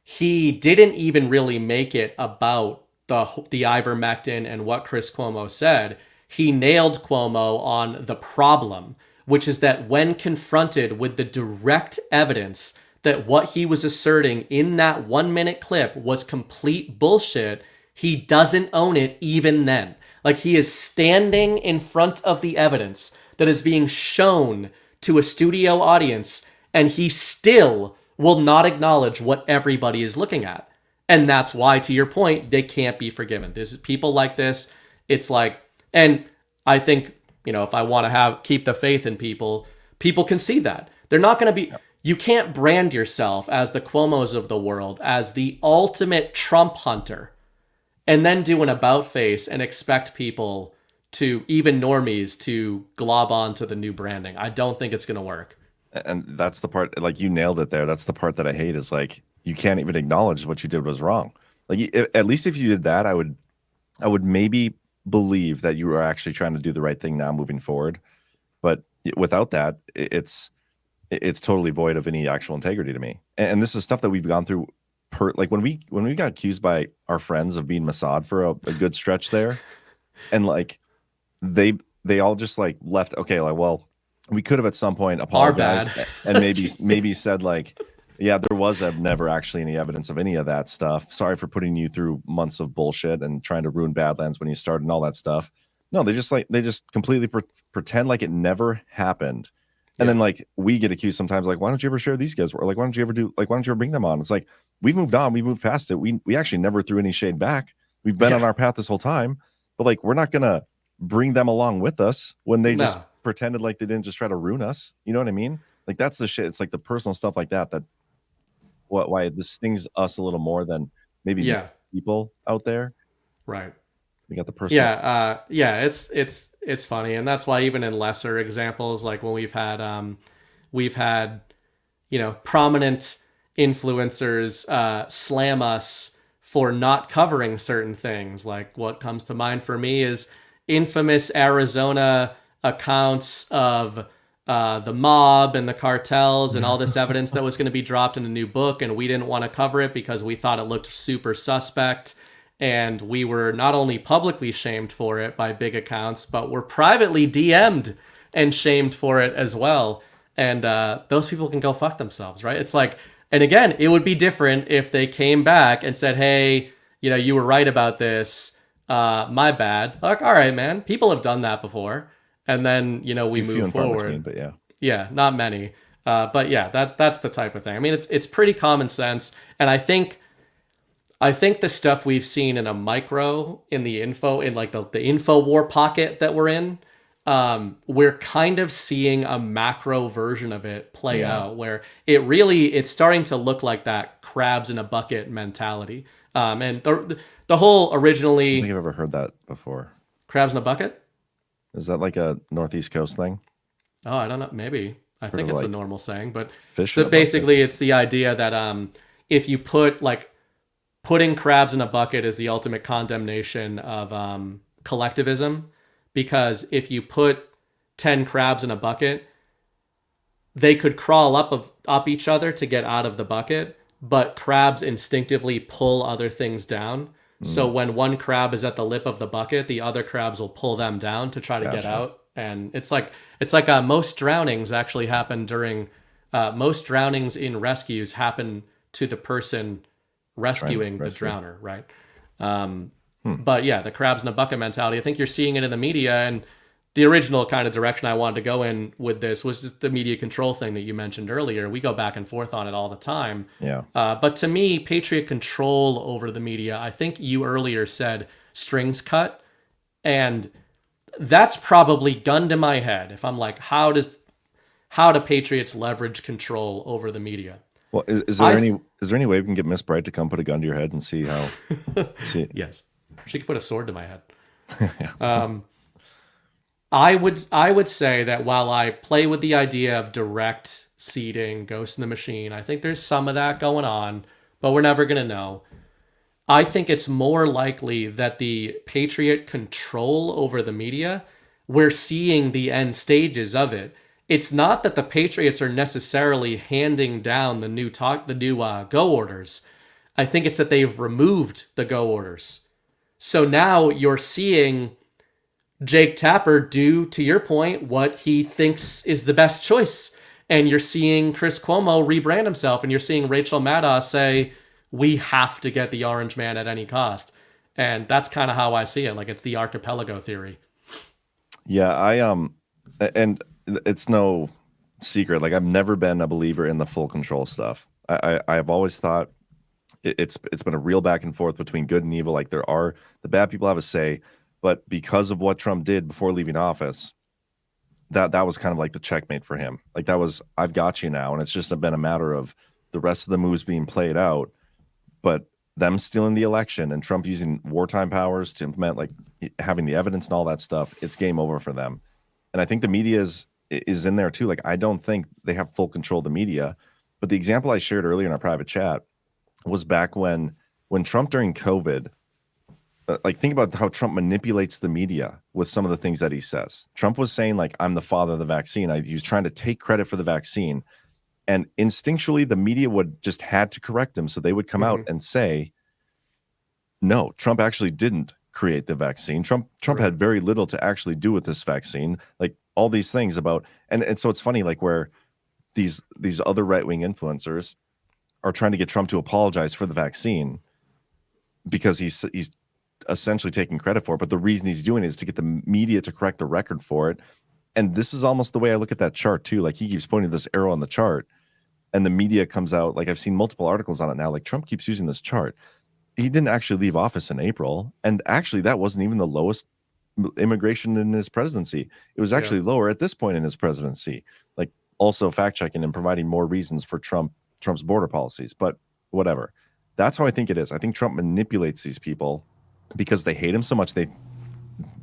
he didn't even really make it about the ivermectin and what Chris Cuomo said. He nailed Cuomo on the problem, which is that when confronted with the direct evidence that what he was asserting in that 1-minute clip was complete bullshit, he doesn't own it even then. Like, he is standing in front of the evidence that is being shown to a studio audience, and he still will not acknowledge what everybody is looking at. And that's why, to your point, they can't be forgiven. There's people like this. It's like, and I think, if I want to keep the faith in people, people can see that. They're not going to be, you can't brand yourself as the Cuomos of the world, as the ultimate Trump hunter, and then do an about face and expect people to, even normies, to glob on to the new branding. I don't think it's going to work. And that's the part, like, you nailed it there. That's the part that I hate, is like, you can't even acknowledge what you did was wrong. Like, at least if you did that, I would maybe believe that you were actually trying to do the right thing now moving forward. But without that, it's totally void of any actual integrity to me. And this is stuff that we've gone through. Like, when we got accused by our friends of being Mossad for a good stretch there, and like they all just like left. Okay, like, well, we could have at some point apologized and maybe said like, yeah, there was never actually any evidence of any of that stuff. Sorry for putting you through months of bullshit and trying to ruin Badlands when you started and all that stuff. No, they just completely pretend like it never happened. And then like we get accused sometimes, like, why don't you ever share these guys? Or like, why don't you ever bring them on? It's like, we've moved on, we've moved past it. We actually never threw any shade back. We've been on our path this whole time, but like, we're not gonna bring them along with us when they just pretended like they didn't just try to ruin us. You know what I mean? Like, that's the shit. It's like the personal stuff like that why this stings us a little more than maybe people out there. Right. We got the personal. It's funny, and that's why even in lesser examples, like when we've had prominent influencers slam us for not covering certain things. Like, what comes to mind for me is infamous Arizona accounts of the mob and the cartels and all this evidence that was going to be dropped in a new book, and we didn't want to cover it because we thought it looked super suspect. And we were not only publicly shamed for it by big accounts, but were privately DM'd and shamed for it as well. And those people can go fuck themselves, right? It's like, and again, it would be different if they came back and said, hey, you were right about this. My bad. Like, all right, man, people have done that before. And then, we move forward. But yeah, not many. But yeah, that's the type of thing. I mean, it's pretty common sense. And I think the stuff we've seen in a micro in the info, in like the info war pocket that we're in, we're kind of seeing a macro version of it play out, where it's starting to look like that crabs in a bucket mentality. And the whole originally, I don't think I've ever heard that before. Crabs in a bucket? Is that like a Northeast Coast thing? Oh, I don't know. Maybe. I think it's like a normal saying, but so basically it's the idea that if you putting crabs in a bucket is the ultimate condemnation of collectivism, because if you put 10 crabs in a bucket, they could crawl up each other to get out of the bucket, but crabs instinctively pull other things down. So when one crab is at the lip of the bucket, the other crabs will pull them down to try to get out. And it's like most drownings actually happen most drownings in rescues happen to the person rescuing the drowner, right? But yeah, the crabs in a bucket mentality, I think you're seeing it in the media, and the original kind of direction I wanted to go in with this was just the media control thing that you mentioned earlier. We go back and forth on it all the time. Yeah. But to me, Patriot control over the media, I think you earlier said strings cut, and that's probably gun to my head if I'm like, how do Patriots leverage control over the media? Well, is there any way we can get Miss Bright to come put a gun to your head and see how? Yes, she could put a sword to my head. I would say that while I play with the idea of direct seeding, Ghost in the Machine, I think there's some of that going on, but we're never gonna know. I think it's more likely that the Patriot control over the media, we're seeing the end stages of it. It's not that the Patriots are necessarily handing down the new go orders. I think it's that they've removed the go orders. So now you're seeing Jake Tapper do, to your point, what he thinks is the best choice. And you're seeing Chris Cuomo rebrand himself, and you're seeing Rachel Maddow say, we have to get the orange man at any cost. And that's kind of how I see it. Like, it's the archipelago theory. Yeah, and it's no secret. Like, I've never been a believer in the full control stuff. I've always thought it's been a real back and forth between good and evil. Like, the bad people have a say, but because of what Trump did before leaving office, that was kind of like the checkmate for him. Like, that was, I've got you now. And it's just been a matter of the rest of the moves being played out, but them stealing the election and Trump using wartime powers to implement, like, having the evidence and all that stuff, it's game over for them. And I think the media is in there too. Like, I don't think they have full control of the media, but the example I shared earlier in our private chat was back when Trump during COVID, like, think about how Trump manipulates the media with some of the things that he says. Trump was saying, like, I'm the father of the vaccine. He was trying to take credit for the vaccine. And instinctually, the media would just had to correct him. So they would come out and say, no, Trump actually didn't create the vaccine. Trump had very little to actually do with this vaccine. Like, all these things about, and so it's funny, like, where these other right-wing influencers are trying to get Trump to apologize for the vaccine because he's essentially taking credit for it. But the reason he's doing it is to get the media to correct the record for it. And this is almost the way I look at that chart too. Like, he keeps pointing this arrow on the chart and the media comes out. Like, I've seen multiple articles on it now. Like, Trump keeps using this chart. He didn't actually leave office in April. And actually, that wasn't even the lowest immigration in his presidency. It was actually lower at this point in his presidency. Like, also fact checking and providing more reasons for Trump's border policies. But whatever. That's how I think it is. I think Trump manipulates these people because they hate him so much. They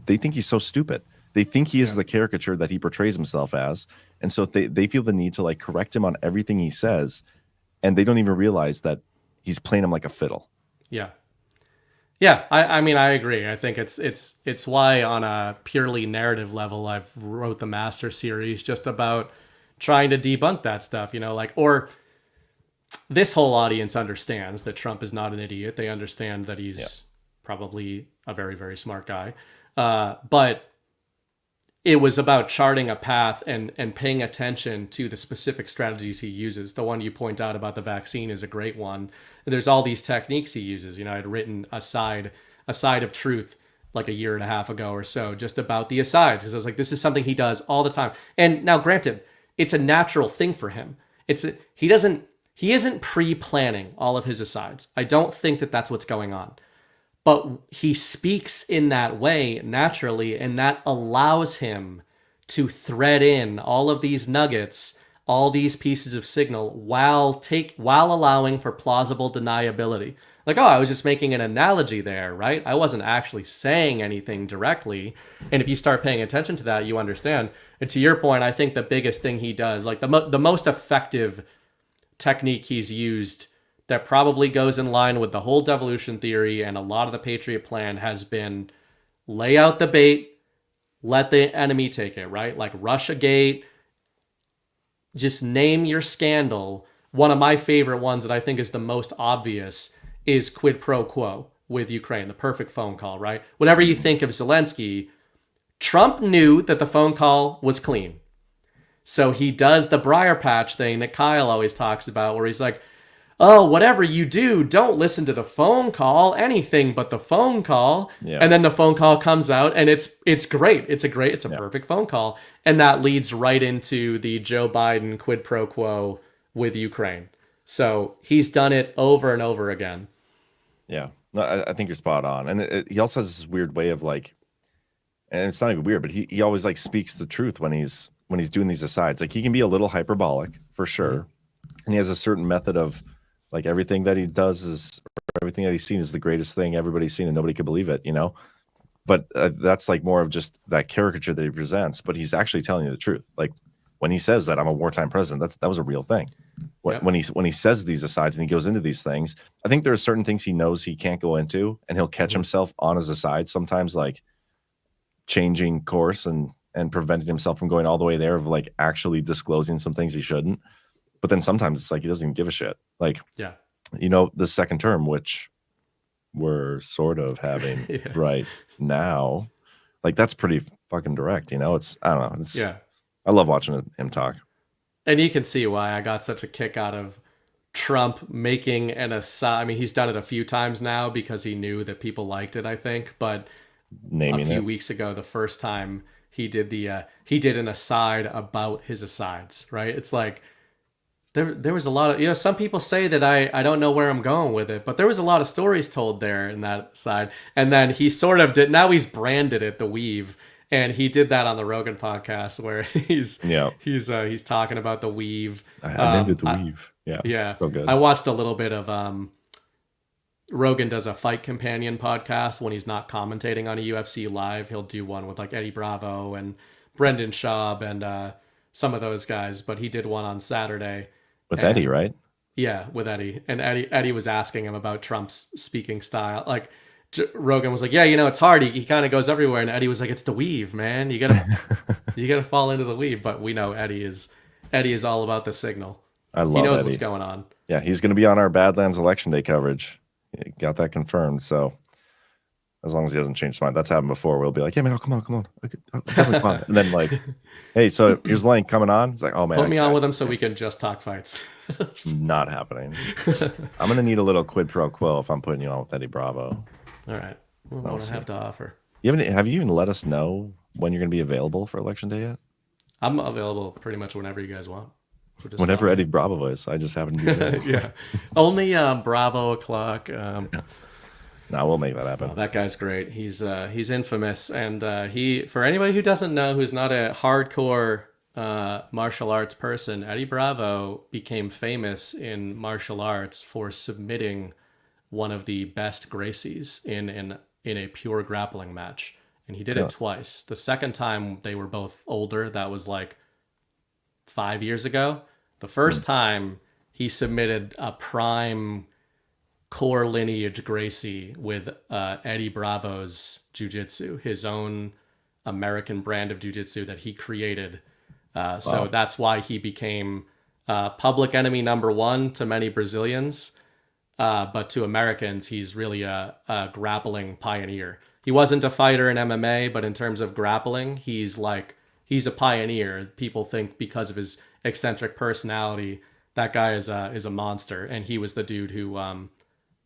think he's so stupid. They think he is the caricature that he portrays himself as. And so they feel the need to, like, correct him on everything he says. And they don't even realize that he's playing him like a fiddle. Yeah. Yeah, I mean, I agree. I think it's why, on a purely narrative level, I've wrote the Master series just about trying to debunk that stuff, like, or this whole audience understands that Trump is not an idiot. They understand that he's probably a very, very smart guy. But it was about charting a path and paying attention to the specific strategies he uses. The one you point out about the vaccine is a great one. There's all these techniques he uses. I'd written a side of truth like a year and a half ago or so, just about the asides, because I was like, this is something he does all the time. And now, granted, it's a natural thing for him. He isn't pre-planning all of his asides. I don't think that that's what's going on. But he speaks in that way naturally, and that allows him to thread in all of these nuggets, all these pieces of signal, while allowing for plausible deniability. Like, oh, I was just making an analogy there, right? I wasn't actually saying anything directly. And if you start paying attention to that, you understand. And to your point, I think the biggest thing he does, like the most effective technique he's used that probably goes in line with the whole devolution theory and a lot of the Patriot plan, has been lay out the bait, let the enemy take it, right? Like Russiagate, just name your scandal. One of my favorite ones that I think is the most obvious is quid pro quo with Ukraine, the perfect phone call, right? Whatever you think of Zelensky, Trump knew that the phone call was clean. So he does the briar patch thing that Kyle always talks about, where he's like, oh, whatever you do, don't listen to the phone call, anything but the phone call. Yeah. And then the phone call comes out and it's great. It's a perfect phone call. And that leads right into the Joe Biden quid pro quo with Ukraine. So he's done it over and over again. Yeah, no, I think you're spot on. And he also has this weird way of, like, and it's not even weird, but he always, like, speaks the truth when he's doing these asides. Like, he can be a little hyperbolic for sure. Mm-hmm. And he has a certain method of, like, everything that he does is, or everything that he's seen is the greatest thing everybody's seen and nobody could believe it, But that's, like, more of just that caricature that he presents. But he's actually telling you the truth. Like, when he says that I'm a wartime president, that was a real thing. when he says these asides and he goes into these things, I think there are certain things he knows he can't go into, and he'll catch himself on his aside sometimes, like changing course and preventing himself from going all the way there, of like actually disclosing some things he shouldn't. But then sometimes it's like he doesn't even give a shit. Like, yeah, the second term, which we're sort of having right now, like that's pretty fucking direct. It's I don't know. It's I love watching him talk. And you can see why I got such a kick out of Trump making an aside. I mean, he's done it a few times now because he knew that people liked it, I think. But naming a few weeks ago, the first time he did an aside about his asides, right? It's like there was a lot of, some people say that I don't know where I'm going with it, but there was a lot of stories told there in that side. And then he sort of did, now he's branded it the weave. And he did that on the Rogan podcast where he's talking about the weave. I named it the weave. Yeah. So good. I watched a little bit of Rogan does a Fight Companion podcast when he's not commentating on a UFC live. He'll do one with like Eddie Bravo and Brendan Schaub and some of those guys. But he did one on Saturday. With Eddie, right? Yeah, with Eddie. And Eddie was asking him about Trump's speaking style. Like, Rogan was like, yeah, it's hard. He kind of goes everywhere. And Eddie was like, it's the weave, man. You gotta fall into the weave. But we know Eddie is all about the signal. I love He knows Eddie. what's going on. Yeah, he's going to be on our Badlands election day coverage. Got that confirmed. So as long as he doesn't change his mind, that's happened before. We'll be like, yeah, man, come on. I'll definitely come on. And then like, hey, so here's Lane coming on. It's like, oh man, put me on with him so we can just talk fights. Not happening. I'm gonna need a little quid pro quo if I'm putting you on with Eddie Bravo. All right. Well, what do I have to offer? Have you even let us know when you're going to be available for election day yet? I'm available pretty much whenever you guys want. Whenever Eddie Bravo is, I just happen to be available. Yeah, only Bravo o'clock. No, we'll make that happen. Oh, that guy's great. He's infamous, and he, for anybody who doesn't know, who's not a hardcore martial arts person, Eddie Bravo became famous in martial arts for submitting one of the best Gracies in a pure grappling match, and he did it twice. The second time they were both older. That was like 5 years ago. The first time he submitted a prime core lineage Gracie with Eddie Bravo's jiu-jitsu, his own American brand of jiu-jitsu that he created. So that's why he became public enemy number one to many Brazilians. But to Americans, he's really a grappling pioneer. He wasn't a fighter in MMA, but in terms of grappling, he's a pioneer. People think because of his eccentric personality, that guy is a monster. And he was the dude who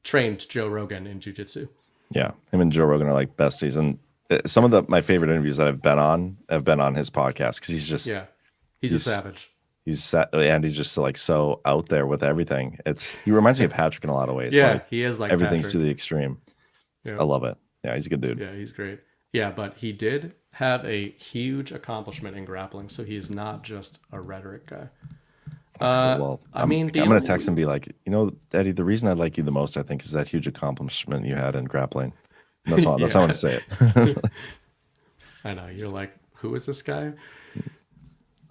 trained Joe Rogan in jiu-jitsu. Yeah, him and Joe Rogan are like besties, and some of my favorite interviews that I've been on his podcast because he's a savage. And he's just like so out there with everything. He reminds me of Patrick in a lot of ways. Yeah, he is like everything's Patrick. To the extreme. Yeah. I love it. Yeah, he's a good dude. Yeah, he's great. Yeah, but he did have a huge accomplishment in grappling, so he is not just a rhetoric guy. That's cool. Well, I'm going to text him and be like, Eddie, the reason I like you the most, I think, is that huge accomplishment you had in grappling. And that's all. That's how I want to say it. I know. You're like, who is this guy?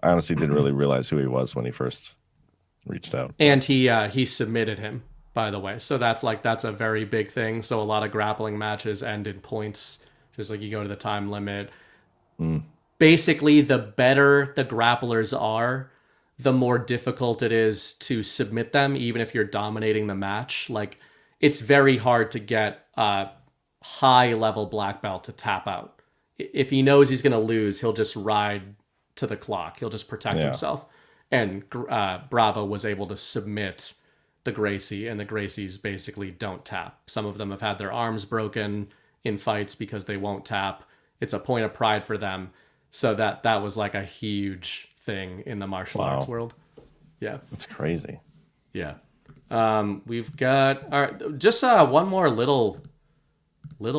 I honestly didn't really realize who he was when he first reached out. And he submitted him, by the way. So that's a very big thing. So a lot of grappling matches end in points. Just like you go to the time limit. Basically, the better the grapplers are, the more difficult it is to submit them, even if you're dominating the match. Like, it's very hard to get a high-level black belt to tap out. If he knows he's going to lose, he'll just ride to the clock. He'll just protect himself. And Bravo was able to submit the Gracie, and the Gracies basically don't tap. Some of them have had their arms broken in fights because they won't tap. It's a point of pride for them. So that was like a huge thing in the martial arts world. Yeah. That's crazy. Yeah. We've got just one more little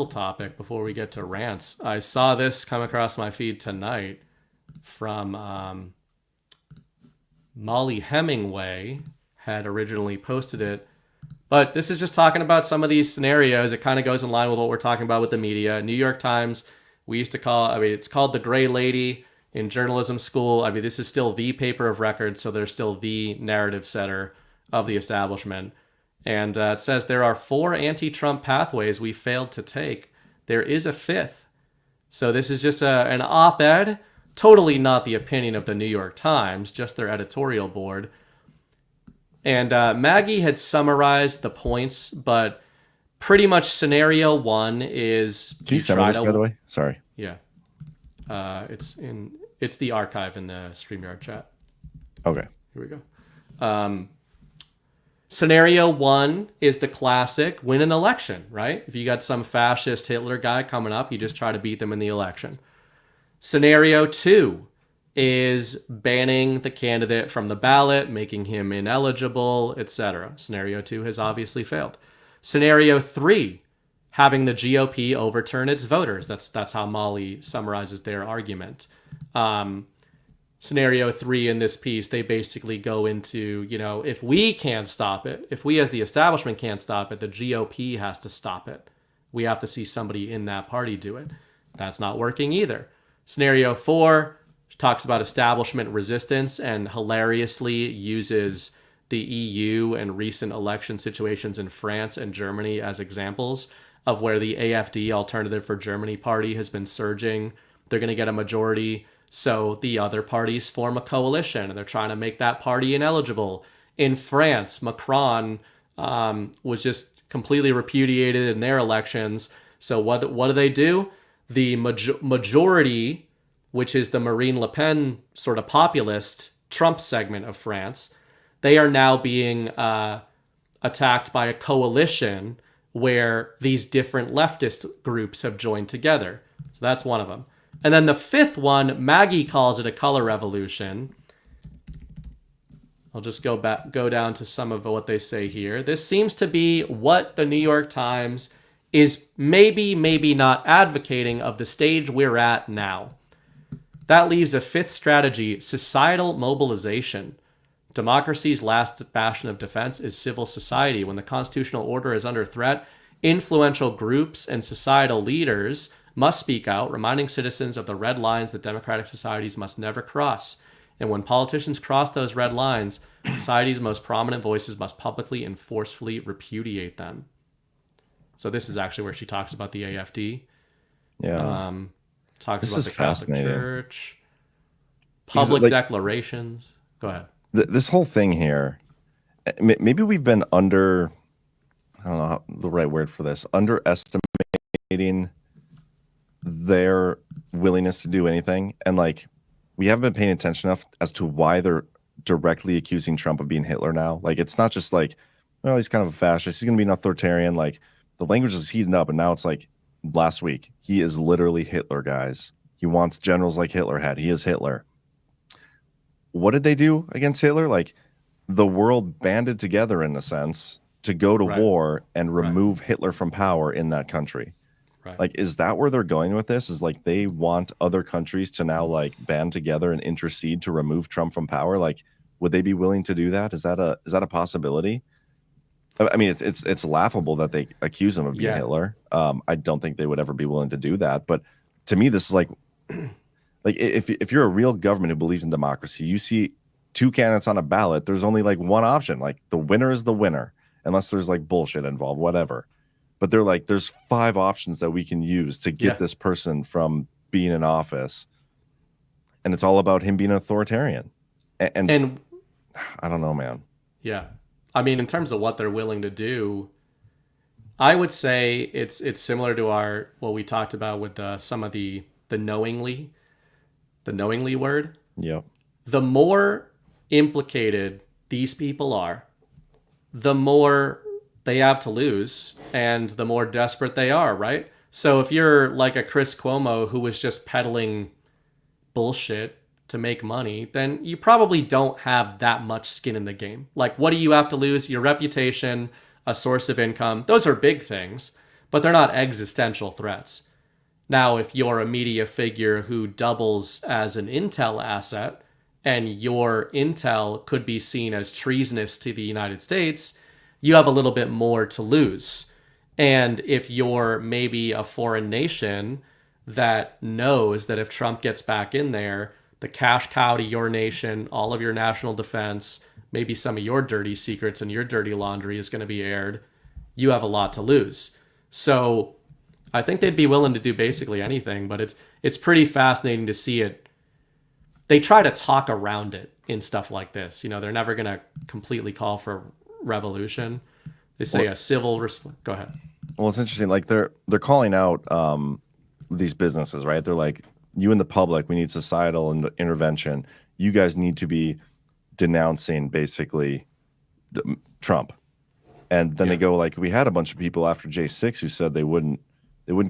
topic before we get to rants. I saw this come across my feed tonight from Molly Hemingway had originally posted it. But this is just talking about some of these scenarios. It kind of goes in line with what we're talking about with the media. New York Times, it's called The Gray Lady. in journalism school. I mean, this is still the paper of record, so they're still the narrative setter of the establishment. And it says there are 4 anti-Trump pathways we failed to take. There is a 5th. So this is just an op-ed, totally not the opinion of the New York Times, just their editorial board. And Maggie had summarized the points, but pretty much scenario 1 is... Can you send me this, by the way? Sorry. Yeah. It's the archive in the StreamYard chat. Okay. Here we go. Scenario 1 is the classic win an election, right? If you got some fascist Hitler guy coming up, you just try to beat them in the election. Scenario 2 is banning the candidate from the ballot, making him ineligible, etc. Scenario 2 has obviously failed. Scenario 3, having the GOP overturn its voters. That's how Molly summarizes their argument. Scenario 3 in this piece, they basically go into, if we can't stop it, if we as the establishment can't stop it, the GOP has to stop it. We have to see somebody in that party do it. That's not working either. Scenario 4 talks about establishment resistance and hilariously uses the EU and recent election situations in France and Germany as examples of where the AfD, Alternative for Germany party, has been surging. They're going to get a majority. So the other parties form a coalition, and they're trying to make that party ineligible. In France, Macron was just completely repudiated in their elections. So what do? The majority, which is the Marine Le Pen sort of populist Trump segment of France, they are now being attacked by a coalition where these different leftist groups have joined together. So that's one of them. And then the 5th one, Maggie calls it a color revolution. I'll just go down to some of what they say here. This seems to be what the New York Times is maybe not advocating of the stage we're at now. That leaves a 5th strategy, societal mobilization. Democracy's last bastion of defense is civil society. When the constitutional order is under threat, influential groups and societal leaders must speak out, reminding citizens of the red lines that democratic societies must never cross. And when politicians cross those red lines, society's most prominent voices must publicly and forcefully repudiate them. So this is actually where she talks about the AfD. Yeah. Talks this about is the Catholic fascinating. Church, public declarations. Go ahead. This whole thing here, maybe we've been I don't know the right word for this, underestimating their willingness to do anything. And we haven't been paying attention enough as to why they're directly accusing Trump of being Hitler now. It's not just well, he's kind of a fascist, he's going to be an authoritarian. The language is heating up, and now it's last week, he is literally Hitler, guys. He wants generals like Hitler had. He is Hitler. What did they do against Hitler? The world banded together, in a sense, to go to war and remove Hitler from power in that country. Right. Is that where they're going with this? Is they want other countries to now band together and intercede to remove Trump from power? Would they be willing to do that? Is that a possibility? I mean, it's laughable that they accuse him of being Hitler. I don't think they would ever be willing to do that. But to me, this is if you're a real government who believes in democracy, you see 2 candidates on a ballot, there's only one option. The winner is the winner, unless there's bullshit involved, whatever. But they're there's 5 options that we can use to get this person from being in office. And it's all about him being an authoritarian. And I don't know, man. Yeah. I mean, in terms of what they're willing to do, I would say it's similar to what we talked about with some of the knowingly word. Yeah. The more implicated these people are, the more they have to lose, and the more desperate they are, right? So if you're like a Chris Cuomo who was just peddling bullshit to make money, then you probably don't have that much skin in the game. What do you have to lose? Your reputation, a source of income. Those are big things, but they're not existential threats. Now, if you're a media figure who doubles as an intel asset, and your intel could be seen as treasonous to the United States, you have a little bit more to lose. And if you're maybe a foreign nation that knows that if Trump gets back in there, the cash cow to your nation, all of your national defense, maybe some of your dirty secrets and your dirty laundry is going to be aired, you have a lot to lose. So I think they'd be willing to do basically anything, but it's pretty fascinating to see it. They try to talk around it in stuff like this. You know, they're never going to completely call for revolution. They say a civil response. Go ahead. Well, it's interesting. Like they're calling out these businesses, right? They're like, you and the public, we need societal intervention. You guys need to be denouncing basically Trump. And then they go like, we had a bunch of people after J6 who said they wouldn't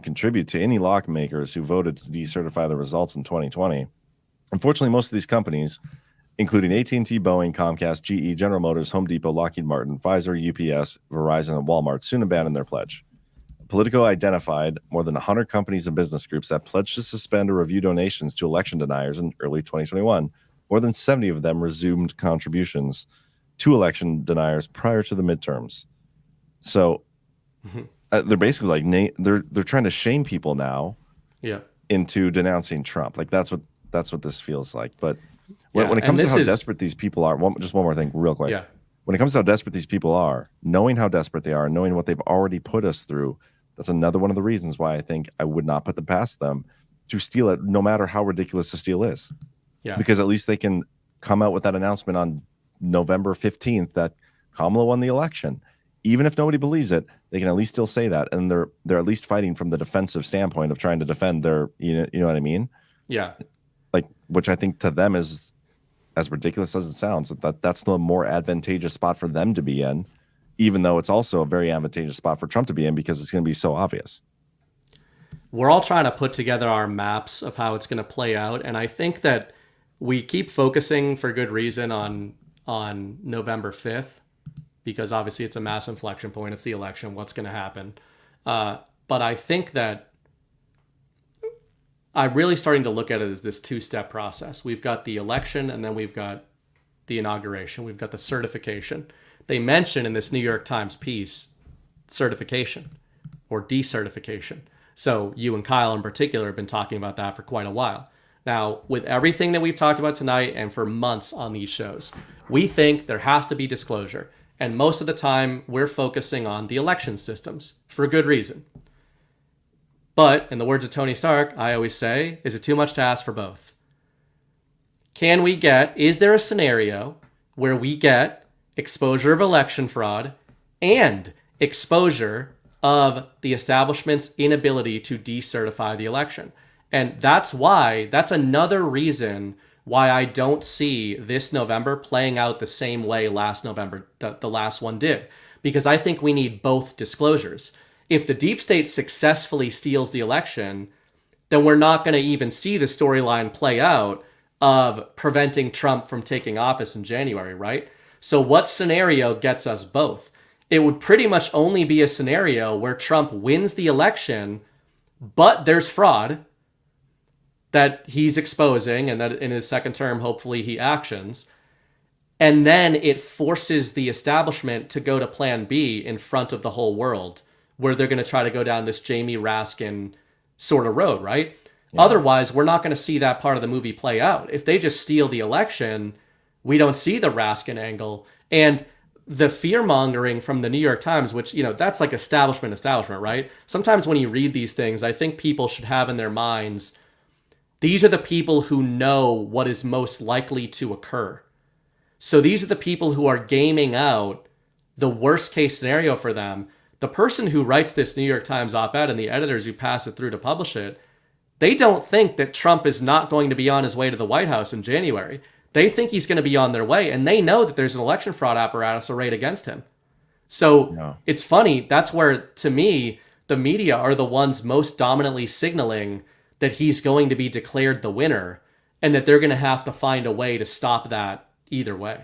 contribute to any lawmakers who voted to decertify the results in 2020. Unfortunately, most of these companies, including AT&T, Boeing, Comcast, GE, General Motors, Home Depot, Lockheed Martin, Pfizer, UPS, Verizon, and Walmart, soon abandon their pledge. Politico identified more than 100 companies and business groups that pledged to suspend or review donations to election deniers in early 2021. More than 70 of them resumed contributions to election deniers prior to the midterms. So they're basically like they're trying to shame people now into denouncing Trump. Like that's what this feels like. But when it comes to how desperate these people are, just one more thing real quick. When it comes to how desperate these people are, knowing how desperate they are, knowing what they've already put us through, that's another one of the reasons why I think I would not put them past them to steal it, no matter how ridiculous the steal is. Yeah. Because at least they can come out with that announcement on November 15th that Kamala won the election. Even if nobody believes it, they can at least still say that, and they're at least fighting from the defensive standpoint of trying to defend their, you know what I mean? Yeah. Like, which I think to them is as ridiculous as it sounds. That's the more advantageous spot for them to be in, even though it's also a very advantageous spot for Trump to be in because it's going to be so obvious. We're all trying to put together our maps of how it's going to play out, and I think that we keep focusing for good reason on November 5th, because obviously it's a mass inflection point. It's the election. What's going to happen? But I think that I'm really starting to look at it as this two-step process. We've got the election, and then we've got the inauguration. We've got the certification. They mention in this New York Times piece certification or decertification. So you and Kyle in particular have been talking about that for quite a while. Now, with everything that we've talked about tonight and for months on these shows, we think there has to be disclosure. And most of the time, we're focusing on the election systems for good reason. But, in the words of Tony Stark, I always say, is it too much to ask for both? Is there a scenario where we get exposure of election fraud and exposure of the establishment's inability to decertify the election? And that's another reason why I don't see this November playing out the same way last November, the last one did. Because I think we need both disclosures. If the deep state successfully steals the election, then we're not going to even see the storyline play out of preventing Trump from taking office in January, right? So what scenario gets us both? It would pretty much only be a scenario where Trump wins the election, but there's fraud that he's exposing and that in his second term, hopefully he actions. And then it forces the establishment to go to plan B in front of the whole world, where they're going to try to go down this Jamie Raskin sort of road, right? Yeah. Otherwise, we're not going to see that part of the movie play out. If they just steal the election, we don't see the Raskin angle. And the fear-mongering from the New York Times, which, that's like establishment, right? Sometimes when you read these things, I think people should have in their minds, these are the people who know what is most likely to occur. So these are the people who are gaming out the worst case scenario for them. The person who writes this New York Times op-ed and the editors who pass it through to publish it, they don't think that Trump is not going to be on his way to the White House in January. They think he's going to be on their way, and they know that there's an election fraud apparatus arrayed against him. So It's funny. That's where, to me, the media are the ones most dominantly signaling that he's going to be declared the winner and that they're going to have to find a way to stop that either way.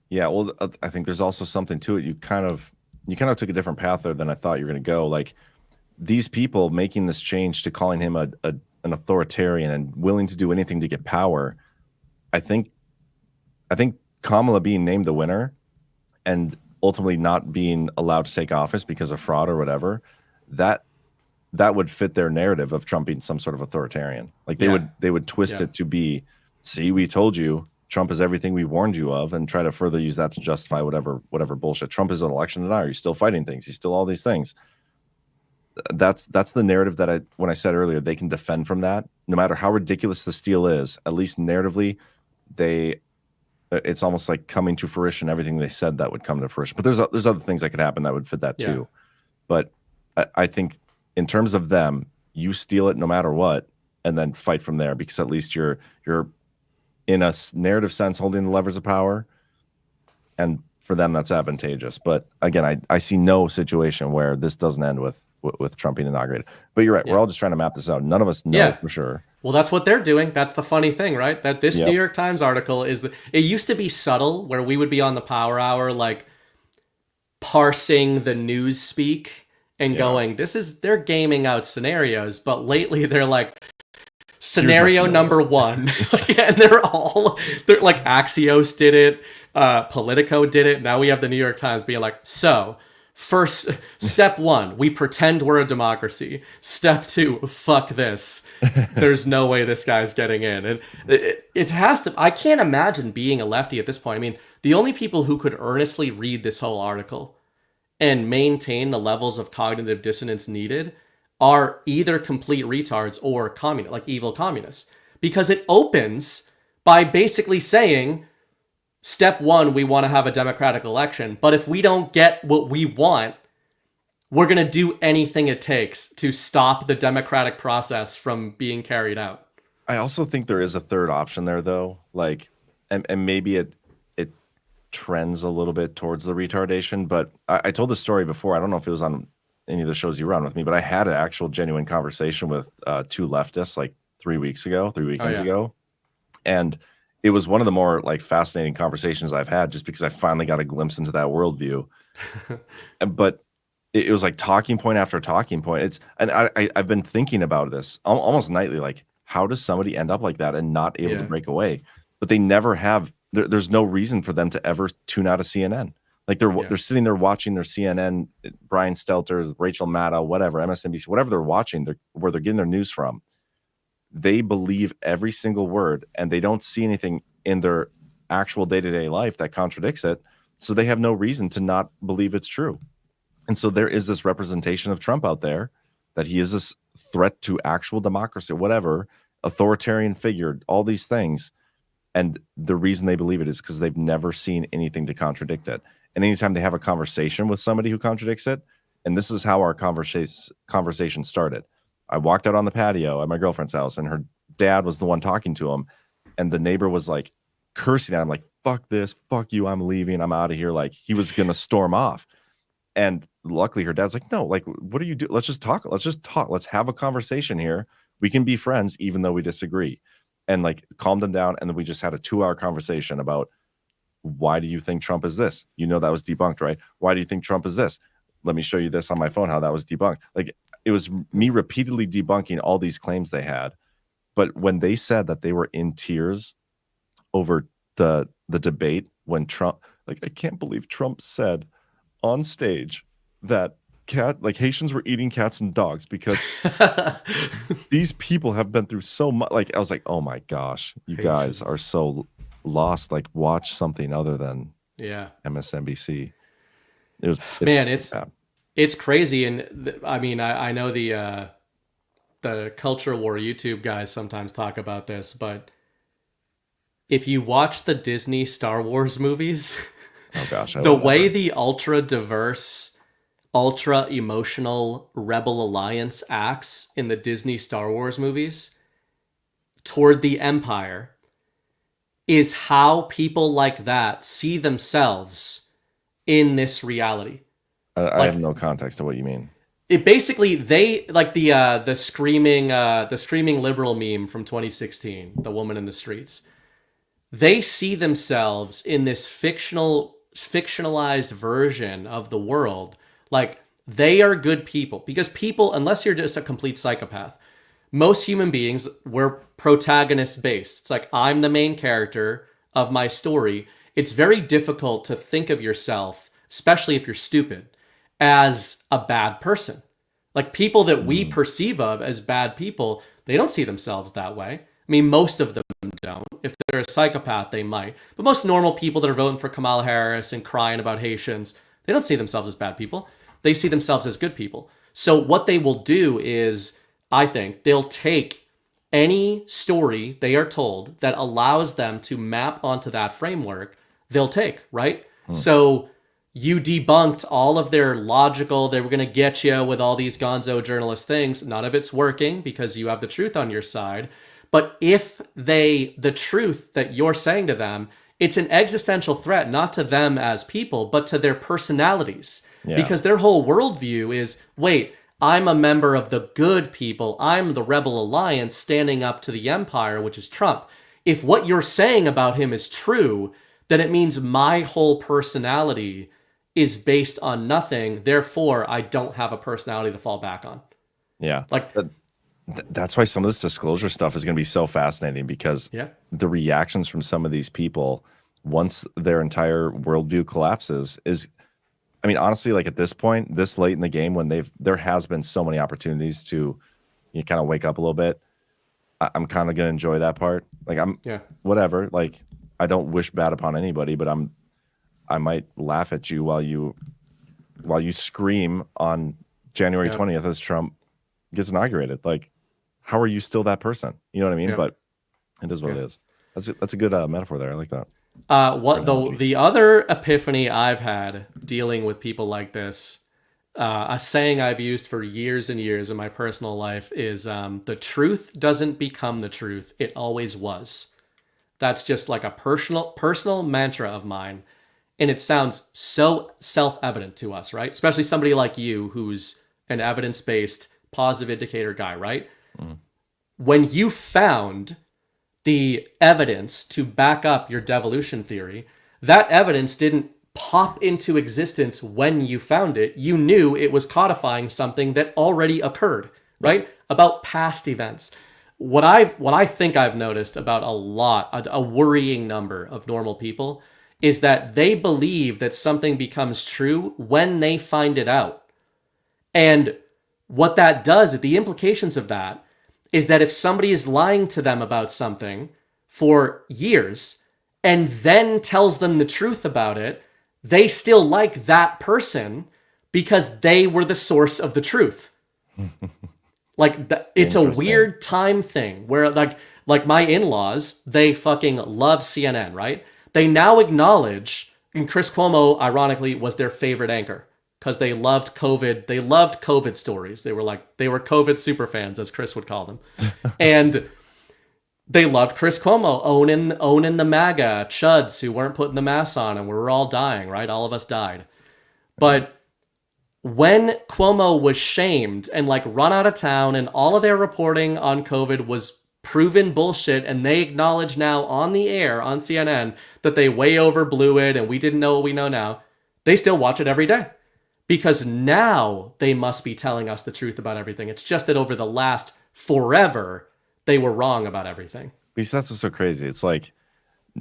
Yeah, well, I think there's also something to it. You kind of took a different path there than I thought you were going to go. Like, these people making this change to calling him an authoritarian and willing to do anything to get power, I think Kamala being named the winner and ultimately not being allowed to take office because of fraud or whatever, that would fit their narrative of Trump being some sort of authoritarian. Like they would twist it to be see, we told you Trump is everything we warned you of, and try to further use that to justify whatever bullshit. Trump is an election denier. He's still fighting things. He's still all these things. That's the narrative that when I said earlier, they can defend from that. No matter how ridiculous the steal is, at least narratively, it's almost like coming to fruition. Everything they said that would come to fruition. But there's other things that could happen that would fit that too. But I think in terms of them, you steal it no matter what, and then fight from there, because at least you're in a narrative sense holding the levers of power, and for them that's advantageous. But again, I see no situation where this doesn't end with Trump being inaugurated. But you're right, we're all just trying to map this out. None of us know for sure. Well, that's what they're doing. That's the funny thing, right? That this New York Times article is it used to be subtle, where we would be on the Power Hour like parsing the news speak and going, they're gaming out scenarios. But lately they're like, scenario number one. And they're like, Axios did it, Politico did it. Now we have the New York Times being like, so first, step one, we pretend we're a democracy. Step two, fuck this. There's no way this guy's getting in. And it has to, I can't imagine being a lefty at this point. I mean, the only people who could earnestly read this whole article and maintain the levels of cognitive dissonance needed are either complete retards or evil communists. Because it opens by basically saying, step one, we want to have a democratic election. But if we don't get what we want, we're going to do anything it takes to stop the democratic process from being carried out. I also think there is a third option there, though. Like, and maybe it trends a little bit towards the retardation. But I told this story before. I don't know if it was on any of the shows you run with me, but I had an actual genuine conversation with two leftists like 3 weeks ago, 3 weekends ago. And it was one of the more like fascinating conversations I've had, just because I finally got a glimpse into that worldview. But it was like talking point after talking point. I've been thinking about this almost nightly. Like, how does somebody end up like that and not able to break away? But they never have. There's no reason for them to ever tune out of CNN. Like they're sitting there watching their CNN, Brian Stelter, Rachel Maddow, whatever, MSNBC, whatever they're watching, where they're getting their news from. They believe every single word, and they don't see anything in their actual day-to-day life that contradicts it. So they have no reason to not believe it's true. And so there is this representation of Trump out there, that he is this threat to actual democracy, whatever, authoritarian figure, all these things. And the reason they believe it is because they've never seen anything to contradict it. And anytime they have a conversation with somebody who contradicts it, and this is how our conversation started. I walked out on the patio at my girlfriend's house, and her dad was the one talking to him. And the neighbor was like cursing at him, like, fuck this, fuck you, I'm leaving, I'm out of here. Like, he was going to storm off. And luckily her dad's like, no, like, what are you doing? Let's just talk. Let's have a conversation here. We can be friends even though we disagree. And like calmed him down. And then we just had a 2-hour conversation about, why do you think Trump is this? You know, that was debunked, right? Why do you think Trump is this? Let me show you this on my phone, how that was debunked. Like, it was me repeatedly debunking all these claims they had. But when they said that they were in tears over the debate, when Trump, like, I can't believe Trump said on stage that Haitians were eating cats and dogs because these people have been through so much. Like, I was like, oh my gosh, you guys are so lost. Like, watch something other than MSNBC. It's crazy. And I mean, I know the Culture War YouTube guys sometimes talk about this, but if you watch the Disney Star Wars movies, oh gosh, the way the ultra diverse, ultra emotional Rebel Alliance acts in the Disney Star Wars movies toward the Empire is how people like that see themselves in this reality. I have no context to what you mean. It basically, they like the screaming liberal meme from 2016, the woman in the streets. They see themselves in this fictionalized version of the world. Like, they are good people, because people, unless you're just a complete psychopath, most human beings, we're protagonist based. It's like, I'm the main character of my story. It's very difficult to think of yourself, especially if you're stupid, as a bad person. Like, people that we perceive of as bad people, they don't see themselves that way. I mean, most of them don't. If they're a psychopath, they might. But most normal people that are voting for Kamala Harris and crying about Haitians, they don't see themselves as bad people. They see themselves as good people. So what they will do is, I think, they'll take any story they are told that allows them to map onto that framework, they'll take, right? So you debunked all of their logical, they were going to get you with all these gonzo journalist things. None of it's working because you have the truth on your side. But if the truth that you're saying to them, it's an existential threat, not to them as people, but to their personalities. Yeah. Because their whole worldview is, wait, I'm a member of the good people. I'm the Rebel Alliance standing up to the empire, which is Trump. If what you're saying about him is true, then it means my whole personality is based on nothing. Therefore, I don't have a personality to fall back on. Yeah. Like that's why some of this disclosure stuff is going to be so fascinating, because the reactions from some of these people once their entire worldview collapses is, I mean, honestly, like at this point, this late in the game, when there has been so many opportunities to kind of wake up a little bit, I'm kind of going to enjoy that part. Like whatever, like I don't wish bad upon anybody, but I might laugh at you while you scream on January 20th as Trump gets inaugurated. Like, how are you still that person? You know what I mean? But it is what it is. That's a good metaphor there. I like that. The other epiphany I've had dealing with people like this, a saying I've used for years and years in my personal life is, the truth doesn't become the truth. It always was. That's just like a personal mantra of mine. And it sounds so self-evident to us, right? Especially somebody like you, who's an evidence-based positive indicator guy, right? When you found the evidence to back up your devolution theory, that evidence didn't pop into existence when you found it. You knew it was codifying something that already occurred, right? About past events. What I think I've noticed about a worrying number of normal people is that they believe that something becomes true when they find it out. And what that does, the implications of that, is that if somebody is lying to them about something for years and then tells them the truth about it, they still like that person because they were the source of the truth. It's a weird time thing where like my in-laws, they fucking love CNN, right? They now acknowledge, and Chris Cuomo, ironically, was their favorite anchor because they loved COVID. They loved COVID stories. They were COVID super fans, as Chris would call them. And they loved Chris Cuomo owning the MAGA chuds who weren't putting the masks on, and we were all dying, right? All of us died. But when Cuomo was shamed and run out of town, and all of their reporting on COVID was proven bullshit, and they acknowledge now on the air on CNN that they way overblew it and we didn't know what we know now, they still watch it every day because now they must be telling us the truth about everything. It's just that over the last forever, they were wrong about everything. Because that's what's so crazy. It's like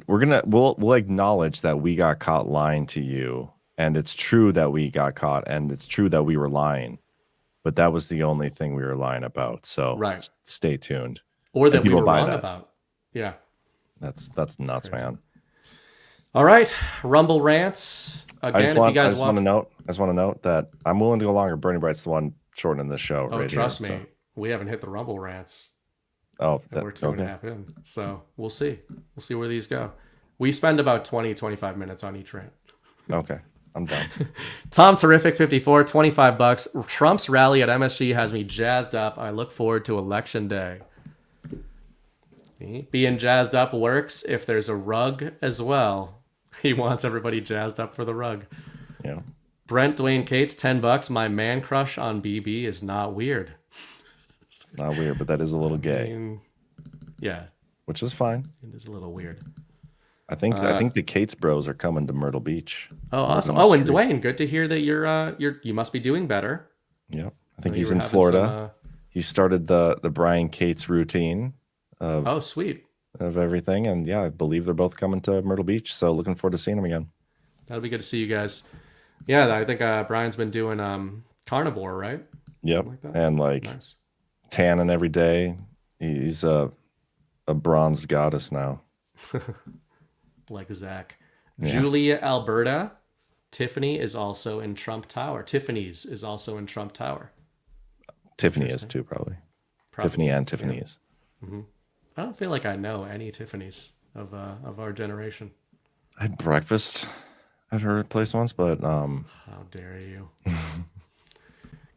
we'll acknowledge that we got caught lying to you, and it's true that we got caught, and it's true that we were lying, but that was the only thing we were lying about. So stay tuned. Or that we were wrong about. Yeah. That's nuts, man. All right. Rumble rants. Again, I just want to note that I'm willing to go longer. Bernie Bright's the one shortening the show. Oh, right trust here, me. So. We haven't hit the Rumble rants. Oh, we're 2.5 in. So we'll see. We'll see where these go. We spend about 20-25 minutes on each rant. Okay. I'm done. Tom Terrific 54, $25. Trump's rally at MSG has me jazzed up. I look forward to election day. Being jazzed up works if there's a rug as well. He wants everybody jazzed up for the rug. Yeah. Brent Dwayne Cates, $10. My man crush on BB is not weird. It's not weird, but that is a little gay. I mean, yeah. Which is fine. It is a little weird. I think the Cates bros are coming to Myrtle Beach. Oh, awesome. Oh, and Dwayne, good to hear that you must be doing better. Yeah. I think he's in Florida. He started the Brian Cates routine. Oh, sweet. Of everything. And yeah, I believe they're both coming to Myrtle Beach. So looking forward to seeing them again. That'll be good to see you guys. Yeah, I think Brian's been doing carnivore, right? Yep. Nice. Tanning every day. He's a a bronzed goddess now. Like Zach. Yeah. Julia Alberta. Tiffany is also in Trump Tower. Tiffany's is also in Trump Tower. Tiffany is too, probably. Tiffany and Tiffany's. Yeah. I don't feel like I know any Tiffany's of our generation. I had breakfast at her place once, but how dare you?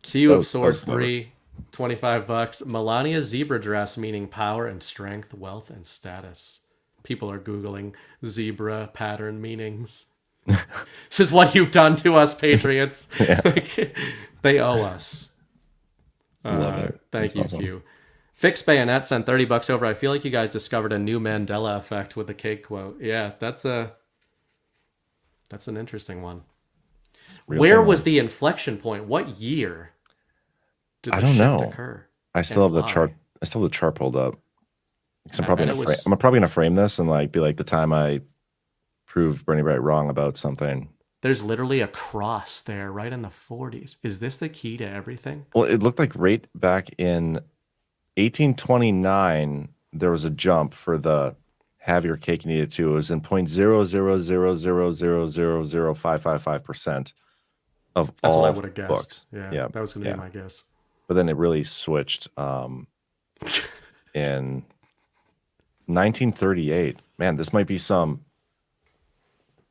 Q of Swords 3, $25. Melania zebra dress, meaning power and strength, wealth and status. People are Googling zebra pattern meanings. This is what you've done to us, Patriots. They owe us. Love it. Thank That's you, awesome. Q. Fixed Bayonet sent $30 over. I feel like you guys discovered a new Mandela effect with the cake quote. Yeah, that's an interesting one. Where was the inflection point? What year did the I don't shift know. occur? I still have And the chart. why? I still have the chart pulled up. 'Cause I'm I probably bet gonna it was- I'm probably gonna frame this and like be like the time I proved Bernie Wright wrong about something. There's literally a cross there right in the 40s. Is this the key to everything? Well, it looked like right back in 1829 there was a jump for the have your cake and eat it too. It was in 0.00000005555% of That's all what I would have guessed. books. Yeah, that was going to be my guess. But then it really switched in 1938. Man, this might be some.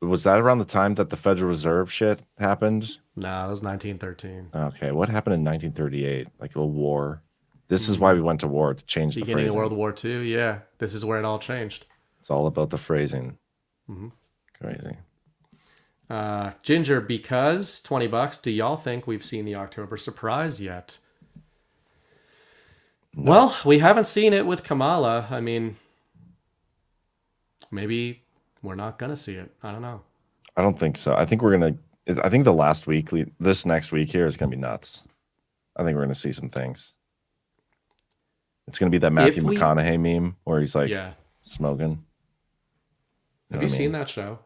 Was that around the time that the Federal Reserve shit happened? No, that was 1913. Okay, what happened in 1938? Like a war. This is why we went to war, to change the Beginning phrasing. of World War II. Yeah, this is where it all changed. It's all about the phrasing. Mm-hmm. Crazy. Ginger, because $20. Do y'all think we've seen the October surprise yet? No. Well, we haven't seen it with Kamala. I mean, maybe we're not gonna see it. I don't know. I don't think so. I think we're gonna. I think the last week, this next week here is gonna be nuts. I think we're gonna see some things. It's gonna be that Matthew McConaughey meme where he's like smoking. Have you seen that show?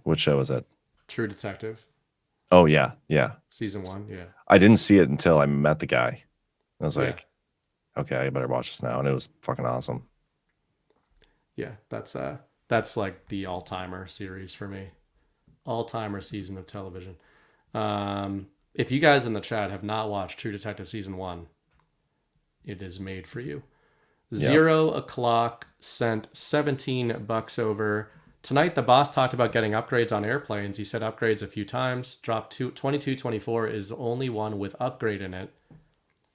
What show is it? True Detective. Oh yeah, yeah. Season 1, yeah. I didn't see it until I met the guy. I was like, okay, I better watch this now, and it was fucking awesome. Yeah, that's like the all-timer series for me. All-timer season of television. If you guys in the chat have not watched True Detective Season 1, it is made for you. 0 o'clock sent $17 over. Tonight, the boss talked about getting upgrades on airplanes. He said upgrades a few times. Drop 2224 is the only one with upgrade in it,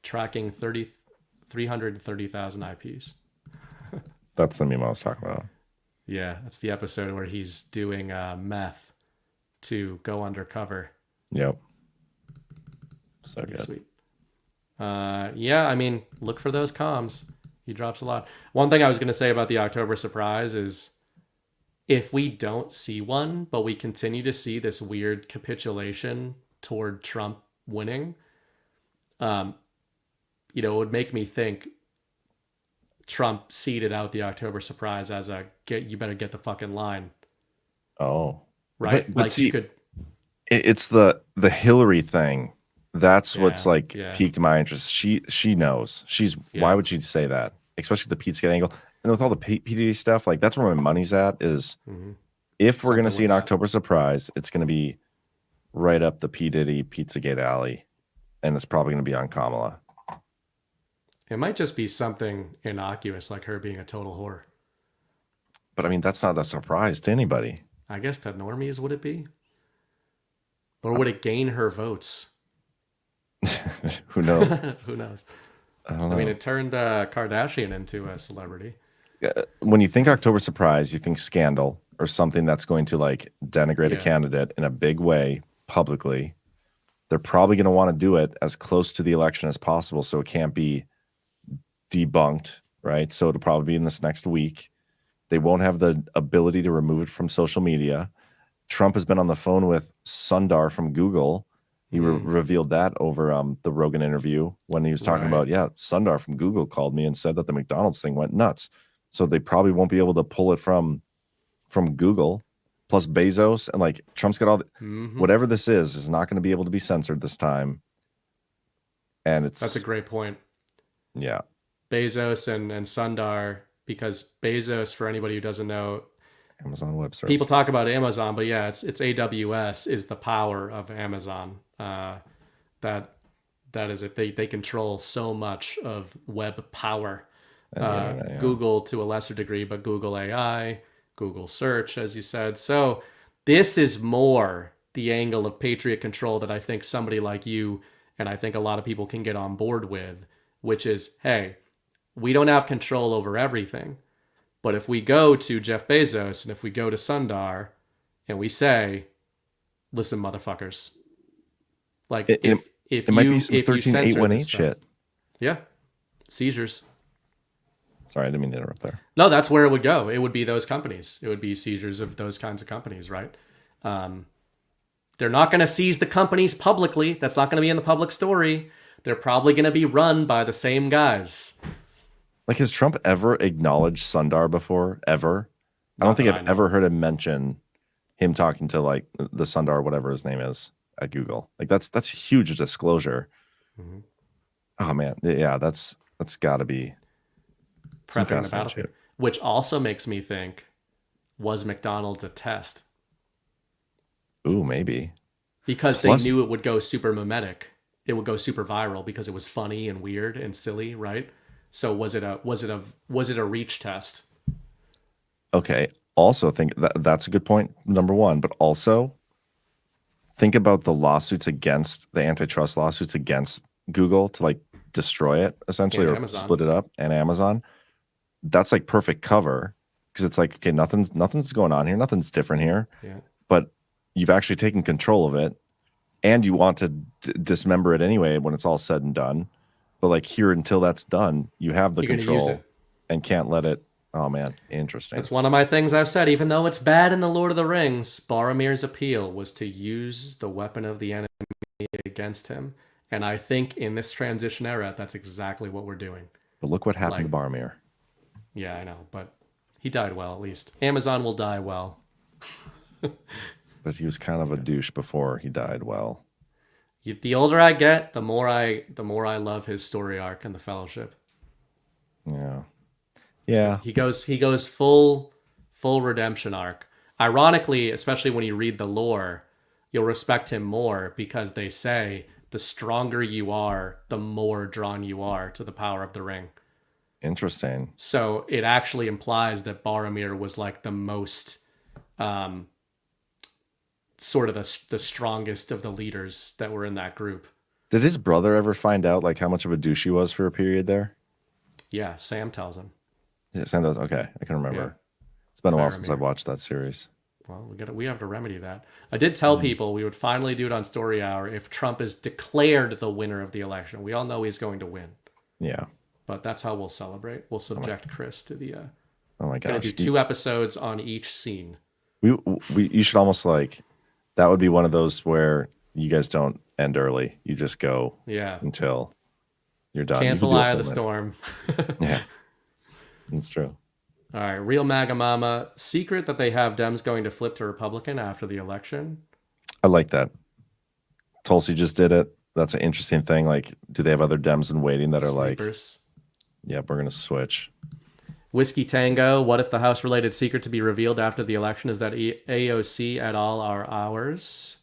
tracking 330,000 IPs. That's the meme I was talking about. Yeah, that's the episode where he's doing meth to go undercover. Yep. So pretty good. Sweet. Yeah, I mean, look for those comms. He drops a lot. One thing I was going to say about the October surprise is if we don't see one, but we continue to see this weird capitulation toward Trump winning, it would make me think Trump seeded out the October surprise as you better get the fucking line. Oh. Right? But like see, you could. It's the Hillary thing. That's what's like yeah. piqued my interest. She knows. Why would she say that? Especially the Pizzagate angle. And with all the PDD stuff, like that's where my money's at is if we're going to see an October surprise, it's going to be right up the P. Diddy Pizzagate alley. And it's probably going to be on Kamala. It might just be something innocuous like her being a total whore. But I mean, that's not a surprise to anybody. I guess to normies, would it be? Or would it gain her votes? Who knows? Who knows? I don't know. I mean, it turned Kardashian into a celebrity. When you think October surprise, you think scandal or something that's going to like denigrate a candidate in a big way publicly. They're probably going to want to do it as close to the election as possible so it can't be debunked, right? So it'll probably be in this next week. They won't have the ability to remove it from social media. Trump has been on the phone with Sundar from Google. He revealed that over the Rogan interview when he was talking about, Sundar from Google called me and said that the McDonald's thing went nuts. So they probably won't be able to pull it from Google. Plus Bezos and like Trump's got all the, whatever this is not going to be able to be censored this time. And that's a great point. Yeah. Bezos and Sundar because Bezos, for anybody who doesn't know, Amazon Web Services. people talk about Amazon, but yeah, it's AWS is the power of Amazon. That is it. They control so much of web power. Internet, yeah. Google to a lesser degree, but Google AI, Google Search, as you said. So this is more the angle of Patriot control that I think somebody like you and I think a lot of people can get on board with, which is, hey, we don't have control over everything. But if we go to Jeff Bezos and if we go to Sundar and we say, listen, motherfuckers, like if it might be some if you 13818 censor shit. yeah, seizures. Sorry, I didn't mean to interrupt there. No, that's where it would go. It would be those companies. It would be seizures of those kinds of companies, right? They're not going to seize the companies publicly. That's not going to be in the public story. They're probably going to be run by the same guys. Like, has Trump ever acknowledged Sundar before? Ever? I don't think I've ever heard him mention him talking to like the Sundar, whatever his name is at Google. Like that's huge disclosure. Mm-hmm. Oh man, yeah, that's got to be Prepping the battlefield, which also makes me think, was McDonald's a test? Ooh, maybe. Because they knew it would go super mimetic. It would go super viral because it was funny and weird and silly, right? So was it a reach test? Okay. Also think that's a good point, number one, but also think about the lawsuits against the antitrust lawsuits against Google to like destroy it essentially, and or Amazon. split it up, and Amazon. That's like perfect cover because it's like, okay, nothing's going on here, nothing's different here. Yeah. But you've actually taken control of it, and you want to dismember it anyway when it's all said and done. But like here, until that's done, you have the You're gonna use control it. and can't let it. Oh man, interesting. It's one of my things I've said. Even though it's bad in the Lord of the Rings, Boromir's appeal was to use the weapon of the enemy against him. And I think in this transition era, that's exactly what we're doing. But look what happened to Boromir. Yeah, I know, but he died well at least. Amazon will die well. But he was kind of a douche before he died well. The older I get, the more I love his story arc and the Fellowship. Yeah. Yeah. He goes full redemption arc. Ironically, especially when you read the lore, you'll respect him more because they say the stronger you are, the more drawn you are to the power of the ring. Interesting. So it actually implies that Boromir was like the most sort of the strongest of the leaders that were in that group. Did his brother ever find out like how much of a douche he was for a period there? Yeah, Sam tells him. Yeah, Sam does. Okay, I can remember. Yeah. It's been a while since I've watched that series. Well, we have to remedy that. I did tell people we would finally do it on Story Hour if Trump is declared the winner of the election. We all know he's going to win. Yeah. But that's how we'll celebrate. We'll subject Chris to the Oh my gonna gosh. do 2 episodes on each scene. You should almost like that would be one of those where you guys don't end early. You just go until you're done. Cancel Eye of the Storm. Yeah. That's true. All right, Real MAGA Mama. Secret that they have Dems going to flip to Republican after the election. I like that. Tulsi just did it. That's an interesting thing. Like, do they have other Dems in waiting that are Sleepers. like, yeah, we're going to switch? Whiskey Tango. What if the House-related secret to be revealed after the election is that AOC at all are ours?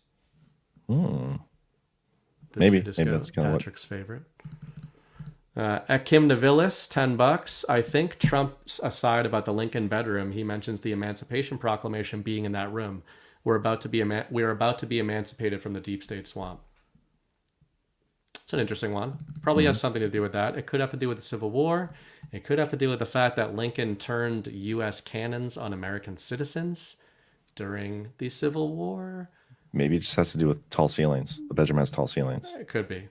Maybe that's kind of Patrick's favorite. At Kim DeVillis, $10. I think Trump's aside about the Lincoln bedroom, he mentions the Emancipation Proclamation being in that room. We're about to be emancipated from the deep state swamp. It's an interesting one. Probably has something to do with that. It could have to do with the Civil War. It could have to do with the fact that Lincoln turned U.S. cannons on American citizens during the Civil War. Maybe it just has to do with tall ceilings. The bedroom has tall ceilings. It could be.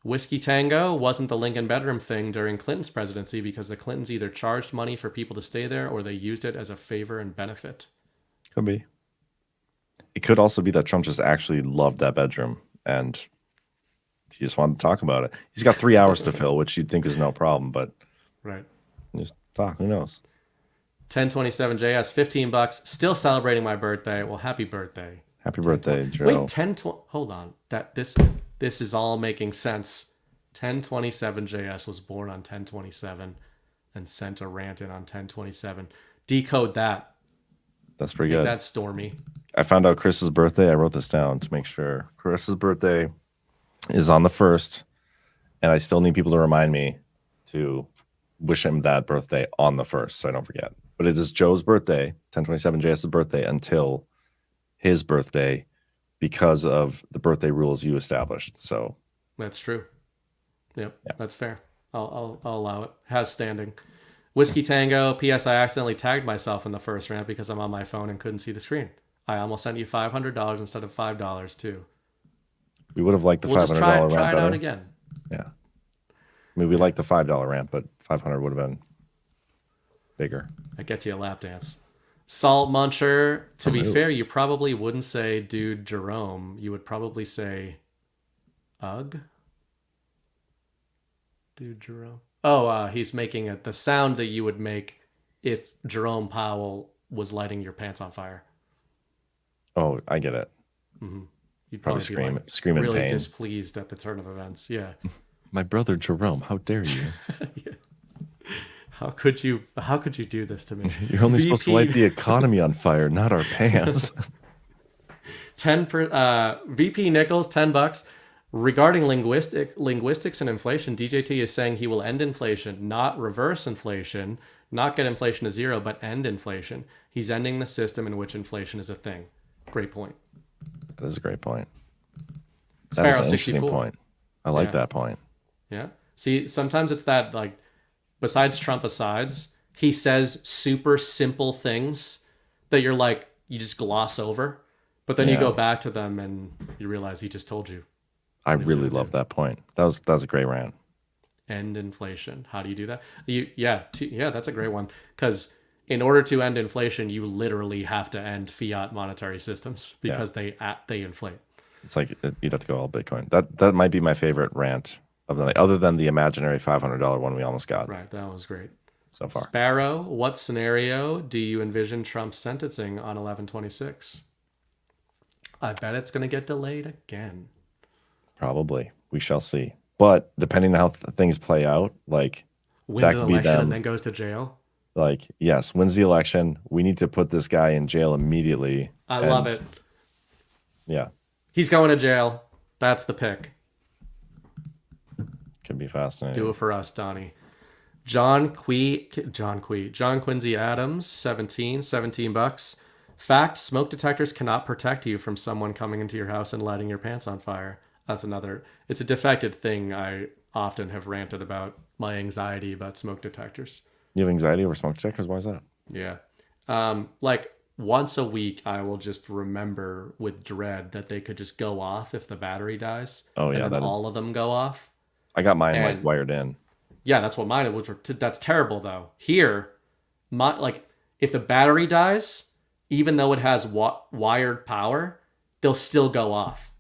Whiskey Tango wasn't the Lincoln bedroom thing during Clinton's presidency because the Clintons either charged money for people to stay there or they used it as a favor and benefit. Could be. It could also be that Trump just actually loved that bedroom and he just wanted to talk about it. He's got 3 hours to fill, which you'd think is no problem, but right. Just talk. Who knows? 1027 JS, $15. Still celebrating my birthday. Well, happy birthday. Happy birthday, Joe. Wait, 1020. Hold on. This is all making sense. 1027 JS was born on 1027, and and sent a rant in on 1027. Decode that. That's pretty Take good. that, Stormy. I found out Chris's birthday. I wrote this down to make sure. Chris's birthday is on the 1st, and I still need people to remind me to wish him that birthday on the 1st, so I don't forget. But it is Joe's birthday, 1027 JS's birthday, until his birthday because of the birthday rules you established. So That's true. Yep, that's fair. I'll allow it. Has standing. Whiskey Tango. P.S. I accidentally tagged myself in the first rant because I'm on my phone and couldn't see the screen. I almost sent you $500 instead of $5 too. we would have liked the We'll $500 just try rant it better. out again. Yeah. I mean, we like the $5 rant, but 500 would have been bigger. I get you a lap dance. Salt Muncher. To be move. fair, you probably wouldn't say dude Jerome. You would probably say Ugh. Dude Jerome. Oh, he's making it the sound that you would make if Jerome Powell was lighting your pants on fire. Oh, I get it. Mm-hmm. You'd Probably probably be scream in really pain. displeased at the turn of events. Yeah. My brother Jerome, how dare you? How could you do this to me? You're only supposed to light the economy on fire, not our pants. VP Nichols, $10. Regarding linguistics and inflation, DJT is saying he will end inflation, not reverse inflation, not get inflation to zero, but end inflation. He's ending the system in which inflation is a thing. Great point. That is a great point. Sparrow That is an interesting 64. point. I like that point. Yeah. See, sometimes it's that, like, besides Trump asides, he says super simple things that you're like, you just gloss over, but then you go back to them and you realize he just told you. I really love that point. That was a great rant. End inflation. How do you do that? That's a great one. Because in order to end inflation, you literally have to end fiat monetary systems because they inflate. It's like you'd have to go all Bitcoin. That might be my favorite rant of the night, other than the imaginary $500 one we almost got. Right, that was great. So far. Sparrow, what scenario do you envision Trump sentencing on 11/26? I bet it's going to get delayed again. Probably. We shall see. But depending on how things play out, like Wins that an could be election them. and then goes to jail. Like, yes, wins the election. We need to put this guy in jail immediately. I love it. Yeah. He's going to jail. That's the pick. Could be fascinating. Do it for us, Donnie. John Quincy Adams, 17 bucks. Fact, smoke detectors cannot protect you from someone coming into your house and lighting your pants on fire. That's another. It's a defected thing I often have ranted about, my anxiety about smoke detectors. You have anxiety over smoke detectors? Why is that? Yeah. Like once a week, I will just remember with dread that they could just go off if the battery dies. Oh, yeah. And then all of them go off. I got mine And- like wired in. Yeah, that's what mine was. That's terrible, though. Here, if the battery dies, even though it has wired power, they'll still go off.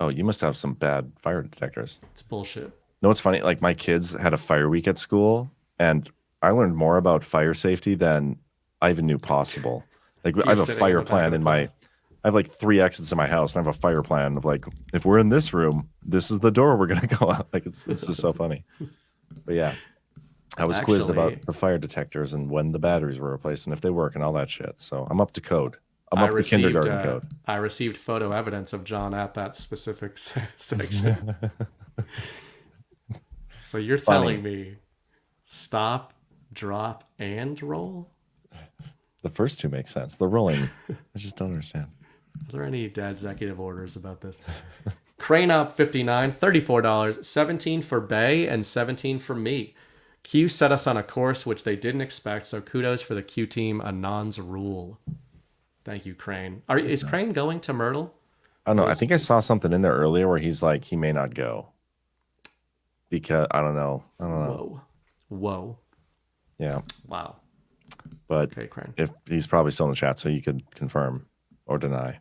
Oh, you must have some bad fire detectors. It's bullshit. No, it's funny. Like my kids had a fire week at school, and I learned more about fire safety than I even knew possible. Like I have a fire plan in my. I have like 3 exits in my house, and I have a fire plan of like, if we're in this room, this is the door we're gonna go out. Like it's just so funny. But yeah, I was quizzed about the fire detectors and when the batteries were replaced and if they work and all that shit. So I'm up to code. I'm up to kindergarten code. I received photo evidence of John at that specific section. So you're telling me stop, drop, and roll? The first two make sense. The rolling, I just don't understand. Are there any executive orders about this? Crane Up 59, $34, 17 for Bay and 17 for me. Q set us on a course which they didn't expect, so kudos for the Q team. Anon's rule. Thank you, Crane. Is Crane going to Myrtle? I don't know. I think I saw something in there earlier where he's like, he may not go. Because, I don't know. Whoa. Yeah. Wow. But okay, Crane. If he's probably still in the chat, so you could confirm or deny.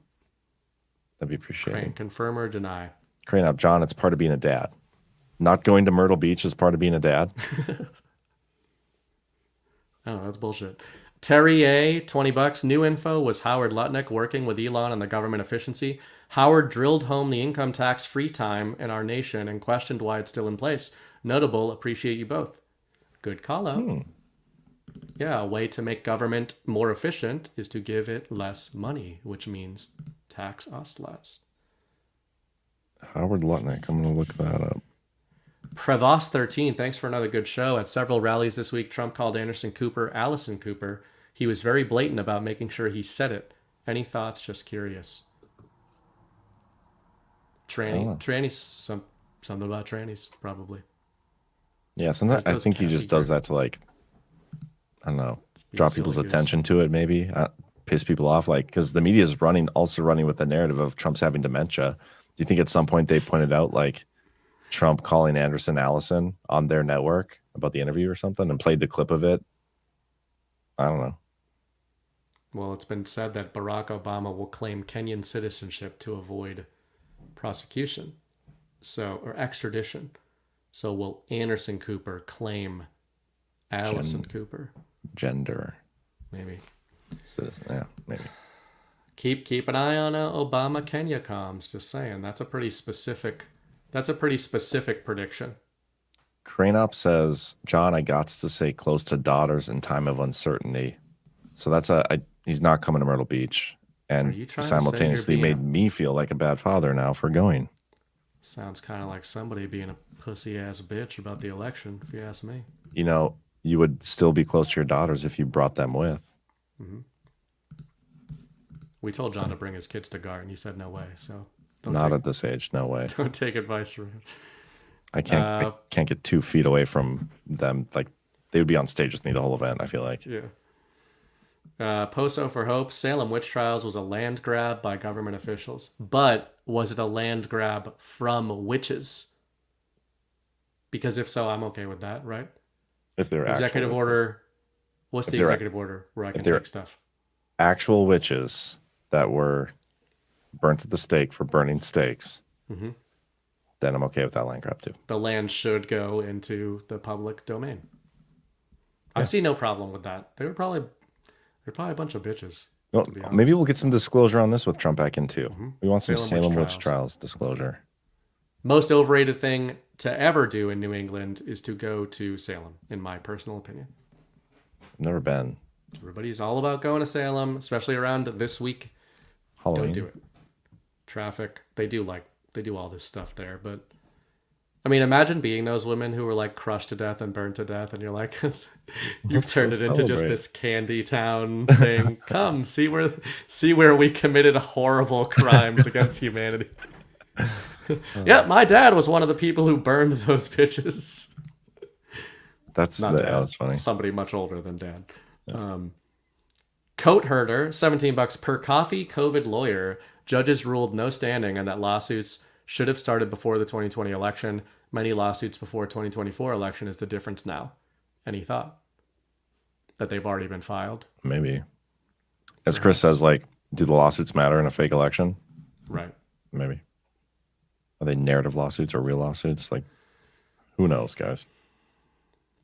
That'd be appreciated. Crane, confirm or deny? Crane Up, John, it's part of being a dad. Not going to Myrtle Beach is part of being a dad. Oh, that's bullshit. Terry A, $20. New info was Howard Lutnick working with Elon on the government efficiency. Howard drilled home the income tax free time in our nation and questioned why it's still in place. Notable, appreciate you both. Good call out. Yeah, a way to make government more efficient is to give it less money, which means tax us less. Howard Lutnick. I'm going to look that up. Prevost13, thanks for another good show. At several rallies this week, Trump called Anderson Cooper Allison Cooper. He was very blatant about making sure he said it. Any thoughts? Just curious. Trannies, something about trannies, probably. Yeah, sometimes I think he just does that to, like, I don't know, draw people's attention to it, maybe piss people off, like, because the media is also running with the narrative of Trump's having dementia. Do you think at some point they pointed out, like, Trump calling Anderson Allison on their network about the interview or something and played the clip of it? I don't know. Well, it's been said that Barack Obama will claim Kenyan citizenship to avoid prosecution, or extradition. So will Anderson Cooper claim Allison Cooper? Gender. Maybe. Citizen, yeah, maybe. Keep an eye on Obama Kenya comms. Just saying, that's a pretty specific prediction. Cranop says, John, I got to say close to daughters in time of uncertainty. So that's he's not coming to Myrtle Beach, and simultaneously made me feel like a bad father now for going. Sounds kind of like somebody being a pussy ass bitch about the election, if you ask me. You know, you would still be close to your daughters if you brought them with. Mm-hmm. We told John to bring his kids to Garden. He said no way. So not at this age, no way. Don't take advice from him. I can't get 2 feet away from them. Like, they would be on stage with me the whole event, I feel like. Yeah. Poso for Hope, Salem witch trials was a land grab by government officials. But was it a land grab from witches? Because if so, I'm okay with that, right? If they're executive order, what's the executive order where I can take stuff? Actual witches that were burnt at the stake for burning stakes, then I'm okay with that land grab too. The land should go into the public domain. I see no problem with that. They're probably a bunch of bitches. Well, maybe we'll get some disclosure on this with Trump back in too. We want some Salem witch trials disclosure. Most overrated thing to ever do in New England is to go to Salem, in my personal opinion. Never been. Everybody's all about going to Salem, especially around this week. Halloween. Don't do it. Traffic. They do all this stuff there, but I mean, imagine being those women who were like crushed to death and burned to death, and you're like, you've turned it into just this candy town thing. Come see where we committed horrible crimes against humanity. Yeah, my dad was one of the people who burned those bitches. That's funny. Somebody much older than Dad. Yeah. Coat herder, $17 per coffee. COVID lawyer. Judges ruled no standing and that lawsuits should have started before the 2020 election. Many lawsuits before 2024 election is the difference now. Any thought that they've already been filed? Maybe. As Chris says, like, do the lawsuits matter in a fake election? Right. Maybe. Are they narrative lawsuits or real lawsuits? Like, who knows, guys?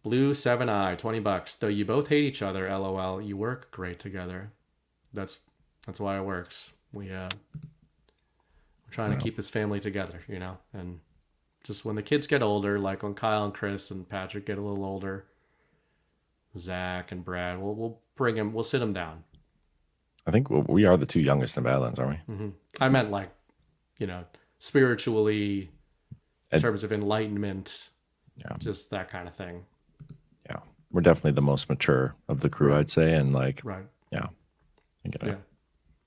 Blue 7i, $20. Though you both hate each other, LOL. You work great together. That's why it works. We're trying to keep this family together, you know. And just when the kids get older, like when Kyle and Chris and Patrick get a little older, Zach and Brad, we'll bring him. We'll sit them down. I think we are the 2 youngest in Badlands, aren't we? Mm-hmm. I meant like, you know, spiritually, in terms of enlightenment, just that kind of thing. Yeah, we're definitely the most mature of the crew, I'd say, and like, yeah, I get it. Yeah.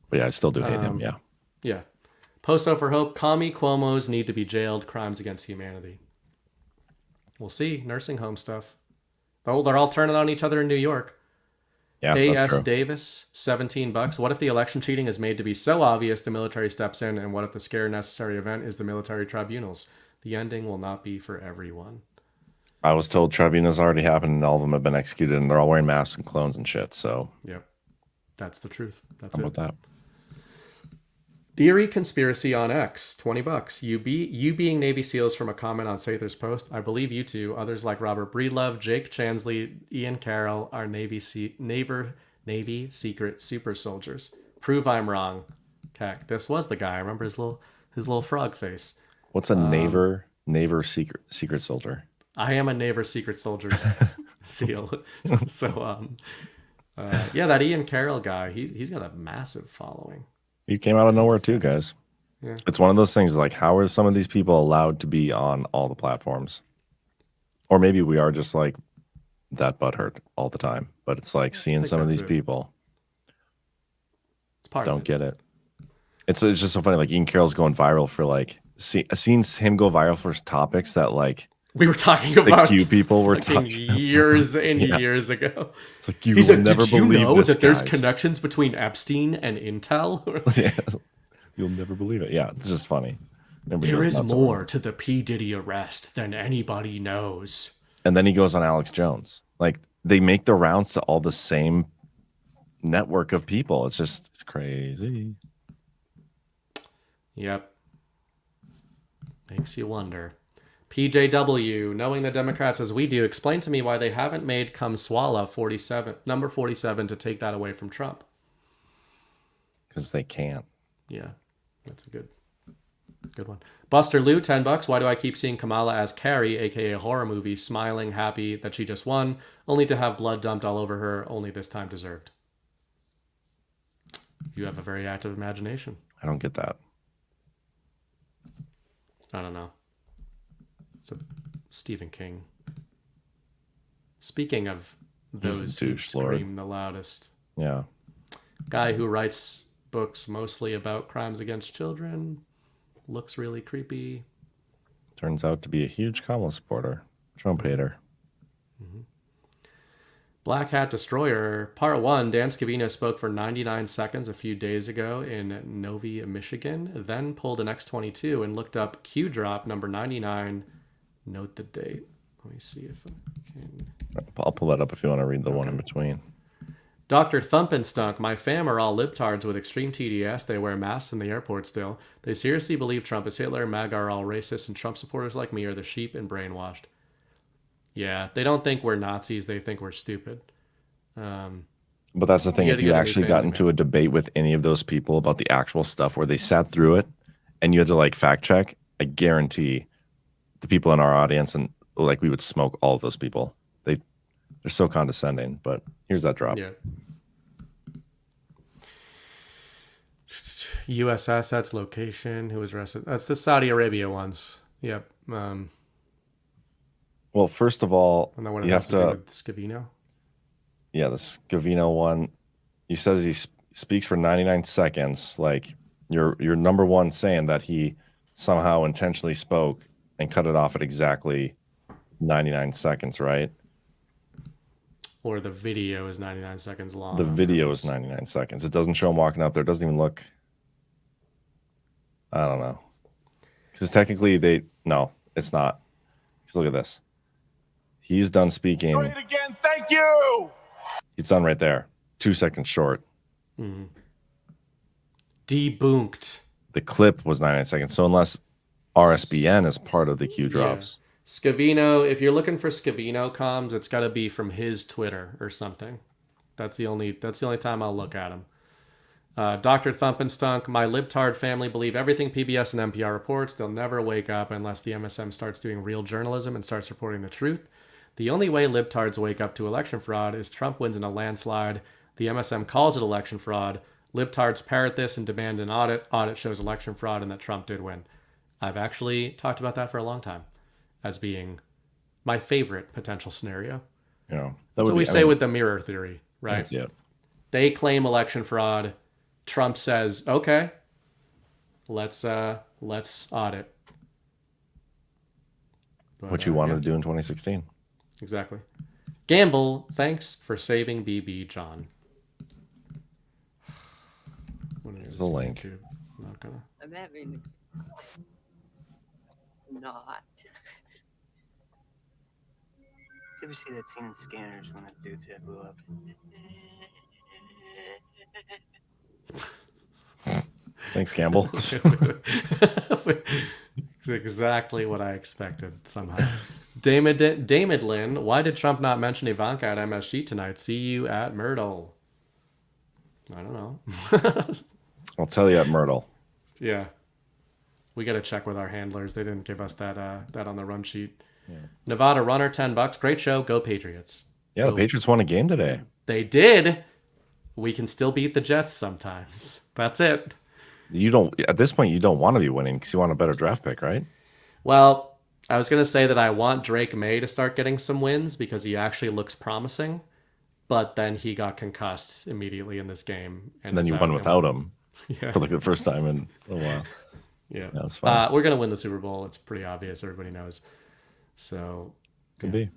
But yeah, I still do hate him. Yeah. Yeah. Posto for Hope. Commie Cuomo's need to be jailed. Crimes against humanity. We'll see. Nursing home stuff. Oh, they're all turning on each other in New York. Yeah, A.S. that's true. Davis, $17. What if the election cheating is made to be so obvious the military steps in, and what if the scare necessary event is the military tribunals? The ending will not be for everyone. I was told tribunals already happened and all of them have been executed, and they're all wearing masks and clones and shit. So, yep, that's the truth. That's how about that? Theory conspiracy on X, $20. You being Navy SEALs from a comment on Sather's post. I believe you two. Others like Robert Breedlove, Jake Chansley, Ian Carroll are Navy secret super soldiers. Prove I'm wrong. Heck, this was the guy. I remember his little frog face. What's a Naver secret soldier? I am a Naver secret soldier. Seal. So, yeah, that Ian Carroll guy, he's got a massive following. He came out of nowhere too, guys. Yeah. It's one of those things like, how are some of these people allowed to be on all the platforms? Or maybe we are just like that butthurt all the time. But it's like seeing some of these people don't get it. It's just so funny. Like Ian Carroll's going viral for like seeing him go viral for topics that like we were talking about the Q people were talking years and years ago. It's like you He's will like, never did you believe know this, that there's guys." connections between Epstein and Intel? Yeah. You'll never believe it. Yeah, it's just funny. Everybody There goes is nuts more over it. to the P. Diddy arrest than anybody knows. And then he goes on Alex Jones. Like they make the rounds to all the same network of people. It's crazy. Yep. Makes you wonder. PJW, knowing the Democrats as we do, explain to me why they haven't made Kamswala number 47 to take that away from Trump. Because they can't. Yeah, that's a good one. Buster Lou, $10. Why do I keep seeing Kamala as Carrie, aka a horror movie, smiling, happy that she just won, only to have blood dumped all over her, only this time deserved? You have a very active imagination. I don't get that. I don't know. It's a Stephen King. Speaking of those who scream the loudest. Yeah. Guy who writes books mostly about crimes against children. Looks really creepy. Turns out to be a huge Kamala supporter. Trump hater. Mm-hmm. Black Hat Destroyer, Part 1. Dan Scavino spoke for 99 seconds a few days ago in Novi, Michigan, then pulled an X-22 and looked up Q drop number 99. Note the date. Let me see if I can... I'll pull that up if you want to read the one in between. Dr. Thumpenstunk, my fam are all libtards with extreme TDS. They wear masks in the airport still. They seriously believe Trump is Hitler, MAGA are all racist, and Trump supporters like me are the sheep and brainwashed. Yeah, they don't think we're Nazis. They think we're stupid. But that's the thing. If you actually got into a debate with any of those people about the actual stuff where they sat through it and you had to like fact check, I guarantee the people in our audience and like we would smoke all of those people. They're so condescending, but here's that drop. Yeah. U.S. assets, location, who was arrested. That's the Saudi Arabia ones. Yep. Well, first of all, And then what you have to do with Scavino? Yeah, the Scavino one. He says he speaks for 99 seconds. Like you're number one saying that he somehow intentionally spoke and cut it off at exactly 99 seconds, right? Or the video is 99 seconds long. The video is 99 seconds. It doesn't show him walking up there. It doesn't even look. I don't know. Because technically no, it's not. Because look at this. He's done speaking. Great again. Thank you. It's done right there. 2 seconds short. Mm-hmm. Debunked. The clip was 99 seconds. So unless RSBN is part of the Q drops. Yeah. Scavino, if you're looking for Scavino comms, it's got to be from his Twitter or something. That's the only time I'll look at him. Dr. Thumpenstunk, my libtard family believe everything PBS and NPR reports. They'll never wake up unless the MSM starts doing real journalism and starts reporting the truth. The only way libtards wake up to election fraud is Trump wins in a landslide. The MSM calls it election fraud. Libtards parrot this and demand an audit. Audit shows election fraud and that Trump did win. I've actually talked about that for a long time as being my favorite potential scenario. Yeah, that's what we say with the mirror theory, right? Yeah. They claim election fraud. Trump says, "Okay, let's audit." But, What you wanted to do in 2016. Exactly. Gamble, thanks for saving BB John. There's the link. I'm not gonna. I'm having not. You ever see that scene in Scanners when that dude's head blew up? Thanks, Campbell. It's exactly what I expected somehow. Damodlin, why did Trump not mention Ivanka at MSG tonight? See you at Myrtle. I don't know. I'll tell you at Myrtle. Yeah. We got to check with our handlers. They didn't give us that on the run sheet. Yeah. Nevada Runner, $10. Great show. Go Patriots. Yeah, the Patriots won a game today. They did. We can still beat the Jets sometimes. That's it. You don't at this point. You don't want to be winning because you want a better draft pick, right? Well, I was going to say that I want Drake May to start getting some wins because he actually looks promising, but then he got concussed immediately in this game, And then you won without him Yeah. for like the first time in a while. Yeah, that's fine. We're going to win the Super Bowl. It's pretty obvious. Everybody knows. So Could be.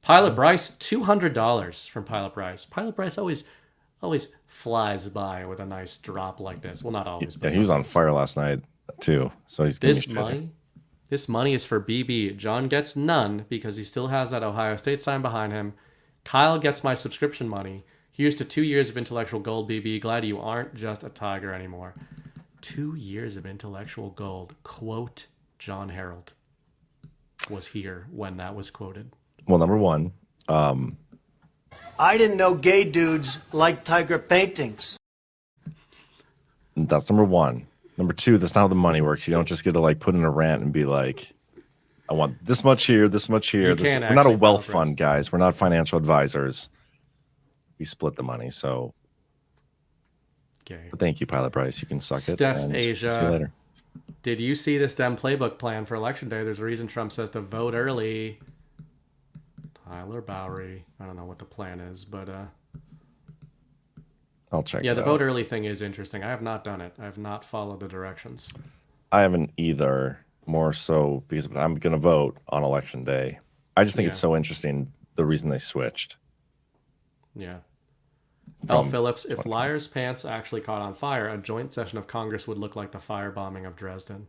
Pilot Bryce, $200 from Pilot Bryce. Pilot Bryce always flies by with a nice drop like this. Well, not always. Yeah, he was on fire last night too. So he's This money is for BB. John gets none because he still has that Ohio State sign behind him. Kyle gets my subscription money. Here's to 2 years of intellectual gold, BB. Glad you aren't just a tiger anymore. 2 years of intellectual gold. Quote John Harold was here when that was quoted. Well, number one, I didn't know gay dudes liked tiger paintings. that's number one. Number two, that's not how the money works. You don't just get to like put in a rant and be like, I want this much here, this much here. We're not a wealth fund, guys. We're not financial advisors. We split the money. So okay. But thank you, Pilot Bryce. You can suck it. Steph and Asia. See you later. Did you see this Dem playbook plan for Election Day? There's a reason Trump says to vote early. Tyler Bowery. I don't know what the plan is, but I'll check. yeah, it the out. vote early thing is interesting. I have not done it. I have not followed the directions. I haven't either. More so because I'm going to vote on Election Day. I just think it's so interesting the reason they switched. Yeah. L. Phillips, if Liar's Pants actually caught on fire, a joint session of Congress would look like the firebombing of Dresden.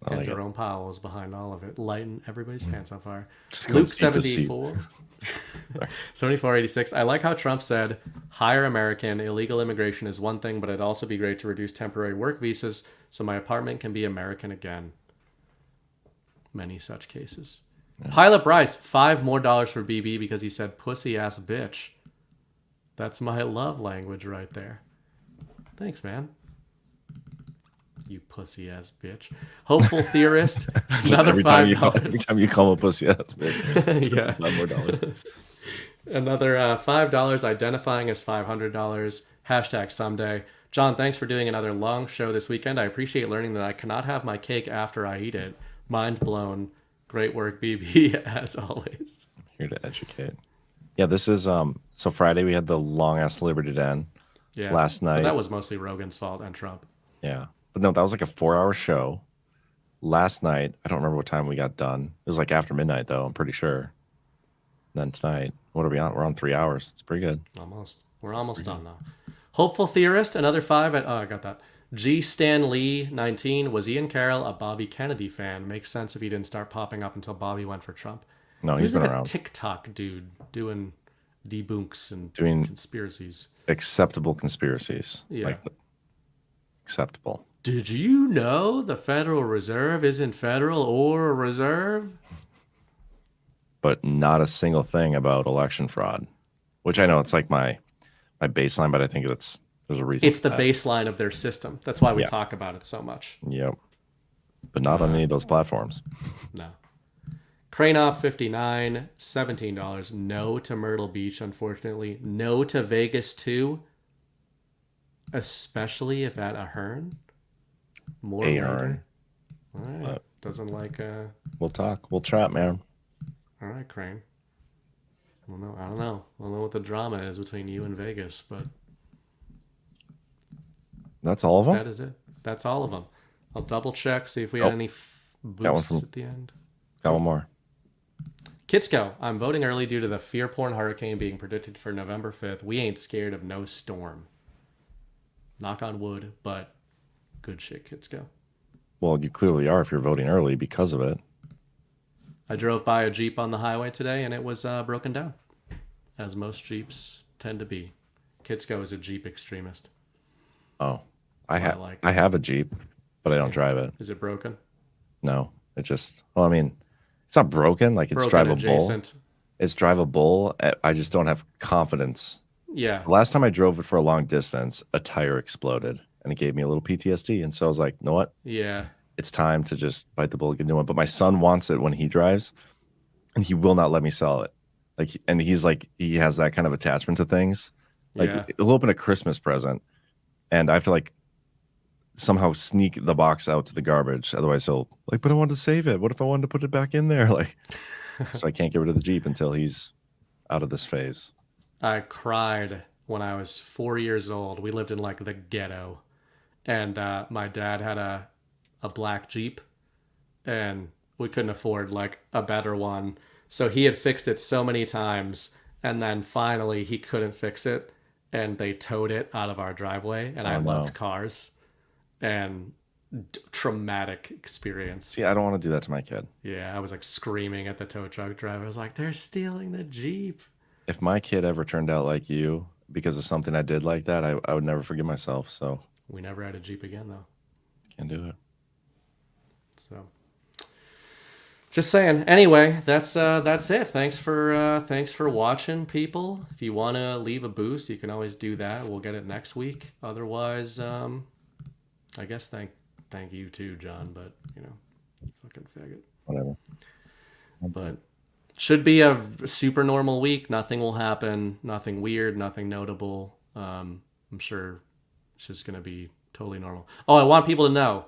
And Jerome Powell was behind all of it, lighting everybody's pants on fire. Luke 74. 7486. I like how Trump said, hire American, illegal immigration is one thing, but it'd also be great to reduce temporary work visas so my apartment can be American again. Many such cases. Pilot Bryce, $5 more for BB because he said pussy ass bitch. That's my love language right there. Thanks, man. You pussy ass bitch. Hopeful theorist, another every time $5. every time you call him a pussy ass bitch, Yeah. $5 more. Another $5 identifying as $500. Hashtag someday. John, thanks for doing another long show this weekend. I appreciate learning that I cannot have my cake after I eat it. Mind blown. Great work, BB, as always. Here to educate. Yeah, this is so Friday we had the long ass Liberty Den. Yeah. Last night. But that was mostly Rogan's fault and Trump. Yeah. But no, that was like a 4-hour show. Last night, I don't remember what time we got done. It was like after midnight though, I'm pretty sure. Then tonight, what are we on? We're on 3 hours. It's pretty good. Almost. We're almost done now. Hopeful theorist, another 5. Oh, I got that. G. Stan Lee, 19. Was Ian Carroll a Bobby Kennedy fan? Makes sense if he didn't start popping up until Bobby went for Trump. No, He's he's been like around. a TikTok dude doing debunks and Doing conspiracies. Acceptable conspiracies. Yeah. Like acceptable. Did you know the Federal Reserve isn't federal or a reserve? But not a single thing about election fraud. Which I know it's like my baseline, but I think there's a reason. It's for the that. baseline of their system. That's why we Yeah. talk about it so much. Yep. But not on any of those platforms. No. Cranop 59, $17. No to Myrtle Beach, unfortunately. No to Vegas too. Especially if at Ahern. More Ahern. later. All right. Doesn't like We'll talk. We'll chat, man. all right, Crane. I don't know. I don't know what the drama is between you and Vegas, but That's all of them? that is it. That's all of them. I'll double check, see if we Oh, had any got one boosts from- at the end. Got one more. Kitsko, I'm voting early due to the fear porn hurricane being predicted for November 5th. We ain't scared of no storm. Knock on wood, but good shit, Kitsko. Well, you clearly are if you're voting early because of it. I drove by a Jeep on the highway today and it was broken down, as most Jeeps tend to be. Kitsko is a Jeep extremist. Oh, I like have a Jeep, but I don't drive it. Is it broken? No, it just. Well, I mean, it's not broken. Like it's Broken drivable. adjacent. It's drivable. I just don't have confidence. Yeah. The last time I drove it for a long distance, a tire exploded, and it gave me a little PTSD. And so I was like, you know what? Yeah. It's time to just bite the bullet, get a new one. But my son wants it when he drives and he will not let me sell it. Like, and he's like, he has that kind of attachment to things. Like, Yeah. he'll open a Christmas present, and I have to like somehow sneak the box out to the garbage. Otherwise, he'll like, but I wanted to save it. What if I wanted to put it back in there? Like, so I can't get rid of the Jeep until he's out of this phase. I cried when I was 4 years old. We lived in like the ghetto, and my dad had a black Jeep, and we couldn't afford like a better one. So he had fixed it so many times, and then finally he couldn't fix it, and they towed it out of our driveway. And I loved cars, and traumatic experience. See, I don't want to do that to my kid. Yeah, I was like screaming at the tow truck driver. I was like, "They're stealing the Jeep." If my kid ever turned out like you because of something I did like that, I would never forgive myself. So We never had a Jeep again, though. Can't do it. So, just saying. Anyway, that's it. Thanks for watching, people. If you want to leave a boost, you can always do that. We'll get it next week. Otherwise, I guess thank you too, John. But you know, fucking faggot. Whatever. But should be a super normal week. Nothing will happen. Nothing weird. Nothing notable. I'm sure it's just gonna be totally normal. Oh, I want people to know.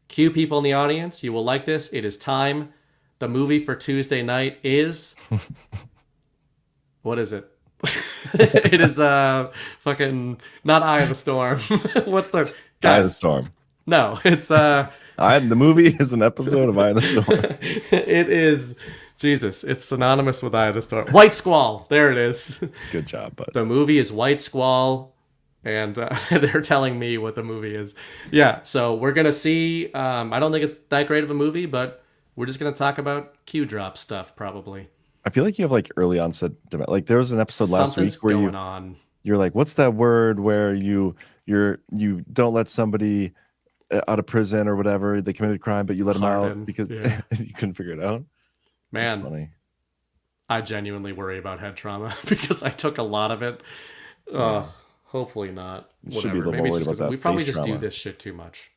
Cue people in the audience. You will like this. It is time. The movie for Tuesday night is... What is it? It is fucking... Not Eye of the Storm. What's the... Eye of the Storm. No, it's... The movie is an episode of Eye of the Storm. It is... Jesus, it's synonymous with Eye of the Storm. White Squall. There it is. Good job, bud. The movie is White Squall. And they're telling me what the movie is. Yeah, so we're going to see. I don't think it's that great of a movie, but we're just going to talk about Q drop stuff, probably. I feel like you have like early onset dementia. Like there was an episode last week where you're like, what's that word where you don't let somebody out of prison or whatever, they committed a crime, but you let them out because you couldn't figure it out? Man, that's funny. I genuinely worry about head trauma because I took a lot of it. Hopefully not. You should be a Whatever. little Maybe more it's worried just about 'cause we that probably face just do trauma. this shit too much.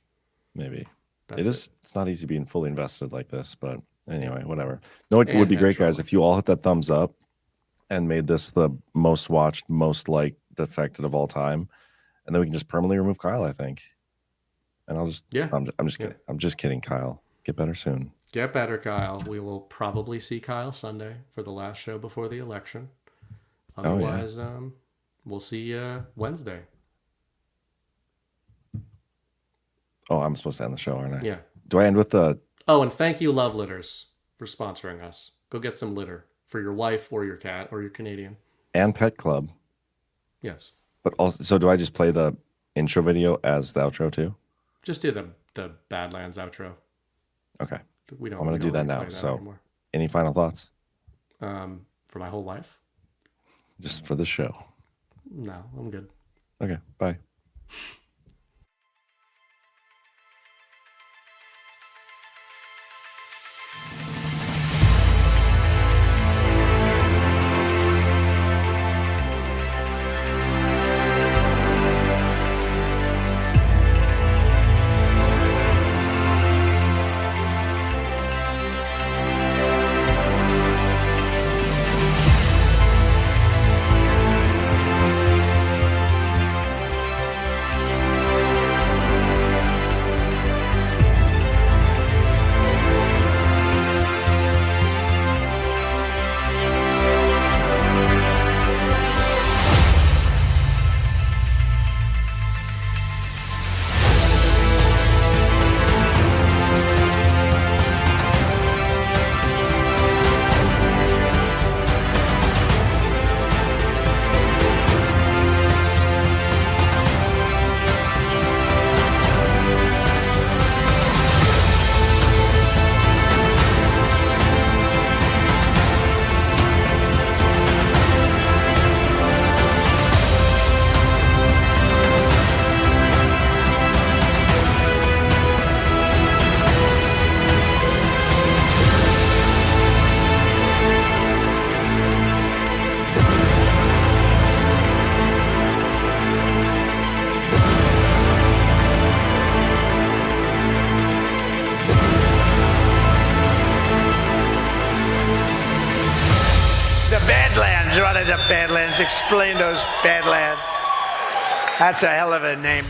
Maybe. That's It's not easy being fully invested like this, but anyway, whatever. No, it And would be head great, guys, trauma. if you all hit that thumbs up and made this the most watched, most liked Defected of all time, and then we can just permanently remove Kyle, I think. And I'll just I'm just kidding. I'm just kidding, Kyle. Get better soon. Get better, Kyle. We will probably see Kyle Sunday for the last show before the election. Otherwise, we'll see you Wednesday. Oh, I'm supposed to end the show, aren't I? Yeah. Do I end with the Oh, and thank you, Love Litters, for sponsoring us. Go get some litter for your wife or your cat or your Canadian. and Pet Club? Yes. But also, so do I just play the intro video as the outro too? Just do the Badlands outro. Okay. We don't. I'm gonna we do don't that really now. play So, anymore. any final thoughts? For my whole life? Just for the show. No, I'm good. Okay. Bye. running to Badlands. Explain those Badlands. That's a hell of a name.